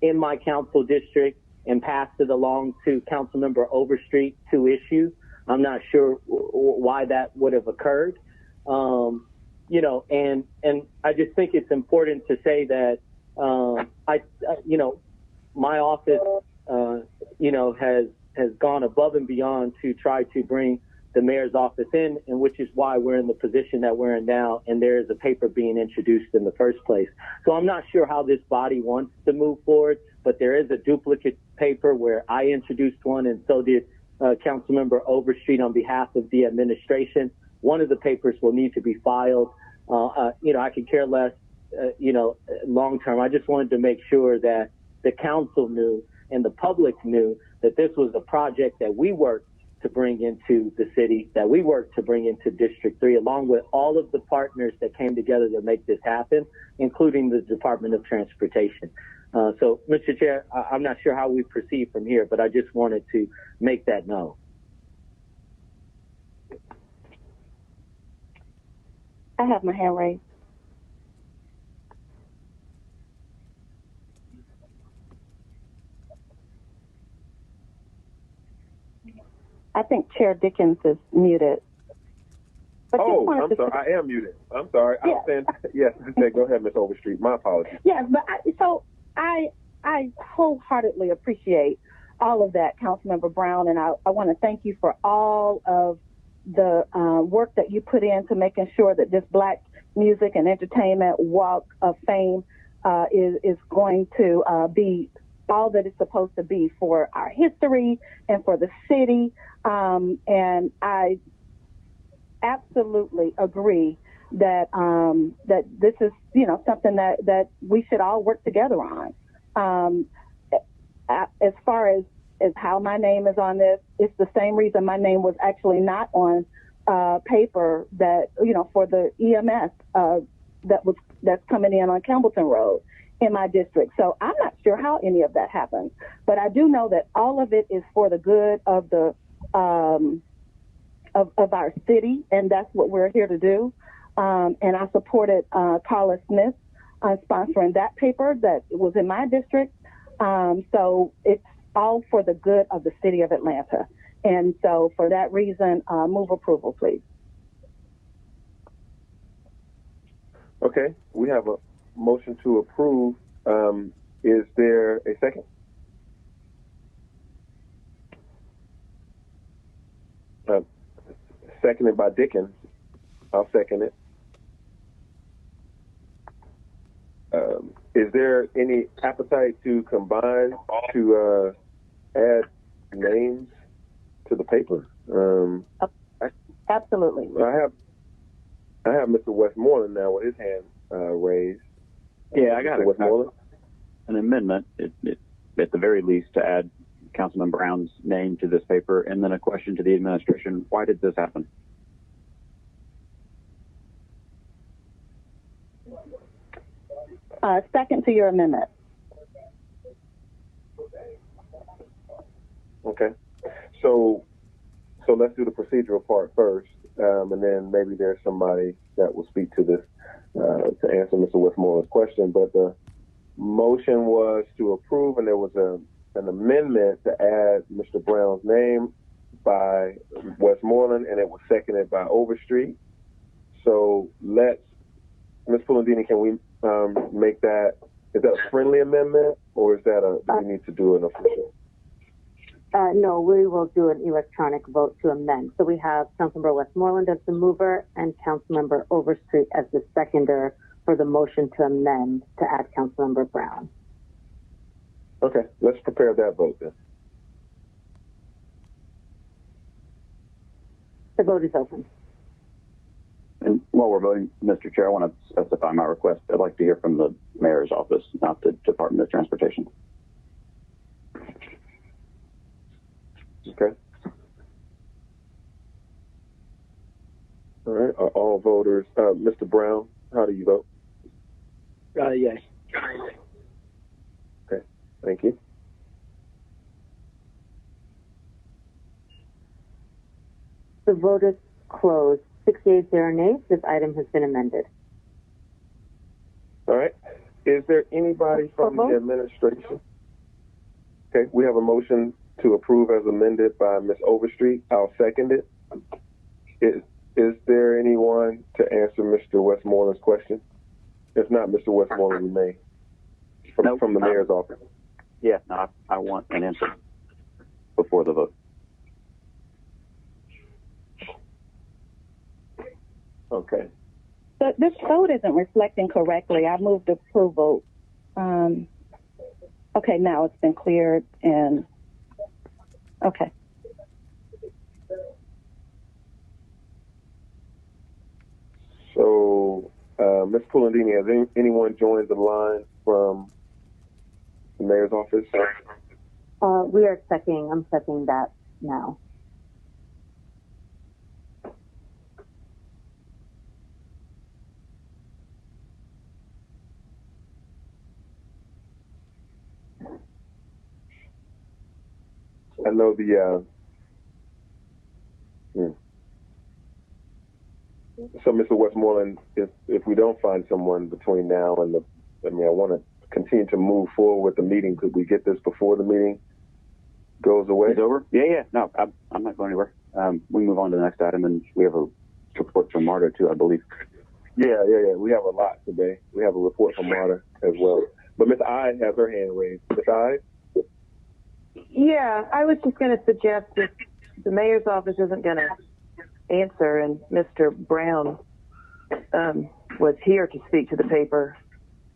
in my council district and passed it along to Councilmember Overstreet to issue. I'm not sure why that would have occurred. You know, and I just think it's important to say that you know, my office you know, has gone above and beyond to try to bring the mayor's office in, and which is why we're in the position that we're in now, and there is a paper being introduced in the first place. So I'm not sure how this body wants to move forward, but there is a duplicate paper where I introduced one, and so did Councilmember Overstreet on behalf of the administration. One of the papers will need to be filed. You know, I could care less, you know, long term. I just wanted to make sure that the council knew and the public knew that this was a project that we worked to bring into the city, that we worked to bring into District 3, along with all of the partners that came together to make this happen, including the Department of Transportation. So, Mr. Chair, I'm not sure how we proceed from here, but I just wanted to make that known. I have my hand raised. I think Chair Dickens is muted. But oh, I'm sorry. I am muted. I'm sorry. Yeah. I'm saying, yes, go ahead, Ms. Overstreet. My apologies. Yes, but I wholeheartedly appreciate all of that, Councilmember Brown, and I want to thank you for all of the work that you put into making sure that this Black music and entertainment Walk of Fame is going to be all that it's supposed to be for our history and for the city. And I absolutely agree that that this is, you know, something that we should all work together on. As far as how my name is on this, it's the same reason my name was actually not on paper that, you know, for the EMS that's coming in on Campbellton Road in my district. So I'm not sure how any of that happened, but I do know that all of it is for the good of the of our city, and that's what we're here to do. And I supported Carla Smith on sponsoring that paper that was in my district. So it's all for the good of the city of Atlanta. And so for that reason, move approval, please. Okay, we have a motion to approve. Is there a second? Seconded by Dickens. I'll second it. Is there any appetite to combine, to add names to the paper? Absolutely. I have Mr. Westmoreland now with his hand raised. Yeah, I got an amendment, at the very least, to add Councilman Brown's name to this paper, and then a question to the administration: why did this happen? Second to your amendment. Okay, so let's do the procedural part first, and then maybe there's somebody that will speak to this to answer Mr. Westmoreland's question. But the motion was to approve, and there was an amendment to add Mr. Brown's name by Westmoreland, and it was seconded by Overstreet. So Ms. Pulandini, can we make that Is that a friendly amendment, or is that do we need to do an official? No, we will do an electronic vote to amend. So we have Councilmember Westmoreland as the mover and Councilmember Overstreet as the seconder for the motion to amend to add Councilmember Brown. Okay, let's prepare that vote then. The vote is open. And while we're voting, Mr. Chair, I want to specify my request. I'd like to hear from the mayor's office, not the Department of Transportation. Okay. All right. Are all voters, Mr. Brown, how do you vote? Yes. Okay. Thank you. The vote is closed. 68 nays. This item has been amended. All right. Is there anybody from the administration? Okay. We have a motion to approve as amended by Ms. Overstreet. I'll second it. Is there anyone to answer Mr. Westmoreland's question? If not, Mr. Westmoreland, you may. From the mayor's office. Yeah, no, I want an answer before the vote. Okay. But this vote isn't reflecting correctly. I moved approval. Okay, now it's been cleared and okay. So, Ms. Pulandini, has anyone joined the line from the mayor's office? We are checking. I'm checking that now. I know So, Mr. Westmoreland, if we don't find someone between now and I want to continue to move forward with the meeting. Could we get this before the meeting goes away? It's over? Yeah. No, I'm not going anywhere. We can move on to the next item, and we have a report from Marta, too, I believe. Yeah. We have a lot today. We have a report from Marta as well. But Ms. I has her hand raised. Ms. I? Yeah, I was just going to suggest if the mayor's office isn't going to answer and Mr. Brown was here to speak to the paper,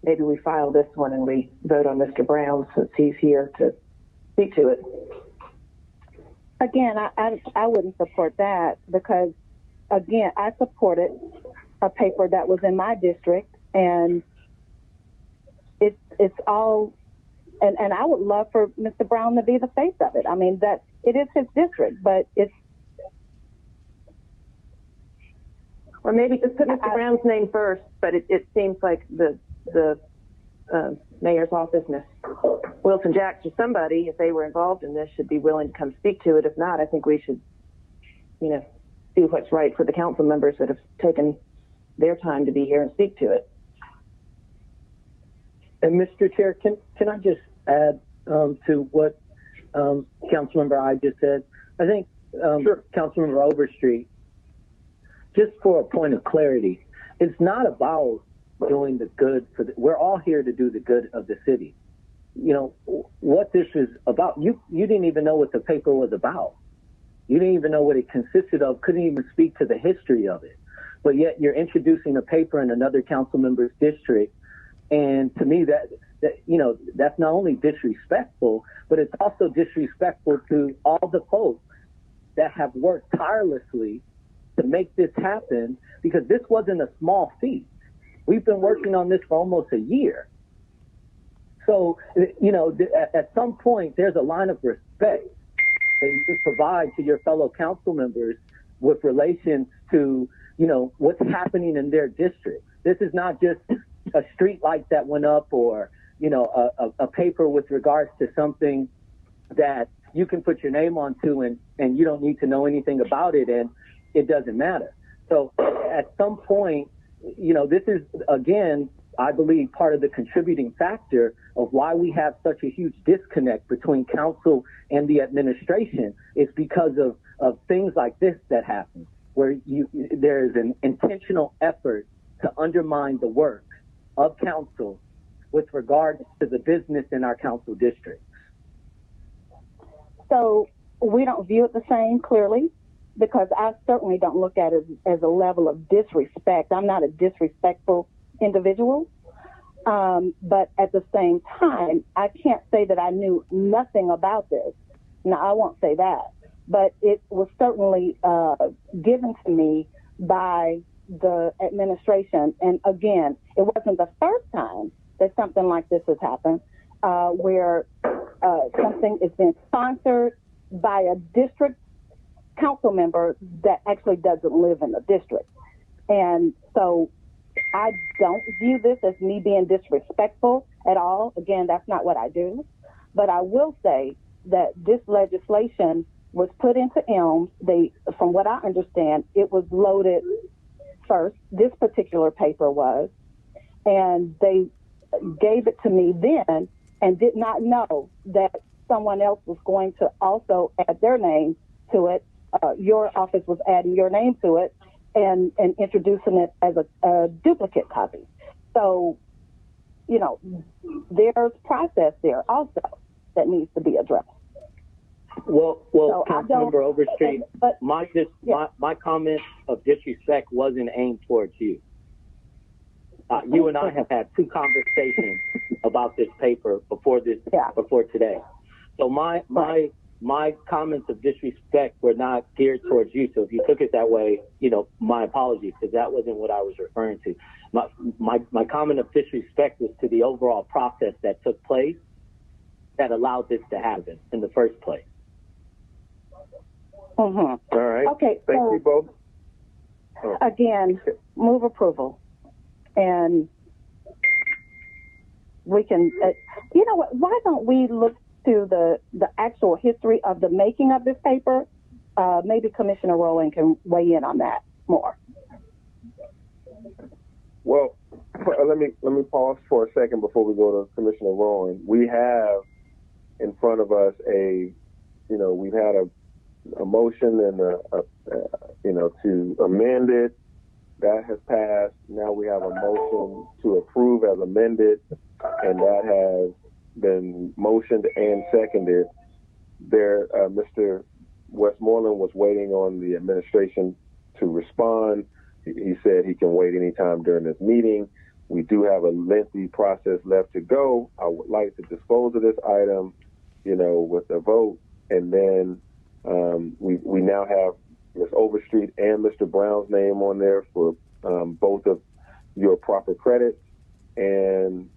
maybe we file this one and we vote on Mr. Brown since he's here to speak to it. Again, I wouldn't support that because, again, I supported a paper that was in my district, and it's all, and I would love for Mr. Brown to be the face of it. I mean, that it is his district, but it's. Or maybe just put Mr. Brown's name first, but it seems like the mayor's office, Ms. Wilson Jacks, or somebody, if they were involved in this, should be willing to come speak to it. If not, I think we should, do what's right for the council members that have taken their time to be here and speak to it. And Mr. Chair, can I just add to what Councilmember I just said? I think sure. Councilmember Overstreet, just for a point of clarity, it's not about doing the good we're all here to do the good of the city. What this is about, you didn't even know what the paper was about. You didn't even know what it consisted of, couldn't even speak to the history of it. But yet you're introducing a paper in another council member's district. And to me, that's not only disrespectful, but it's also disrespectful to all the folks that have worked tirelessly to make this happen, because this wasn't a small feat. We've been working on this for almost a year. So, at some point, there's a line of respect that you should provide to your fellow council members with relation to, what's happening in their district. This is not just a street light that went up or, a paper with regards to something that you can put your name onto and you don't need to know anything about it and it doesn't matter. So at some point, this is, again, I believe part of the contributing factor of why we have such a huge disconnect between council and the administration is because of things like this that happen, where there is an intentional effort to undermine the work of council with regards to the business in our council district? So we don't view it the same, clearly, because I certainly don't look at it as a level of disrespect. I'm not a disrespectful individual. But at the same time, I can't say that I knew nothing about this. No, I won't say that. But it was certainly given to me by the administration. And again, it wasn't the first time that something like this has happened, where something is being sponsored by a district council member that actually doesn't live in the district. And so I don't view this as me being disrespectful at all. Again, that's not what I do. But I will say that this legislation was put into ELMS. From what I understand, it was loaded first. This particular paper was, and they gave it to me then and did not know that someone else was going to also add their name to it. Your office was adding your name to it and introducing it as a duplicate copy. So, you know, there's process there also that needs to be addressed. Well, So Councilmember Overstreet, my comment of disrespect wasn't aimed towards you. You and I have had 2 conversations about this paper before today. So my comments of disrespect were not geared towards you. So if you took it that way, you know, my apologies, because that wasn't what I was referring to. My comment of disrespect was to the overall process that took place that allowed this to happen in the first place. All right. Okay. Thank you both. Again, move approval. And we can, you know what, why don't we look to the actual history of the making of this paper? Maybe Commissioner Rowland can weigh in on that more. Well, let me pause for a second before we go to Commissioner Rowland. We have in front of us we've had a motion and to amend it. That has passed. Now we have a motion to approve as amended, and that has been motioned and seconded. Mr. Westmoreland was waiting on the administration to respond. He said he can wait anytime during this meeting. We do have a lengthy process left to go. I would like to dispose of this item, with a vote, and then we now have Ms. Overstreet and Mr. Brown's name on there for both of your proper credits, and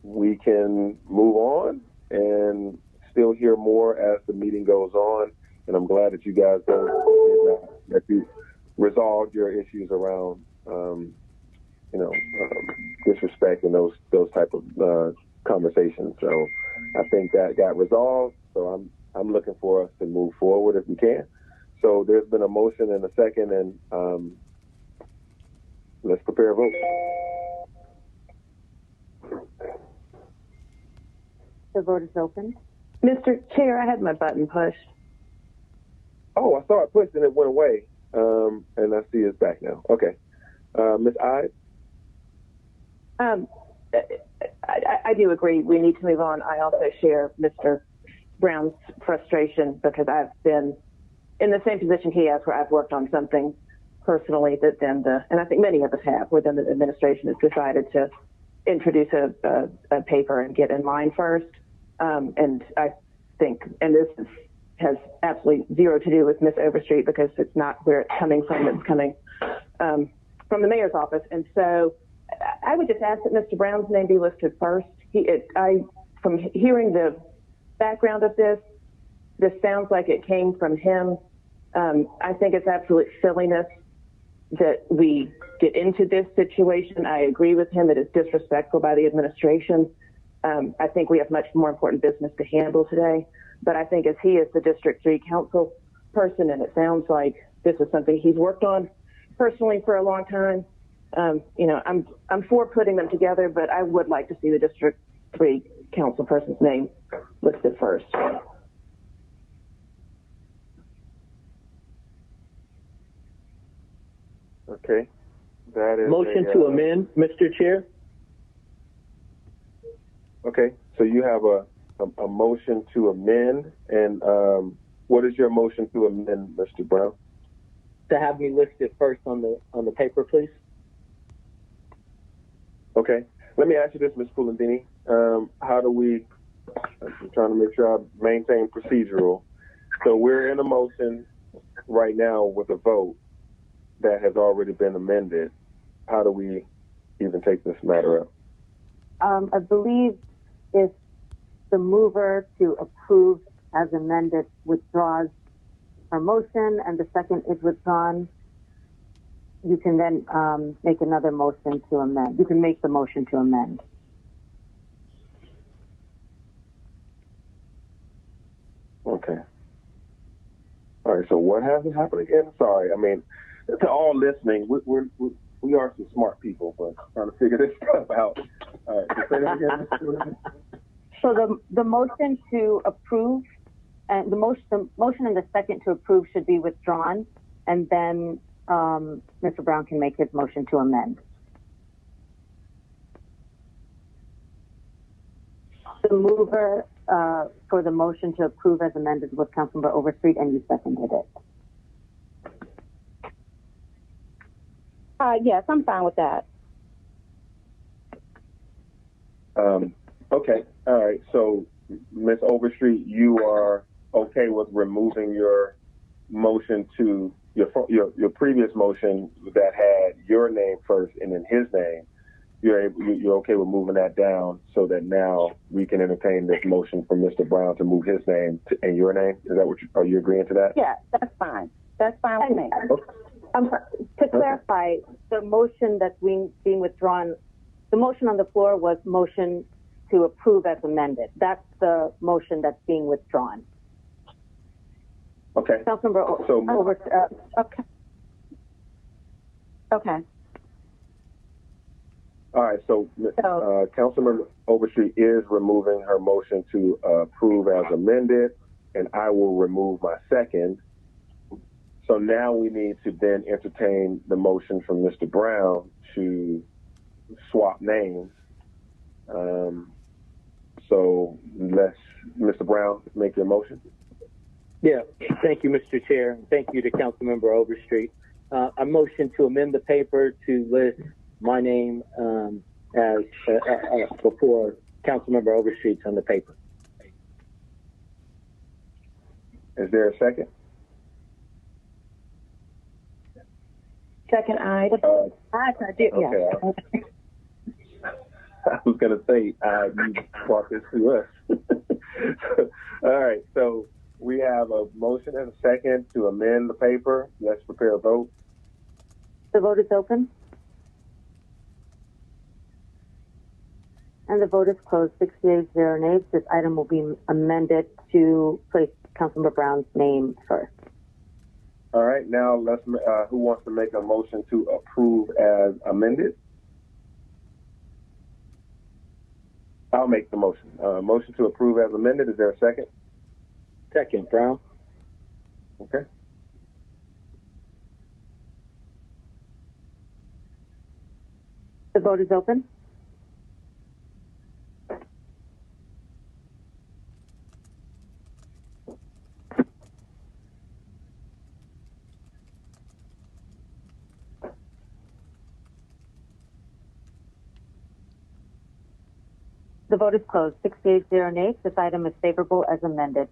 we can move on and still hear more as the meeting goes on. And I'm glad that you guys that you resolved your issues around disrespect and those type of conversations. So I think that got resolved. So I'm looking for us to move forward if we can. So there's been a motion and a second, and let's prepare a vote. The vote is open. Mr. Chair, I had my button pushed. Oh, I saw it pushed and it went away. And I see it's back now. Okay. Ms. Ives? I do agree. We need to move on. I also share Mr. Brown's frustration because I've been in the same position he has, where I've worked on something personally that then and I think many of us have, where then the administration has decided to introduce a paper and get in line first. And I think, and this has absolutely zero to do with Ms. Overstreet, because it's not where it's coming from. It's coming from the mayor's office. And so I would just ask that Mr. Brown's name be listed first. From hearing the background of this sounds like it came from him. I think it's absolute silliness that we get into this situation. I agree with him. It is disrespectful by the administration. I think we have much more important business to handle today. But I think as he is the District 3 council person, and it sounds like this is something he's worked on personally for a long time, I'm for putting them together, but I would like to see the District 3 council person's name listed first. Okay. That is motion to amend, Mr. Chair. Okay, so you have a motion to amend, and what is your motion to amend, Mr. Brown? To have me listed first on the paper, please. Okay, let me ask you this, Ms. Pulandini. How do we? I'm trying to make sure I maintain procedural. So we're in a motion right now with a vote that has already been amended. How do we even take this matter up? I believe if the mover to approve as amended withdraws her motion and the second is withdrawn, you can then make another motion to amend. You can make the motion to amend. Okay. All right. So what hasn't happened again? Sorry. I mean, to all listening, we are some smart people, but trying to figure this stuff out. All right. So say that again. So the motion to approve and the motion and the second to approve should be withdrawn, and then Mr. Brown can make his motion to amend. The mover for the motion to approve as amended was Councilmember Overstreet, and you seconded it. Yes, I'm fine with that. Okay. All right. So, Ms. Overstreet, you are okay with removing your motion to your previous motion that had your name first and then his name. You're okay with moving that down so that now we can entertain this motion from Mr. Brown to move his name and your name? Is that what are you agreeing to that? Yeah, that's fine. That's fine with me. Okay. To clarify, the motion that's being withdrawn, the motion on the floor was motion to approve as amended. That's the motion that's being withdrawn. Okay. Councilmember okay. Okay. All right, so Councilmember Overstreet is removing her motion to approve as amended, and I will remove my second. So now we need to then entertain the motion from Mr. Brown to swap names. So let's, Mr. Brown, make your motion. Yeah, thank you, Mr. Chair. Thank you to Councilmember Overstreet. I motion to amend the paper to list my name as before Councilmember Overstreet's on the paper. Is there a second? Second, I did. Okay. Yeah. I was going to say, you brought this to us. All right, so we have a motion and a second to amend the paper. Let's prepare a vote. The vote is open. And the vote is closed. 68 0 nays. This item will be amended to place Councilmember Brown's name first. All right, now let's. Who wants to make a motion to approve as amended? I'll make the motion. Motion to approve as amended. Is there a second? Second, Brown. Okay. The vote is open. The vote is closed. 68 0 nays. This item is favorable as amended.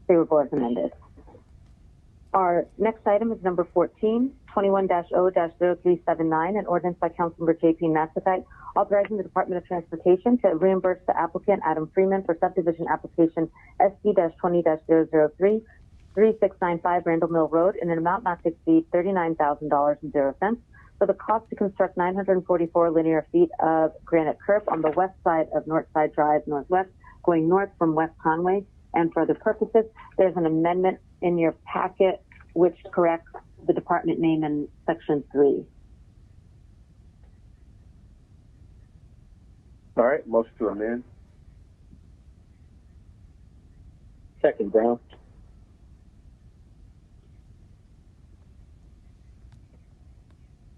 Favorable as amended. Our next item is number 14, 21-0-0379, an ordinance by Councilmember J.P. Massaquoi authorizing the Department of Transportation to reimburse the applicant Adam Freeman for subdivision application SD-20-003 3695 Randall Mill Road in an amount not to exceed $39,000.00 for the cost to construct 944 linear feet of granite curb on the west side of Northside Drive Northwest, going north from West Conway. And for other purposes, there's an amendment in your packet which corrects the department name in section 3. All right, motion to amend. Second, Brown.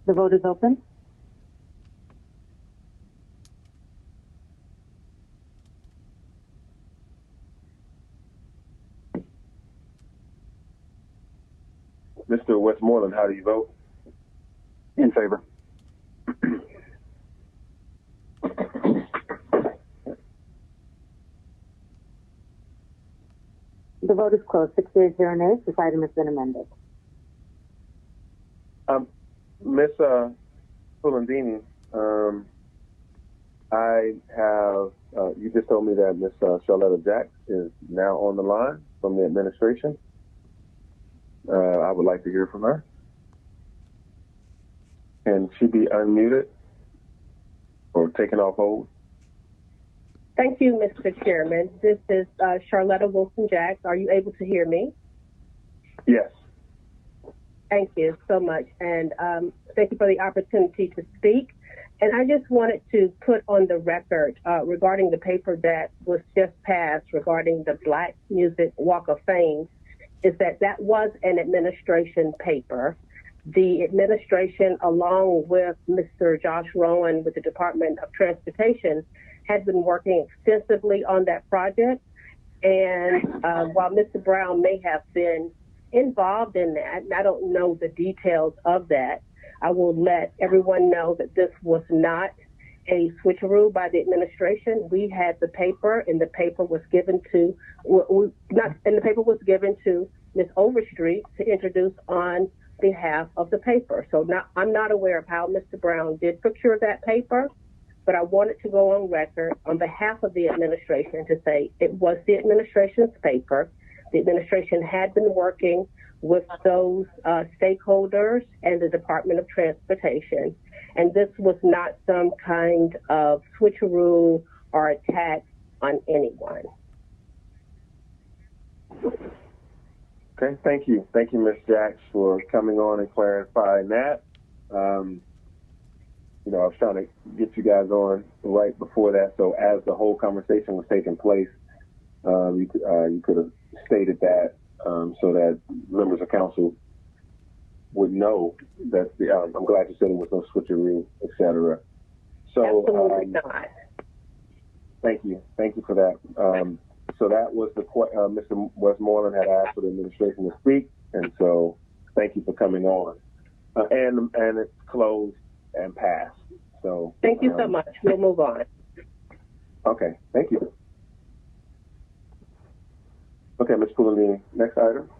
The vote is open. how do you vote? In favor. The vote is closed. 6 yeas, 0 nays. This item has been amended. Ms. Pulandini, I have, you just told me that Ms. Charletta Jacks is now on the line from the administration. I would like to hear from her. Can she be unmuted or taken off hold? Thank you, Mr. Chairman. This is Charletta Wilson-Jacks. Are you able to hear me? Yes. Thank you so much. And thank you for the opportunity to speak. And I just wanted to put on the record regarding the paper that was just passed regarding the Black Music Walk of Fame, is that that was an administration paper. The administration, along with Mr. Josh Rowan with the Department of Transportation, had been working extensively on that project. And while Mr. Brown may have been involved in that, and I don't know the details of that, I will let everyone know that this was not a switcheroo by the administration. We had the paper, and the paper was given to Ms. Overstreet to introduce on behalf of the paper. So I'm not aware of how Mr. Brown did procure that paper, but I wanted to go on record on behalf of the administration to say it was the administration's paper. The administration had been working with those stakeholders and the Department of Transportation, and this was not some kind of switcheroo or attack on anyone. Okay, thank you. Thank you, Ms. Jacks, for coming on and clarifying that. I was trying to get you guys on right before that, so as the whole conversation was taking place, you could have stated that so that members of council would know that I'm glad you said it was no switcheroo, etc. So, absolutely not. Thank you for that. So that was the Mr. Westmoreland had asked for the administration to speak, and so thank you for coming on. And it's closed and passed. So thank you so much. We'll move on. Okay, thank you. Okay, Ms. Pulandini, next item.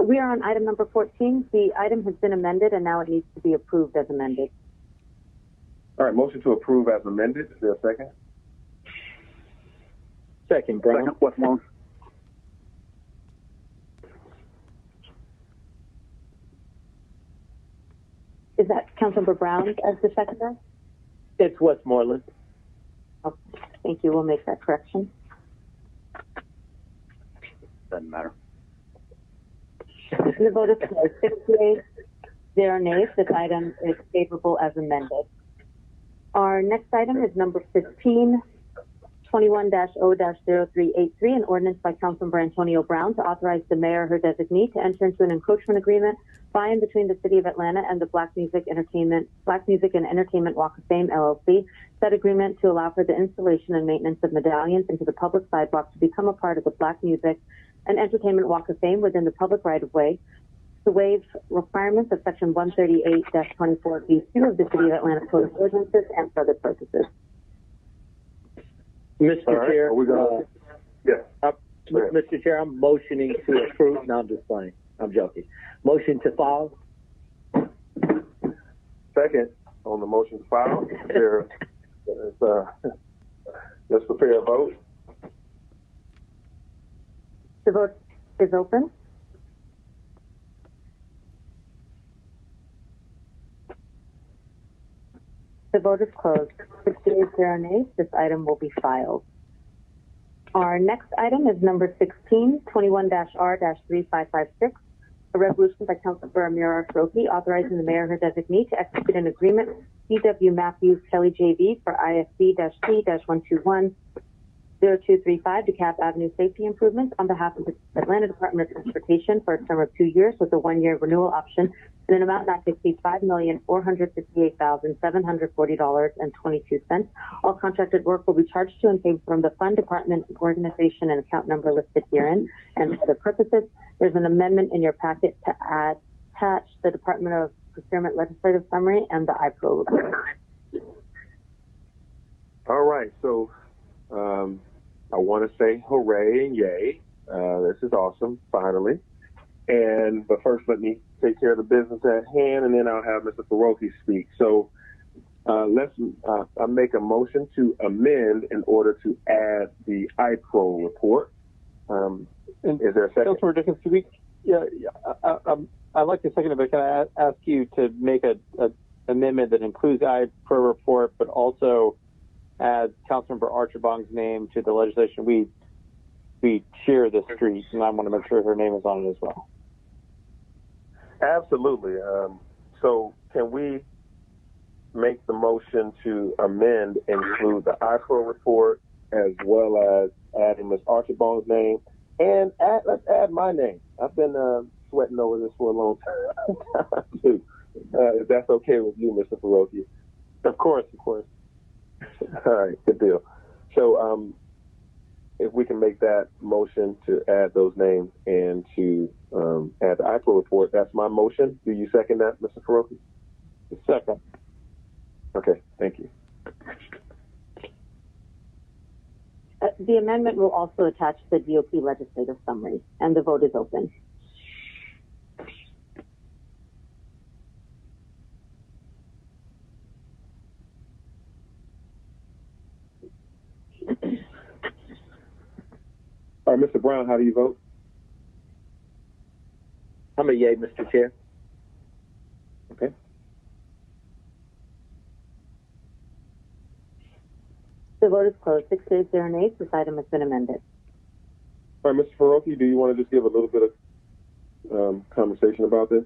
We are on item number 14. The item has been amended, and now it needs to be approved as amended. All right, motion to approve as amended. Is there a second? Second, Brown. Second, Westmoreland. Is that Councilmember Brown as the seconder? It's Westmoreland. Okay, thank you. We'll make that correction. Doesn't matter. The vote is closed. 6 yeas, 0 nays. This item is favorable as amended. Our next item is number 15, 21-0-0383, an ordinance by Councilmember Antonio Brown to authorize the mayor or her designee to enter into an encroachment agreement by and between the City of Atlanta and the Black Music and Entertainment Walk of Fame, LLC. Said agreement to allow for the installation and maintenance of medallions into the public sidewalk to become a part of the Black Music and Entertainment Walk of Fame within the public right-of-way, to waive requirements of Section 138-24B2 of the City of Atlanta Code of Ordinances and for other purposes. Mr. Chair, yes. Mr. Chair, I'm motioning to approve. No, I'm just playing. I'm joking. Motion to file. Second on the motion to file. Let's prepare a vote. The vote is open. The vote is closed. 6 yeas, 0 nays. This item will be filed. Our next item is number 16, 21-R-3556, a resolution by Councilmember Amir Arshroki authorizing the mayor or her designee to execute an agreement with C.W. Matthews Kelly JV for ISB-C-121 0235 DeKalb Avenue safety improvements on behalf of the Atlanta Department of Transportation for a term of 2 years with a 1-year renewal option in an amount not to exceed $5,458,740.22. All contracted work will be charged to and paid from the fund, department, organization, and account number listed herein. And for the purposes, there's an amendment in your packet to attach the Department of Procurement legislative summary and the IPRO report. All right, so I want to say hooray and yay. This is awesome, finally. But first, let me take care of the business at hand, and then I'll have Mr. Faroki speak. So I make a motion to amend in order to add the IPRO report. Is there a second? Councilmember Dickens, I'd like to second it, but can I ask you to make an amendment that includes the IPRO report, but also add Councilmember Archibong's name to the legislation? We share this street, and I want to make sure her name is on it as well. Absolutely. So can we make the motion to amend and include the IPRO report as well as adding Ms. Archibong's name, and let's add my name. I've been sweating over this for a long time too. If that's okay with you, Mr. Faroki. Of course. All right, good deal. So if we can make that motion to add those names and to add the IPRO report, that's my motion. Do you second that, Mr. Faroki? Second. Okay, thank you. The amendment will also attach the DOP legislative summary, and the vote is open. All right, Mr. Brown, how do you vote? I'm a yay, Mr. Chair. Okay. The vote is closed. 6 days, 0 nays. This item has been amended. All right, Mr. Faroki, do you want to just give a little bit of conversation about this?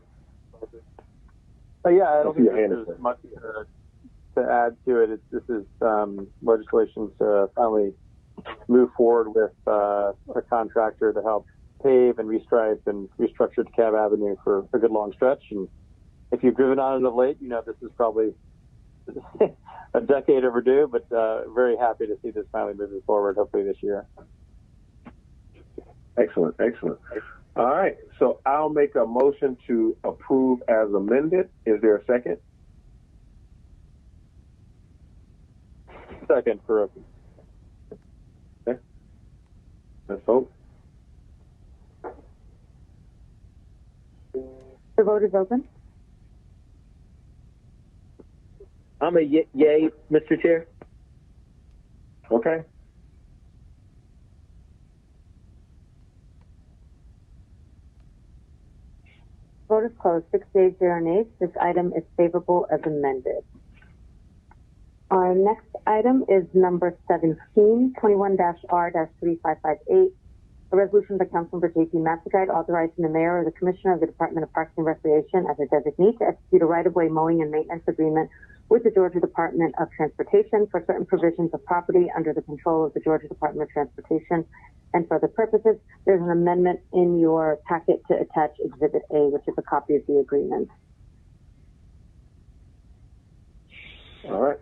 Yeah, I don't think there's much to add to it. This is legislation to finally move forward with a contractor to help pave and restripe and restructure DeKalb Avenue for a good long stretch. And if you've driven on it of late, you know this is probably a decade overdue, but very happy to see this finally moving forward, hopefully this year. Excellent. All right, so I'll make a motion to approve as amended. Is there a second? Second, Faroki. Okay. Let's vote. The vote is open. I'm a yay, Mr. Chair. Okay. Vote is closed. 6 days, 0 nays. This item is favorable as amended. Our next item is number 17, 21-R-3558, a resolution by Councilmember J.P. Massacide authorizing the mayor or the commissioner of the Department of Parks and Recreation as a designee to execute a right-of-way mowing and maintenance agreement with the Georgia Department of Transportation for certain provisions of property under the control of the Georgia Department of Transportation. And for the purposes, there's an amendment in your packet to attach Exhibit A, which is a copy of the agreement. All right.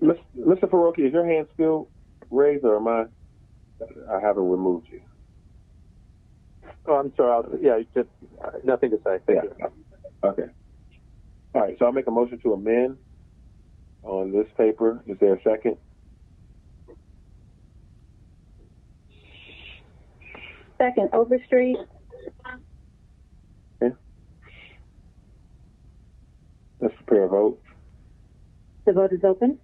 Mr. Faroki, is your hand still raised, or I haven't removed you? Oh, I'm sorry. Just nothing to say. Thank you. Okay. All right, so I'll make a motion to amend on this paper. Is there a second? Second, Overstreet. Okay. Let's prepare a vote. The vote is open.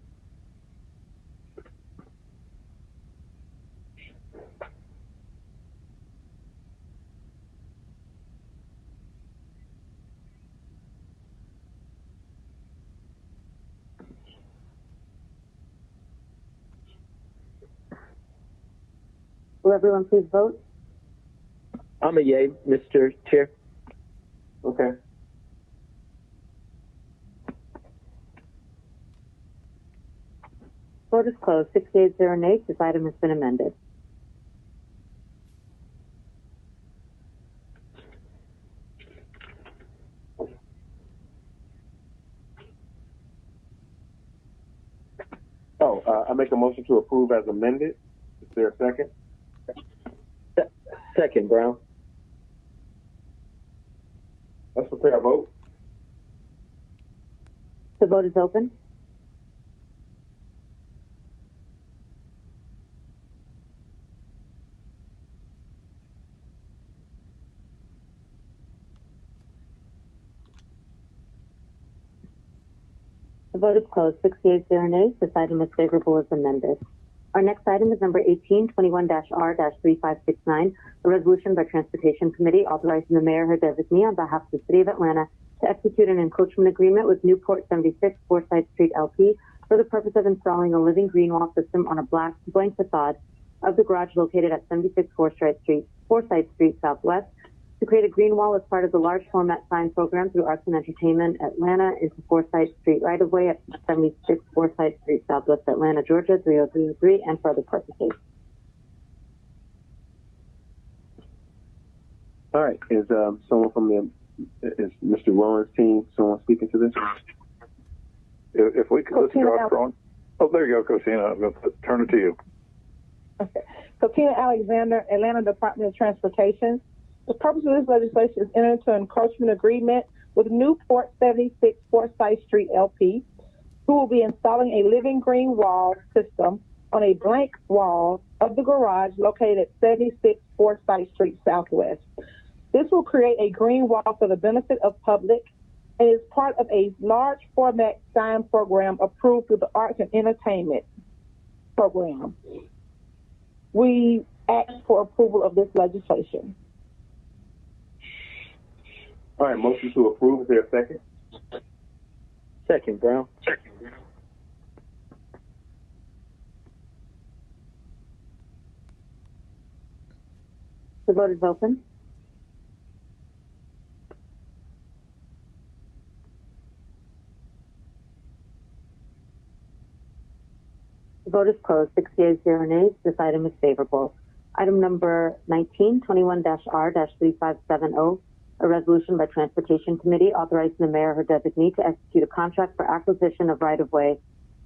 Will everyone please vote? I'm a yay, Mr. Chair. Okay. Vote vote is closed. 6 yeas, 0 nays. This item has been amended. I make a motion to approve as amended. Is there a second? Second, Brown. Let's prepare a vote. The vote is open. The vote is closed. 6 yeas, 0 nays. This item is favorable as amended. Our next item is number 1821-R-3569, a resolution by Transportation Committee authorizing the mayor, her designee, on behalf of the City of Atlanta to execute an encroachment agreement with Newport 76 Forsyth Street LP for the purpose of installing a living green wall system on a blank facade of the garage located at 76 Forsyth Street Southwest to create a green wall as part of the large format sign program through Arts and Entertainment Atlanta into Forsyth Street right of way at 76 Forsyth Street Southwest, Atlanta, Georgia 30303, and for other purposes. All right. Is someone from is Mr. Rowan's team, someone speaking to this? If we could, Josh Rowan. Oh, there you go, Cosina. I'm going to turn it to you. Okay. Cosina Alexander, Atlanta Department of Transportation. The purpose of this legislation is enter into an encroachment agreement with Newport 76 Forsyth Street LP, who will be installing a living green wall system on a blank wall of the garage located at 76 Forsyth Street Southwest. This will create a green wall for the benefit of public and is part of a large format sign program approved through the Arts and Entertainment program. We ask for approval of this legislation. All right, motion to approve. Is there a second? Second, Brown. The vote is open. The vote is closed. 6 yeas, 0 nays. This item is favorable. Item number 1921-R-3570, a resolution by Transportation Committee authorizing the mayor or her designee to execute a contract for acquisition of right-of-way,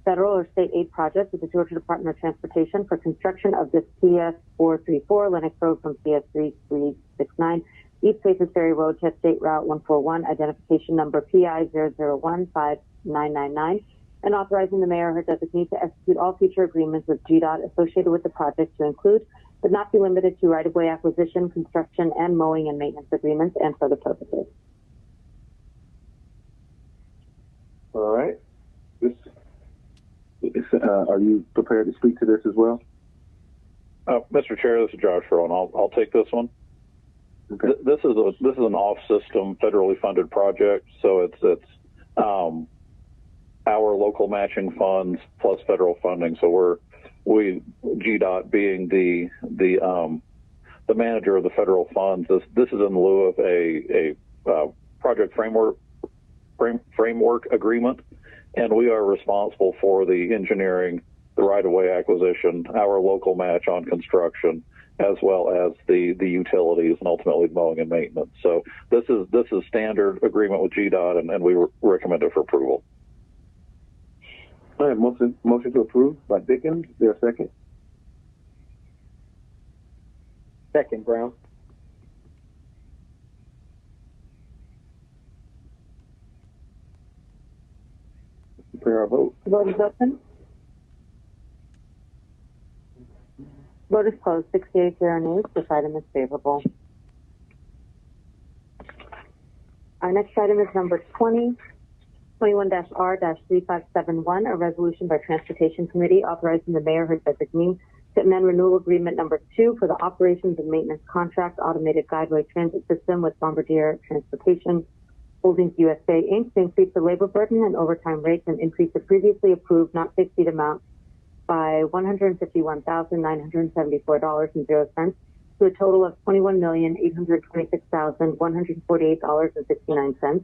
federal or state aid project with the Georgia Department of Transportation for construction of this PS 434 Lennox Road from PS 3369 East Paces Ferry Road to State Route 141, identification number PI 0015999, and authorizing the mayor or her designee to execute all future agreements with GDOT associated with the project to include, but not be limited to, right-of-way acquisition, construction, and mowing and maintenance agreements, and for the purposes. All right. Are you prepared to speak to this as well? Mr. Chair, this is Josh Rowan. I'll take this one. Okay. This is an off-system federally funded project, so it's our local matching funds plus federal funding. So GDOT being the manager of the federal funds. This is in lieu of a project framework agreement, and we are responsible for the engineering, the right-of-way acquisition, our local match on construction, as well as the utilities and ultimately mowing and maintenance. So this is standard agreement with GDOT, and we recommend it for approval. All right, motion to approve by Dickens. Is there a second? Second, Brown. Prepare our vote. The vote is open. Vote is closed. 6 yeas, 0 nays. This item is favorable. Our next item is number 2021-R-3571, a resolution by Transportation Committee authorizing the mayor or her designee to amend renewal agreement number 2 for the operations and maintenance contract automated guideway transit system with Bombardier Transportation Holdings USA, Inc. to increase the labor burden and overtime rates and increase the previously approved not to exceed amount by $151,974.00 to a total of $21,826,148.69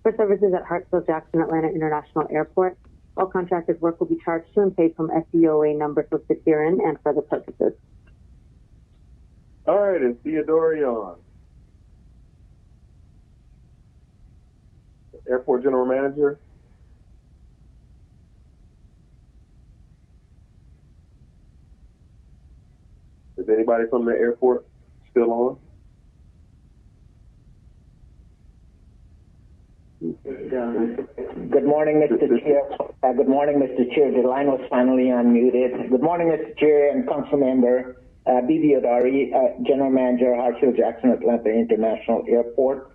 for services at Hartsfield-Jackson Atlanta International Airport. All contracted work will be charged to and paid from SDOA numbers listed herein and for other purposes. All right, and Theodore on. Airport General Manager. Is anybody from the airport still on? Good morning, Mr. Chair. Good morning, Mr. Chair. The line was finally unmuted. Good morning, Mr. Chair and Council Member B.B. Odari, General Manager, Hartsfield-Jackson Atlanta International Airport.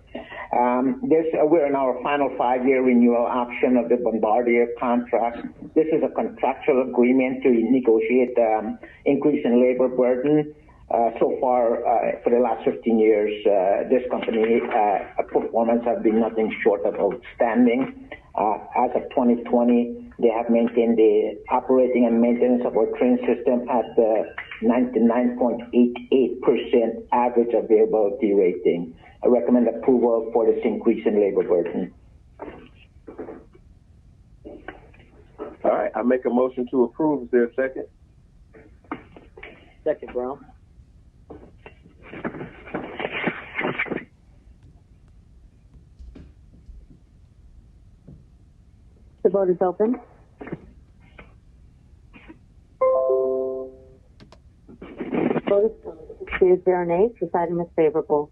We're in our final 5-year renewal option of the Bombardier contract. This is a contractual agreement to negotiate increase in labor burden. So far, for the last 15 years, this company performance has been nothing short of outstanding. As of 2020, they have maintained the operating and maintenance of our train system at the 99.88% average availability rating. I recommend approval for this increase in labor burden. All right, I make a motion to approve. Is there a second? Second, Brown. The vote is open. Vote is closed. 0 nays. This item is favorable.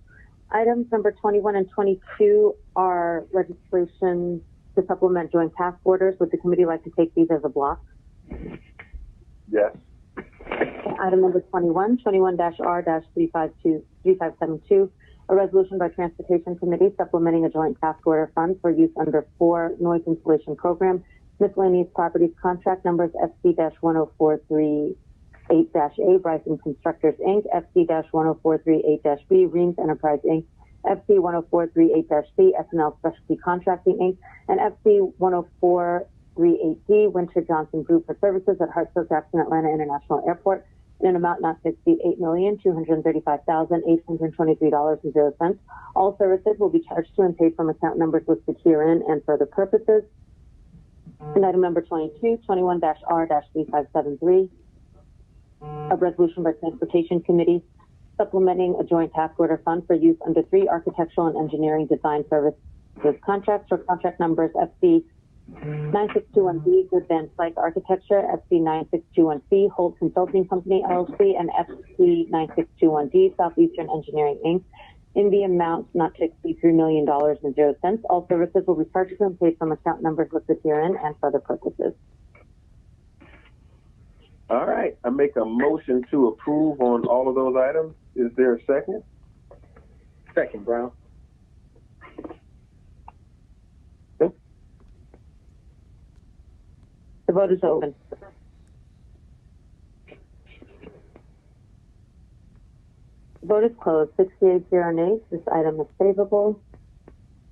Items number 21 and 22 are legislation to supplement joint task orders. Would the committee like to take these as a block? Yes. Item number 21, 21-R-3572, a resolution by Transportation Committee supplementing a joint task order fund for use under 4 noise insulation program, miscellaneous properties contract numbers FC-10438-A, Bryson Constructors, Inc., FC-10438-B, Reams Enterprise, Inc., FC-10438-C, SNL Specialty Contracting, Inc., and FC-10438D, Winter Johnson Group for Services at Hartsfield-Jackson Atlanta International Airport, in an amount not to exceed $8,235,823.00. All services will be charged to and paid from account numbers listed herein and for other purposes. And item number 22, 21-R-3573, a resolution by Transportation Committee supplementing a joint task order fund for use under 3 architectural and engineering design services contracts or contract numbers FC 9621B, Good Van Slyke Architecture, FC 9621C, Holt Consulting Company, LLC, and FC 9621D, Southeastern Engineering, Inc., in the amount not to exceed $3,000,000.00. All services will be charged and paid from account numbers listed herein and for other purposes. All right, I make a motion to approve on all of those items. Is there a second? Second, Brown. The vote is open. The vote is closed. 68 0 nays. This item is favorable.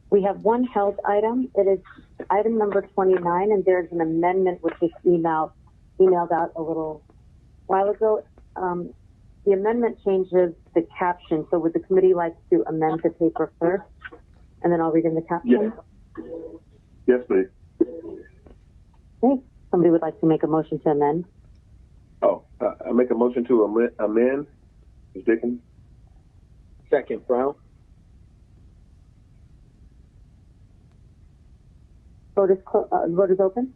We have one held item. It is item number 29, and there's an amendment which was emailed out a little while ago. The amendment changes the caption. So would the committee like to amend the paper first, and then I'll read in the caption? Yes, please. Okay. Somebody would like to make a motion to amend? I make a motion to amend. Ms. Dickens? Second, Brown. Vote is open.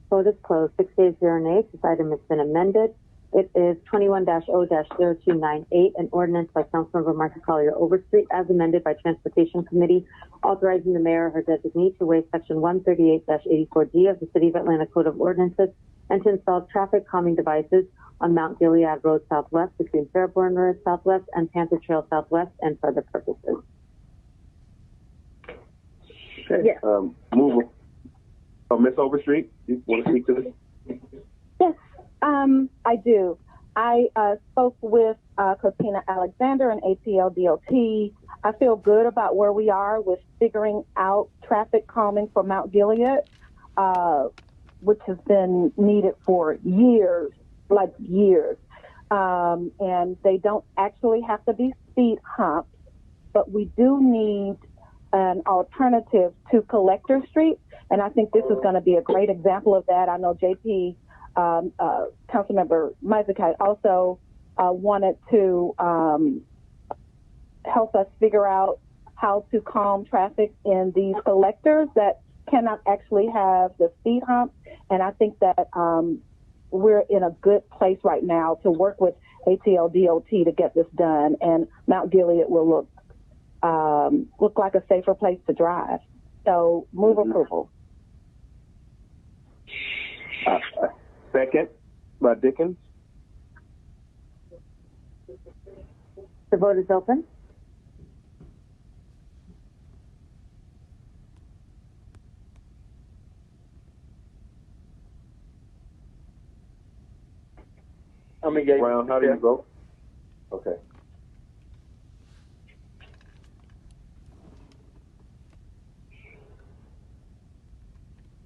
Vote is closed. 6 days, 0 nays. This item has been amended. It is 21-0-0298, an ordinance by Councilmember Martha Collier Overstreet, as amended by Transportation Committee, authorizing the mayor or her designee to waive Section 138-84D of the City of Atlanta Code of Ordinances and to install traffic calming devices on Mount Gilead Road Southwest between Fairborn Road Southwest and Panther Trail Southwest and for other purposes. Okay. Yes. Move. Ms. Overstreet, you want to speak to this? Yes. I do. I spoke with Katina Alexander and APL-DOT. I feel good about where we are with figuring out traffic calming for Mount Gilead, which has been needed for years, like years. and they don't actually have to be speed humps, but we do need an alternative to Collector Street, and I think this is going to be a great example of that. I know JP, Councilmember Mizikite, also wanted to help us figure out how to calm traffic in these collectors that cannot actually have the speed hump, and I think that we're in a good place right now to work with ATL DOT to get this done, and Mount Gilead will look like a safer place to drive. So move approval. Second by Dickens. The vote is open. Brown, how do you vote? Okay.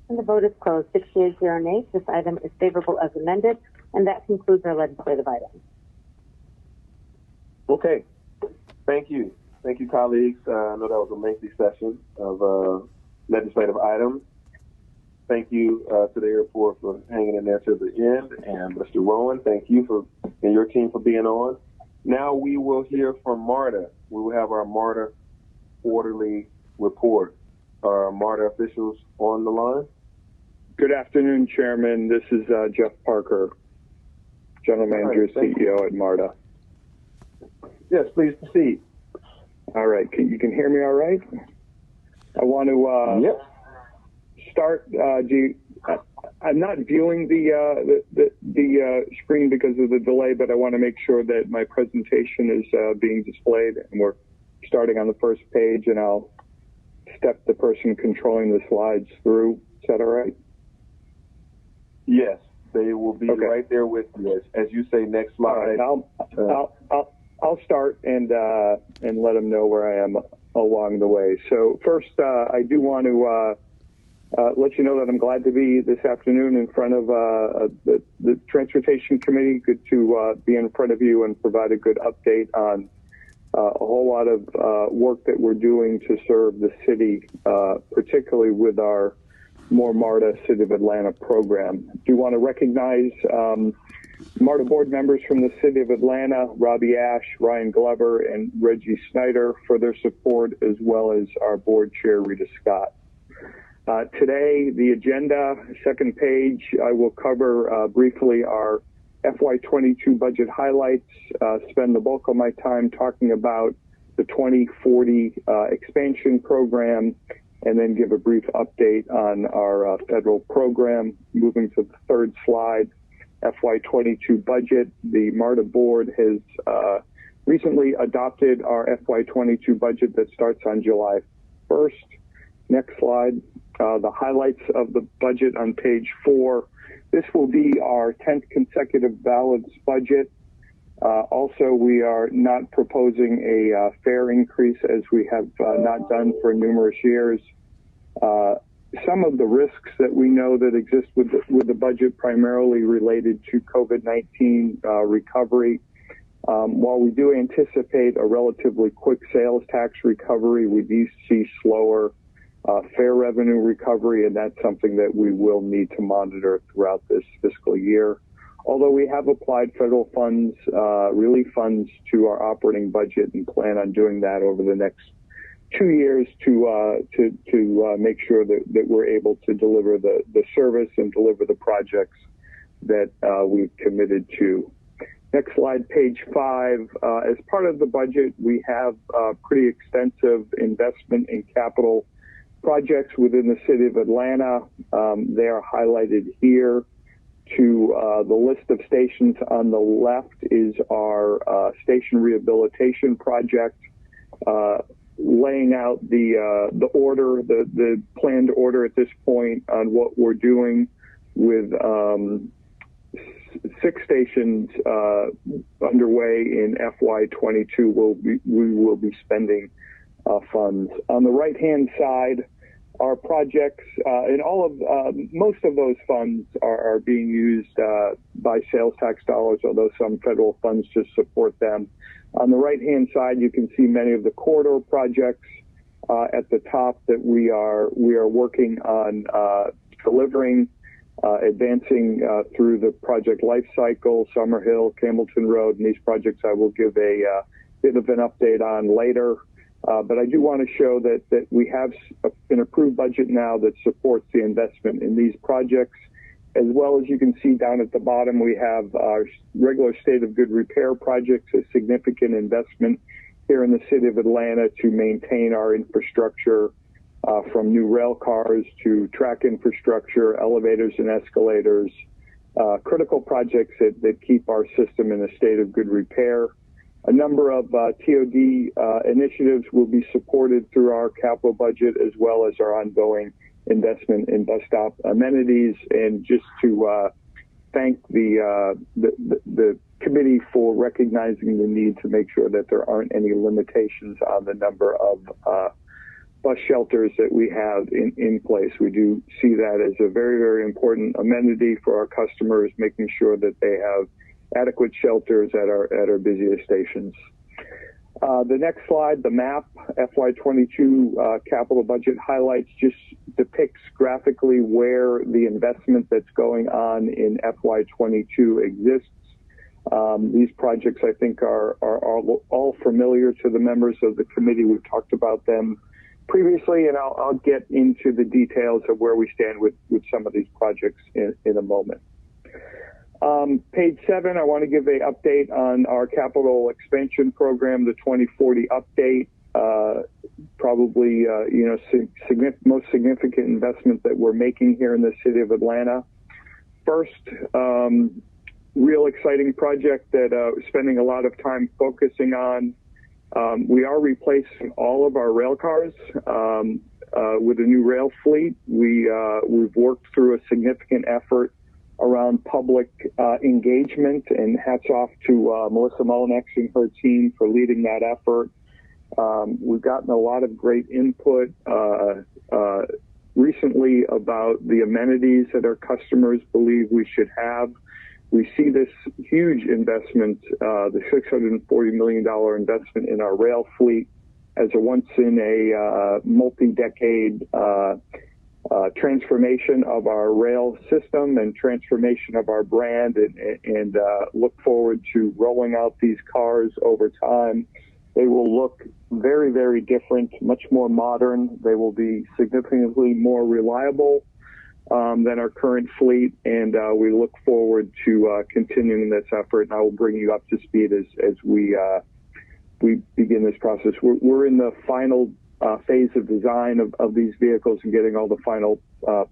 And the vote is closed. 68-0 nays. This item is favorable as amended, and that concludes our legislative items. Okay. Thank you. Thank you, colleagues. I know that was a lengthy session of legislative items. Thank you to the airport for hanging in there to the end. And Mr. Rowan, thank you and your team for being on. Now we will hear from MARTA. We will have our MARTA quarterly report. Are MARTA officials on the line? Good afternoon, Chairman. This is Jeff Parker, General Manager, CEO at MARTA. Yes, please proceed. All right. You can hear me all right? I want to start. I'm not viewing the screen because of the delay, but I want to make sure that my presentation is being displayed, and we're starting on the first page, and I'll step the person controlling the slides through. Is that all right? Yes, they will be right there with you. As you say, next slide. All right, I'll start and let them know where I am along the way. So first, I do want to let you know that I'm glad to be this afternoon in front of the Transportation Committee. Good to be in front of you and provide a good update on a whole lot of work that we're doing to serve the city, particularly with our More MARTA City of Atlanta program. I do want to recognize MARTA board members from the City of Atlanta, Robbie Ash, Ryan Glover, and Reggie Snyder for their support, as well as our board chair, Rita Scott. Today, the agenda, second page, I will cover briefly our FY22 budget highlights, spend the bulk of my time talking about the 2040 expansion program, and then give a brief update on our federal program. Moving to the third slide, FY22 budget. The MARTA board has recently adopted our FY22 budget that starts on July 1st. Next slide. The highlights of the budget on page 4. This will be our 10th consecutive balanced budget. Also, we are not proposing a fare increase, as we have not done for numerous years. Some of the risks that we know that exist with the budget, primarily related to COVID-19 recovery. While we do anticipate a relatively quick sales tax recovery, we do see slower fare revenue recovery, and that's something that we will need to monitor throughout this fiscal year. Although we have applied federal funds, relief funds, to our operating budget and plan on doing that over the next 2 years to make sure that we're able to deliver the service and deliver the projects that we've committed to. Next slide, page 5. As part of the budget, we have pretty extensive investment in capital projects within the City of Atlanta. They are highlighted here. To the list of stations on the left is our station rehabilitation project, laying out the order, the planned order at this point on what we're doing with 6 stations underway in FY22. We will be spending funds. On the right-hand side, our projects, and most of those funds are being used by sales tax dollars, although some federal funds just support them. On the right-hand side, you can see many of the corridor projects at the top that we are working on delivering, advancing through the project life cycle, Summerhill, Campbellton Road, and these projects I will give a bit of an update on later. But I do want to show that we have an approved budget now that supports the investment in these projects. As well as you can see down at the bottom, we have our regular state of good repair projects, a significant investment here in the city of Atlanta to maintain our infrastructure, from new rail cars to track infrastructure, elevators and escalators, critical projects that keep our system in a state of good repair. A number of TOD initiatives will be supported through our capital budget, as well as our ongoing investment in bus stop amenities. And just to thank the committee for recognizing the need to make sure that there aren't any limitations on the number of bus shelters that we have in place. We do see that as a very, very important amenity for our customers, making sure that they have adequate shelters at our busiest stations. The next slide, the map, FY22 capital budget highlights, just depicts graphically where the investment that's going on in FY22 exists. These projects, I think, are all familiar to the members of the committee. We've talked about them previously, and I'll get into the details of where we stand with some of these projects in a moment. Page 7, I want to give an update on our capital expansion program, the 2040 update. Probably, most significant investment that we're making here in the city of Atlanta. First, real exciting project that we're spending a lot of time focusing on. We are replacing all of our rail cars with a new rail fleet. We've worked through a significant effort around public engagement, and hats off to Melissa Mullinex and her team for leading that effort. We've gotten a lot of great input recently about the amenities that our customers believe we should have. We see this huge investment, the $640 million investment in our rail fleet, as a once-in-a-multi-decade transformation of our rail system and transformation of our brand, and look forward to rolling out these cars over time. They will look very, very different, much more modern. They will be significantly more reliable than our current fleet, and we look forward to continuing this effort. And I will bring you up to speed as we begin this process. We're in the final phase of design of these vehicles and getting all the final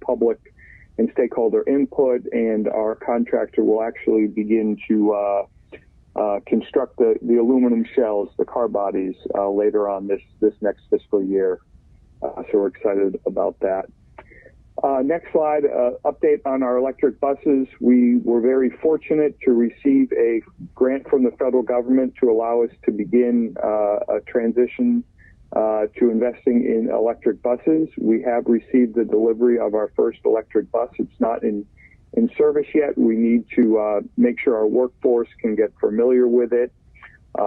public and stakeholder input, and our contractor will actually begin to construct the aluminum shells, the car bodies, later on this next fiscal year. So we're excited about that. Next slide, update on our electric buses. We were very fortunate to receive a grant from the federal government to allow us to begin a transition to investing in electric buses. We have received the delivery of our first electric bus. It's not in service yet. We need to make sure our workforce can get familiar with it.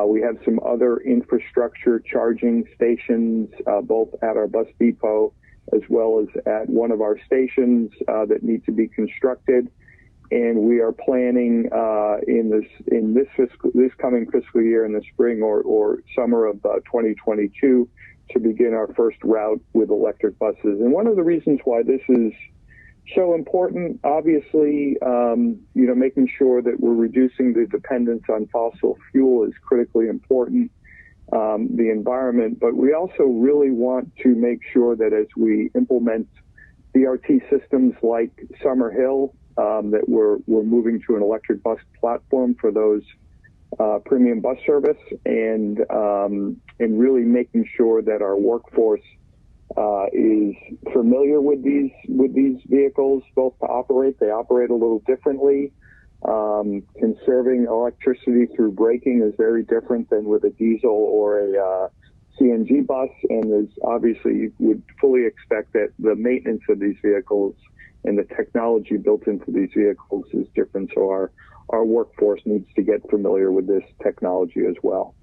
We have some other infrastructure charging stations, both at our bus depot as well as at one of our stations that need to be constructed. And we are planning in this coming fiscal year, in the spring or summer of 2022, to begin our first route with electric buses. And one of the reasons why this is so important, obviously, making sure that we're reducing the dependence on fossil fuel is critically important. The environment, but we also really want to make sure that as we implement BRT systems like Summerhill, that we're moving to an electric bus platform for those premium bus service, and really making sure that our workforce is familiar with these vehicles, both to operate. They operate a little differently. Conserving electricity through braking is very different than with a diesel or a CNG bus, and there's obviously you would fully expect that the maintenance of these vehicles and the technology built into these vehicles is different. So our workforce needs to get familiar with this technology as well.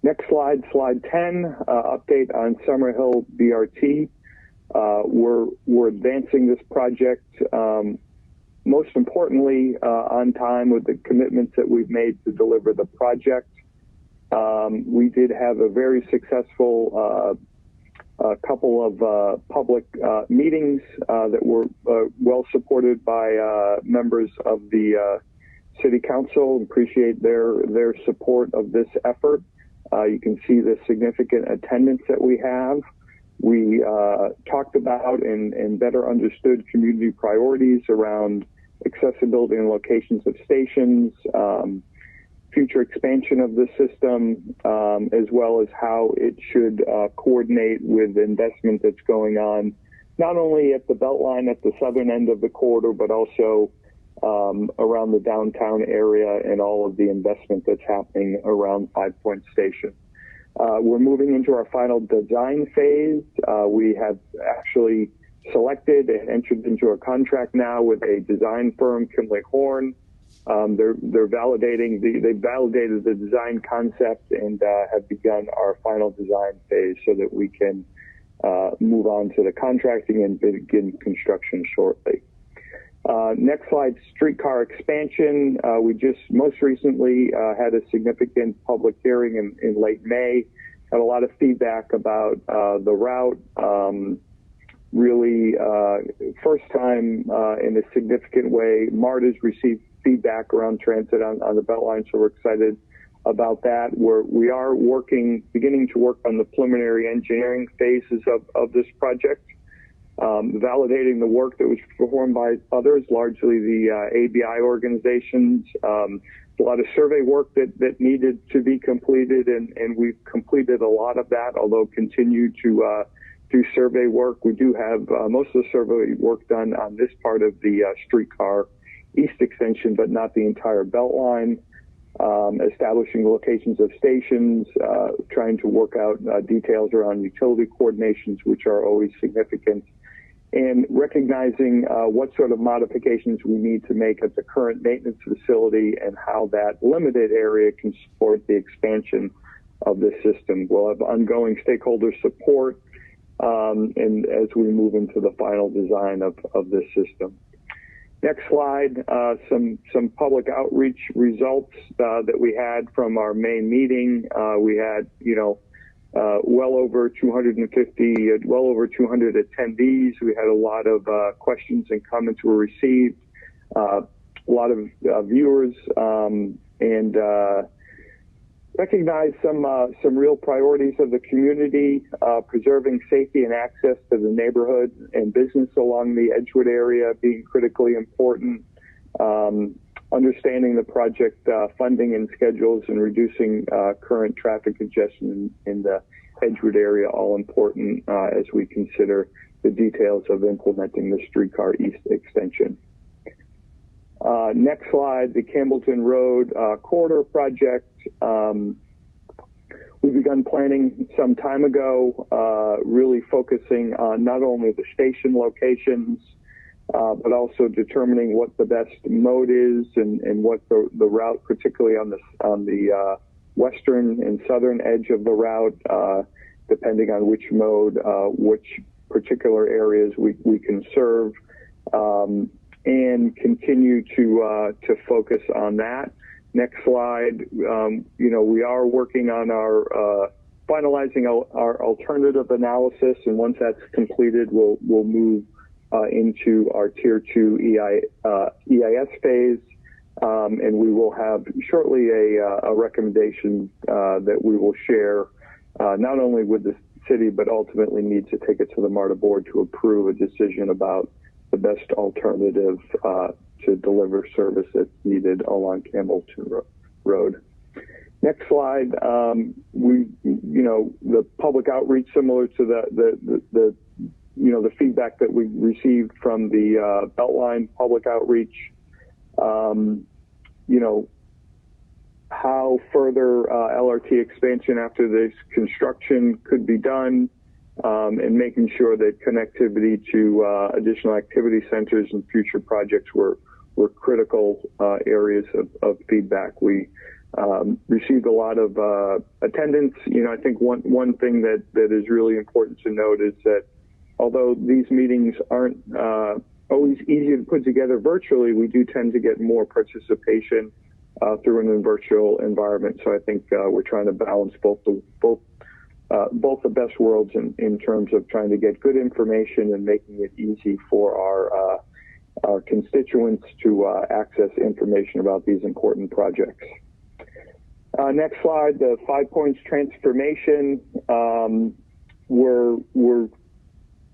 Next slide, slide 10, update on Summerhill BRT. We're advancing this project, most importantly, on time with the commitments that we've made to deliver the project. We did have a very successful couple of public meetings that were well supported by members of the City Council. Appreciate their support of this effort. You can see the significant attendance that we have. We talked about and better understood community priorities around accessibility and locations of stations, future expansion of the system, as well as how it should coordinate with investment that's going on, not only at the Beltline at the southern end of the corridor, but also around the downtown area and all of the investment that's happening around Five Point Station. We're moving into our final design phase. We have actually selected and entered into a contract now with a design firm, Kimley Horn. They're validating they validated the design concept and have begun our final design phase so that we can move on to the contracting and begin construction shortly. Next slide, streetcar expansion. We just most recently had a significant public hearing in late May. Had a lot of feedback about the route. Really, first time in a significant way, MARTA's received feedback around transit on the Beltline, so we're excited about that. We are beginning to work on the preliminary engineering phases of this project. Validating the work that was performed by others, largely the ABI organizations. A lot of survey work that needed to be completed, and we've completed a lot of that, although continue to do survey work. We do have most of the survey work done on this part of the streetcar east extension, but not the entire Beltline. Establishing locations of stations, trying to work out details around utility coordinations, which are always significant, and recognizing what sort of modifications we need to make at the current maintenance facility and how that limited area can support the expansion of the system. We'll have ongoing stakeholder support and as we move into the final design of this system. Next slide, some public outreach results that we had from our May meeting. We had, well over 250, well over 200 attendees. We had a lot of questions and comments were received, a lot of viewers, and recognized some real priorities of the community, preserving safety and access to the neighborhood and business along the Edgewood area being critically important, understanding the project funding and schedules and reducing current traffic congestion in the Edgewood area, all important as we consider the details of implementing the streetcar east extension. Next slide, the Campbellton Road corridor project. We begun planning some time ago, really focusing on not only the station locations, but also determining what the best mode is and what the route, particularly on the western and southern edge of the route, depending on which mode, which particular areas we can serve, and continue to focus on that. Next slide. We are working on our finalizing our alternative analysis, and once that's completed, we'll move into our Tier 2 EIS phase, and we will have shortly a recommendation that we will share not only with the city, but ultimately need to take it to the MARTA board to approve a decision about the best alternative to deliver service that's needed along Campbellton Road. Next slide. The public outreach, similar to the feedback that we received from the Beltline public outreach. how further LRT expansion after this construction could be done, and making sure that connectivity to additional activity centers and future projects were critical areas of feedback. We received a lot of attendance. I think one thing that is really important to note is that although these meetings aren't always easy to put together virtually, we do tend to get more participation through a virtual environment. So I think we're trying to balance both the best worlds in terms of trying to get good information and making it easy for our constituents to access information about these important projects. Next slide, the 5 points transformation. We're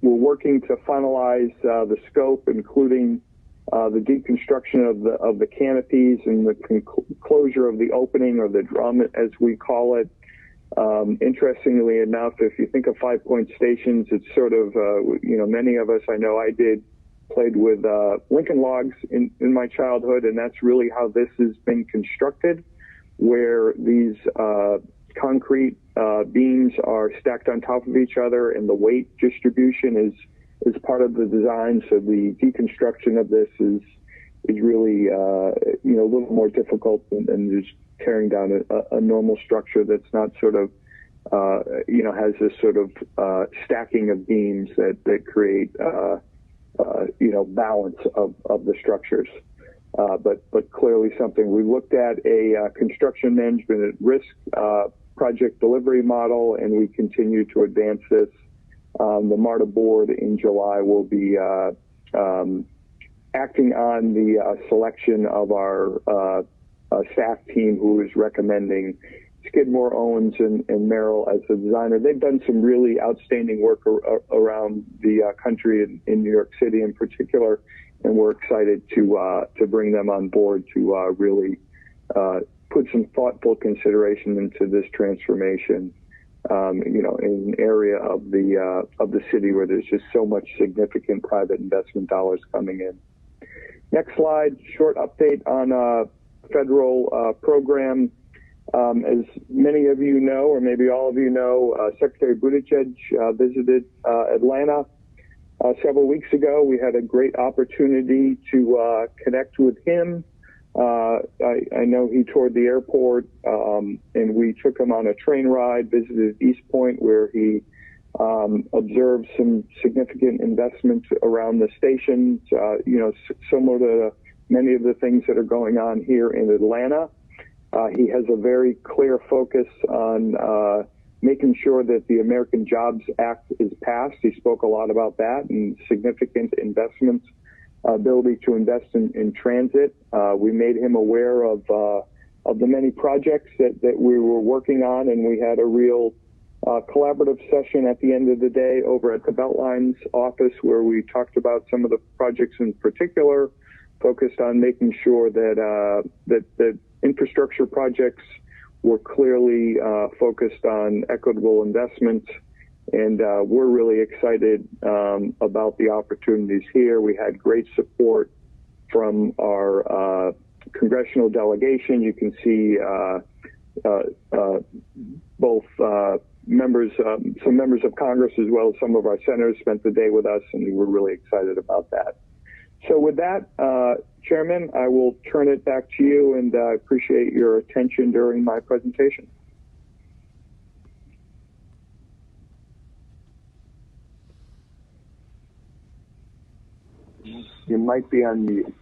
working to finalize the scope, including the deconstruction of the canopies and the closure of the opening, or the drum, as we call it. Interestingly enough, if you think of 5 point stations, it's sort of, many of us, I know I did, played with Lincoln Logs in my childhood, and that's really how this has been constructed, where these concrete beams are stacked on top of each other, and the weight distribution is part of the design. So the deconstruction of this is really a little more difficult than just tearing down a normal structure that's not sort of has this sort of stacking of beams that create balance of the structures. But clearly something we looked at, a construction management at risk project delivery model, and we continue to advance this. The MARTA board in July will be acting on the selection of our staff team, who is recommending Skidmore, Owens, and Merrill as the designer. They've done some really outstanding work around the country in New York City in particular, and we're excited to bring them on board to really put some thoughtful consideration into this transformation. In an area of the city where there's just so much significant private investment dollars coming in. Next slide, short update on federal program. As many of you know, or maybe all of you know, Secretary Buttigieg visited Atlanta several weeks ago. We had a great opportunity to connect with him. I know he toured the airport, and we took him on a train ride, visited East Point, where he observed some significant investments around the stations, similar to many of the things that are going on here in Atlanta. He has a very clear focus on making sure that the American Jobs Act is passed. He spoke a lot about that and significant investments, ability to invest in transit. We made him aware of the many projects that we were working on, and we had a real collaborative session at the end of the day over at the Beltline's office, where we talked about some of the projects in particular, focused on making sure that infrastructure projects were clearly focused on equitable investments. And we're really excited about the opportunities here. We had great support from our congressional delegation. You can see both some members of Congress, as well as some of our senators, spent the day with us, and we were really excited about that. So with that, Chairman, I will turn it back to you, and I appreciate your attention during my presentation. You might be on mute.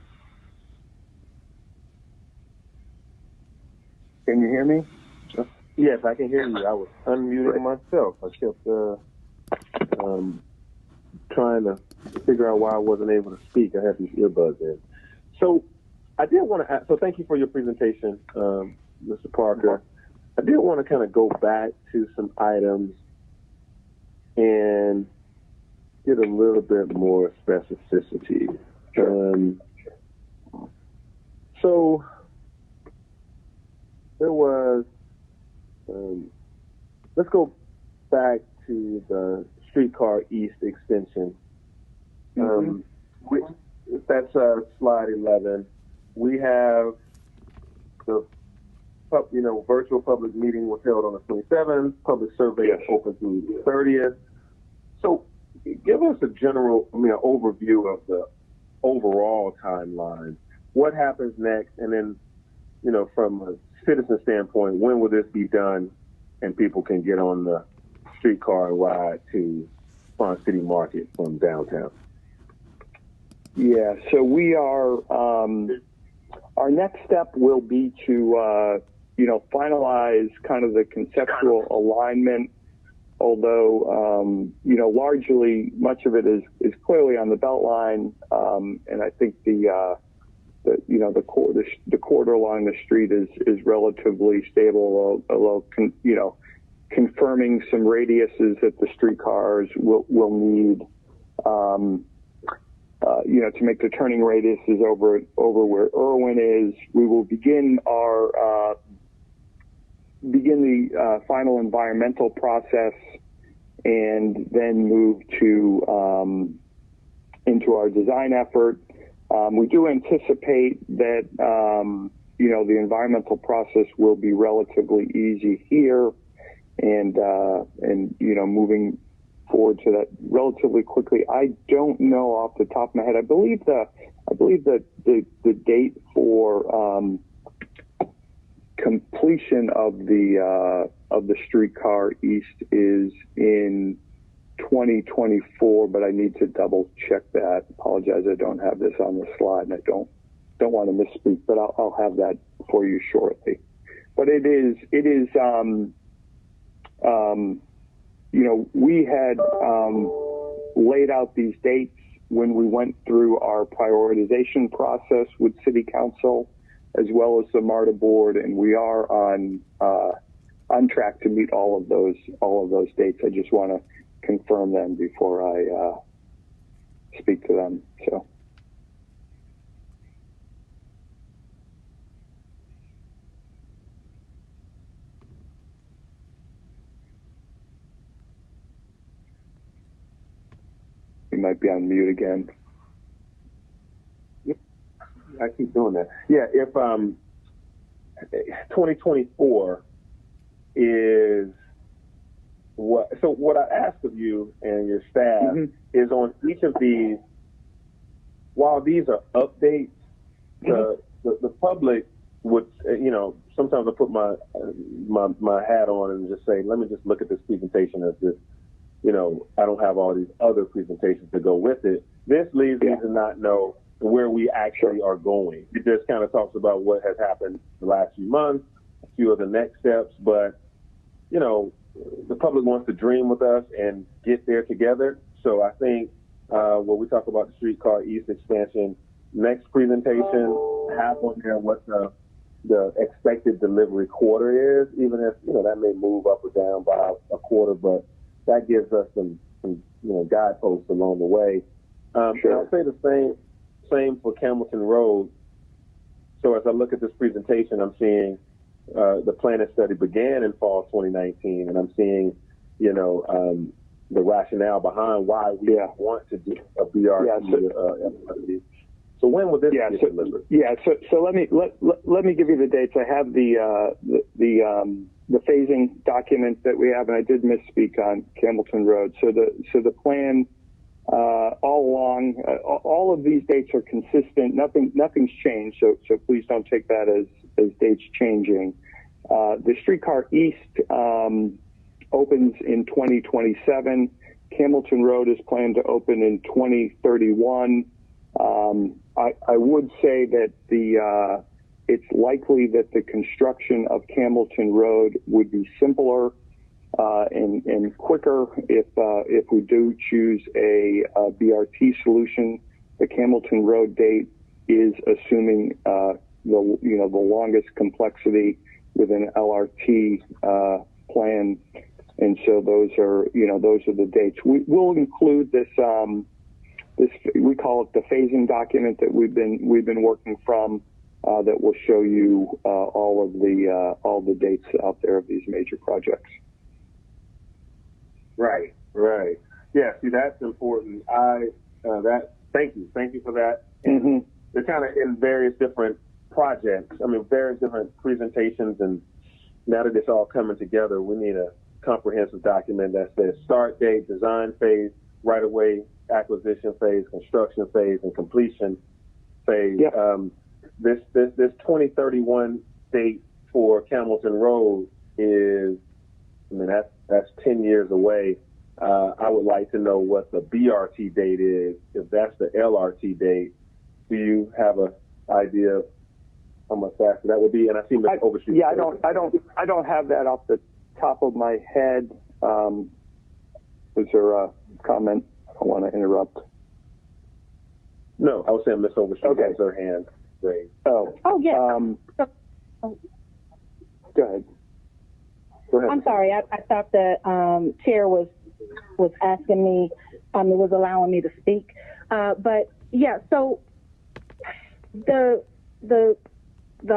Can you hear me? Yes, I can hear you. I was unmuting myself. I kept trying to figure out why I wasn't able to speak. I had these earbuds in. So I did want to ask, so thank you for your presentation, Mr. Parker. I did want to kind of go back to some items and get a little bit more specificity. So there was, let's go back to the Streetcar East extension. That's slide 11. We have the virtual public meeting was held on the 27th. Public survey is open through the 30th. So give us a general, an overview of the overall timeline. What happens next? And then, from a citizen standpoint, when will this be done and people can get on the streetcar and ride to Ponce City Market from downtown? Yeah, so we are, our next step will be to, finalize kind of the conceptual alignment, although, largely much of it is clearly on the Beltline. And I think the corridor along the street is relatively stable, although confirming some radiuses that the streetcars will need, to make the turning radiuses over where Irwin is. We will begin the final environmental process and then move to into our design effort. We do anticipate that the environmental process will be relatively easy here, and moving forward to that relatively quickly. I don't know off the top of my head. I believe that the date for completion of the streetcar east is in 2024, but I need to double check that. Apologize, I don't have this on the slide, and I don't want to misspeak, but I'll have that for you shortly. But it is we had laid out these dates when we went through our prioritization process with City Council as well as the MARTA board, and we are on track to meet all of those dates. I just want to confirm them before I speak to them. So. You might be on mute again. Yep, I keep doing that. Yeah, if 2024 is what I ask of you and your staff is on each of these, while these are updates, the public would, sometimes I put my hat on and just say, let me just look at this presentation as this, I don't have all these other presentations to go with it. This leads me to not know where we actually are going. It just kind of talks about what has happened the last few months, a few of the next steps, but, the public wants to dream with us and get there together. So I think when we talk about the streetcar east expansion, next presentation, have on there what the expected delivery quarter is, even if, that may move up or down by a quarter, but that gives us some guideposts along the way. Sure. I'll say the same for Campbellton Road. So as I look at this presentation, I'm seeing the planning study began in fall 2019, and I'm seeing, the rationale behind why we want to do a BRT. So when will this get delivered? Yeah, so let me give you the dates. I have the phasing document that we have, and I did misspeak on Campbellton Road. So the plan all along, all of these dates are consistent. Nothing's changed. So please don't take that as dates changing. The streetcar east opens in 2027. Campbellton Road is planned to open in 2031. I would say that it's likely that the construction of Campbellton Road would be simpler and quicker if we do choose a BRT solution. The Campbellton Road date is assuming the longest complexity with an LRT plan, and so those are the dates. We'll include this. This, we call it the phasing document that we've been working from, that will show you all the dates out there of these major projects. Right. Yeah, see, that's important. Thank you for that. And they're kind of in various different projects. I mean, various different presentations, and now that it's all coming together, we need a comprehensive document that says start date, design phase, right-of-way acquisition phase, construction phase, and completion phase. Yep. This 2031 date for Campbellton Road is, I mean, that's 10 years away. I would like to know what the BRT date is, if that's the LRT date. Do you have an idea of how much faster that would be? And I see Mr. Overstreet. Yeah, I don't have that off the top of my head. Was there a comment? I don't want to interrupt. No, I was saying Ms. Overstreet has her hand raised. Oh yeah. Go ahead. I'm sorry. I thought the chair was asking me, was allowing me to speak. But yeah, so the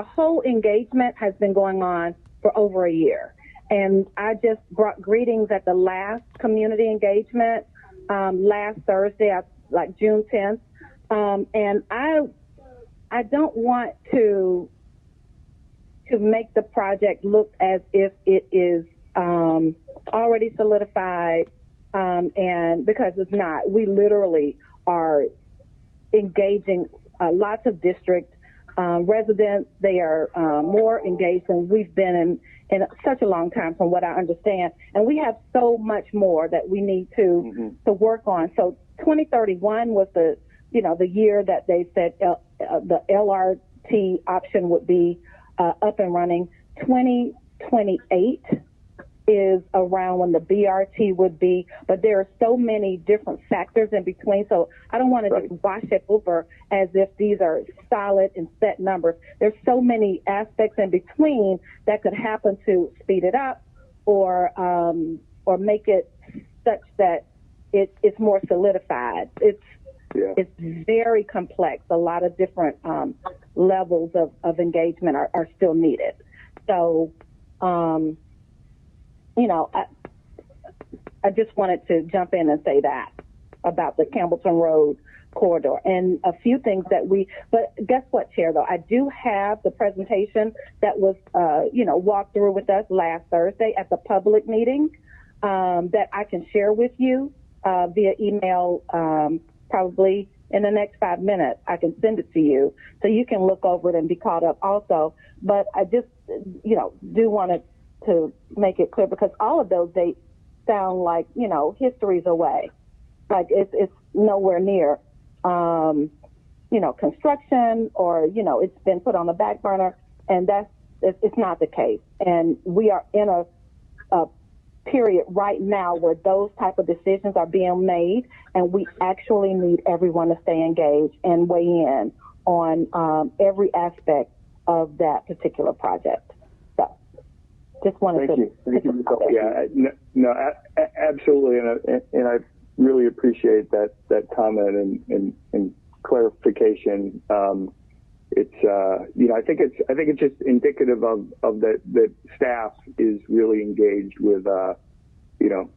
whole engagement has been going on for over a year. And I just brought greetings at the last community engagement last Thursday, like June 10th. And I don't want to make the project look as if it is already solidified, and because it's not. We literally are engaging lots of district residents. They are more engaged than we've been in such a long time, from what I understand. And we have so much more that we need to work on. So 2031 was the year that they said the LRT option would be up and running. 2028 is around when the BRT would be, but there are so many different factors in between, so I don't want to just wash it over as if these are solid and set numbers. There's so many aspects in between that could happen to speed it up or make it such that it's more solidified. It's very complex. A lot of different levels of engagement are still needed. So, I just wanted to jump in and say that about the Campbellton Road corridor and a few things but guess what, Chair, though? I do have the presentation that was, walked through with us last Thursday at the public meeting that I can share with you via email probably in the next 5 minutes. I can send it to you so you can look over it and be caught up also. But I just, do want to make it clear, because all of those dates sound like, history's away. Like it's nowhere near, construction or, it's been put on the back burner, and it's not the case. And we are in a period right now where those type of decisions are being made, and we actually need everyone to stay engaged and weigh in on every aspect of that particular project. So just wanted to. Thank you. Yeah, absolutely. And I really appreciate that comment and clarification. It's I think it's just indicative of that staff is really engaged with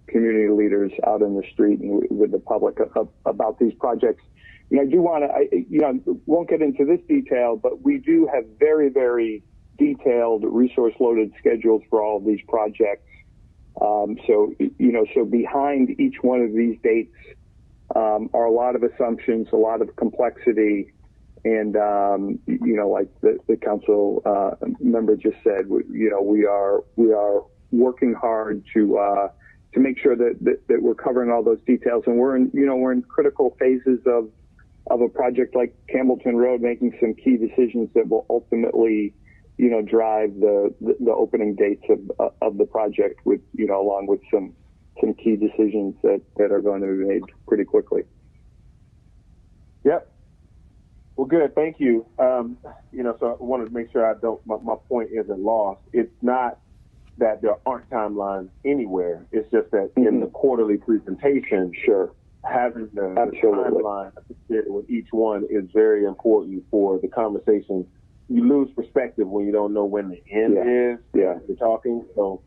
community leaders out in the street and with the public about these projects. I do want to won't get into this detail, but we do have very, very detailed resource loaded schedules for all of these projects. So behind each one of these dates are a lot of assumptions, a lot of complexity. And, like the council member just said, we are working hard to make sure that we're covering all those details. And we're in critical phases of a project like Campbellton Road, making some key decisions that will ultimately, drive the opening dates of the project with, along with some key decisions that are going to be made pretty quickly. Yep. Well, good. Thank you. So I wanted to make sure my point isn't lost. It's not that there aren't timelines anywhere. It's just that in the quarterly presentation, having the timeline associated with each one is very important for the conversation. You lose perspective when you don't know when the end is. Yeah. You're talking. So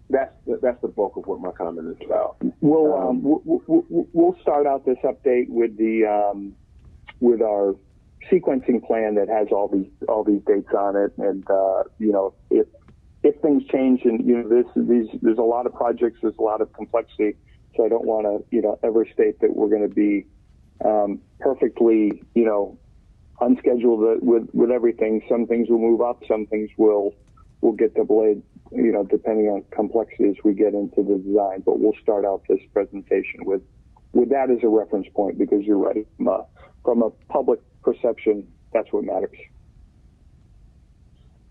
that's the bulk of what my comment is about. We'll start out this update with our sequencing plan that has all these dates on it. And if things change, and there's a lot of projects, there's a lot of complexity. So I don't want to ever state that we're going to be perfectly unscheduled with everything. Some things will move up, some things will get delayed, depending on complexity as we get into the design. But we'll start out this presentation with that as a reference point, because you're right. From a public perception, that's what matters.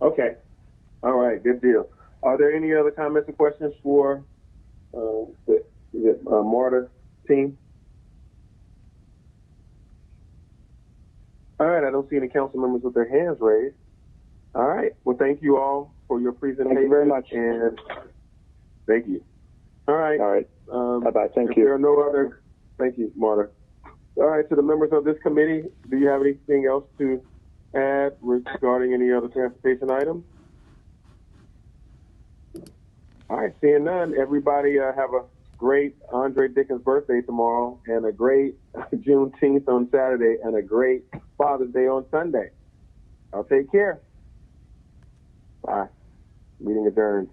Okay. All right. Good deal. Are there any other comments or questions for the MARTA team? All right. I don't see any council members with their hands raised. All right. Well, thank you all for your presentation. Thank you very much. And thank you. All right. All right. Bye-bye. Thank you. There are no other. Thank you, MARTA. All right. To the members of this committee, do you have anything else to add regarding any other transportation items? All right. Seeing none, everybody have a great Andre Dickens birthday tomorrow, and a great Juneteenth on Saturday, and a great Father's Day on Sunday. I'll take care. Bye. Meeting adjourned.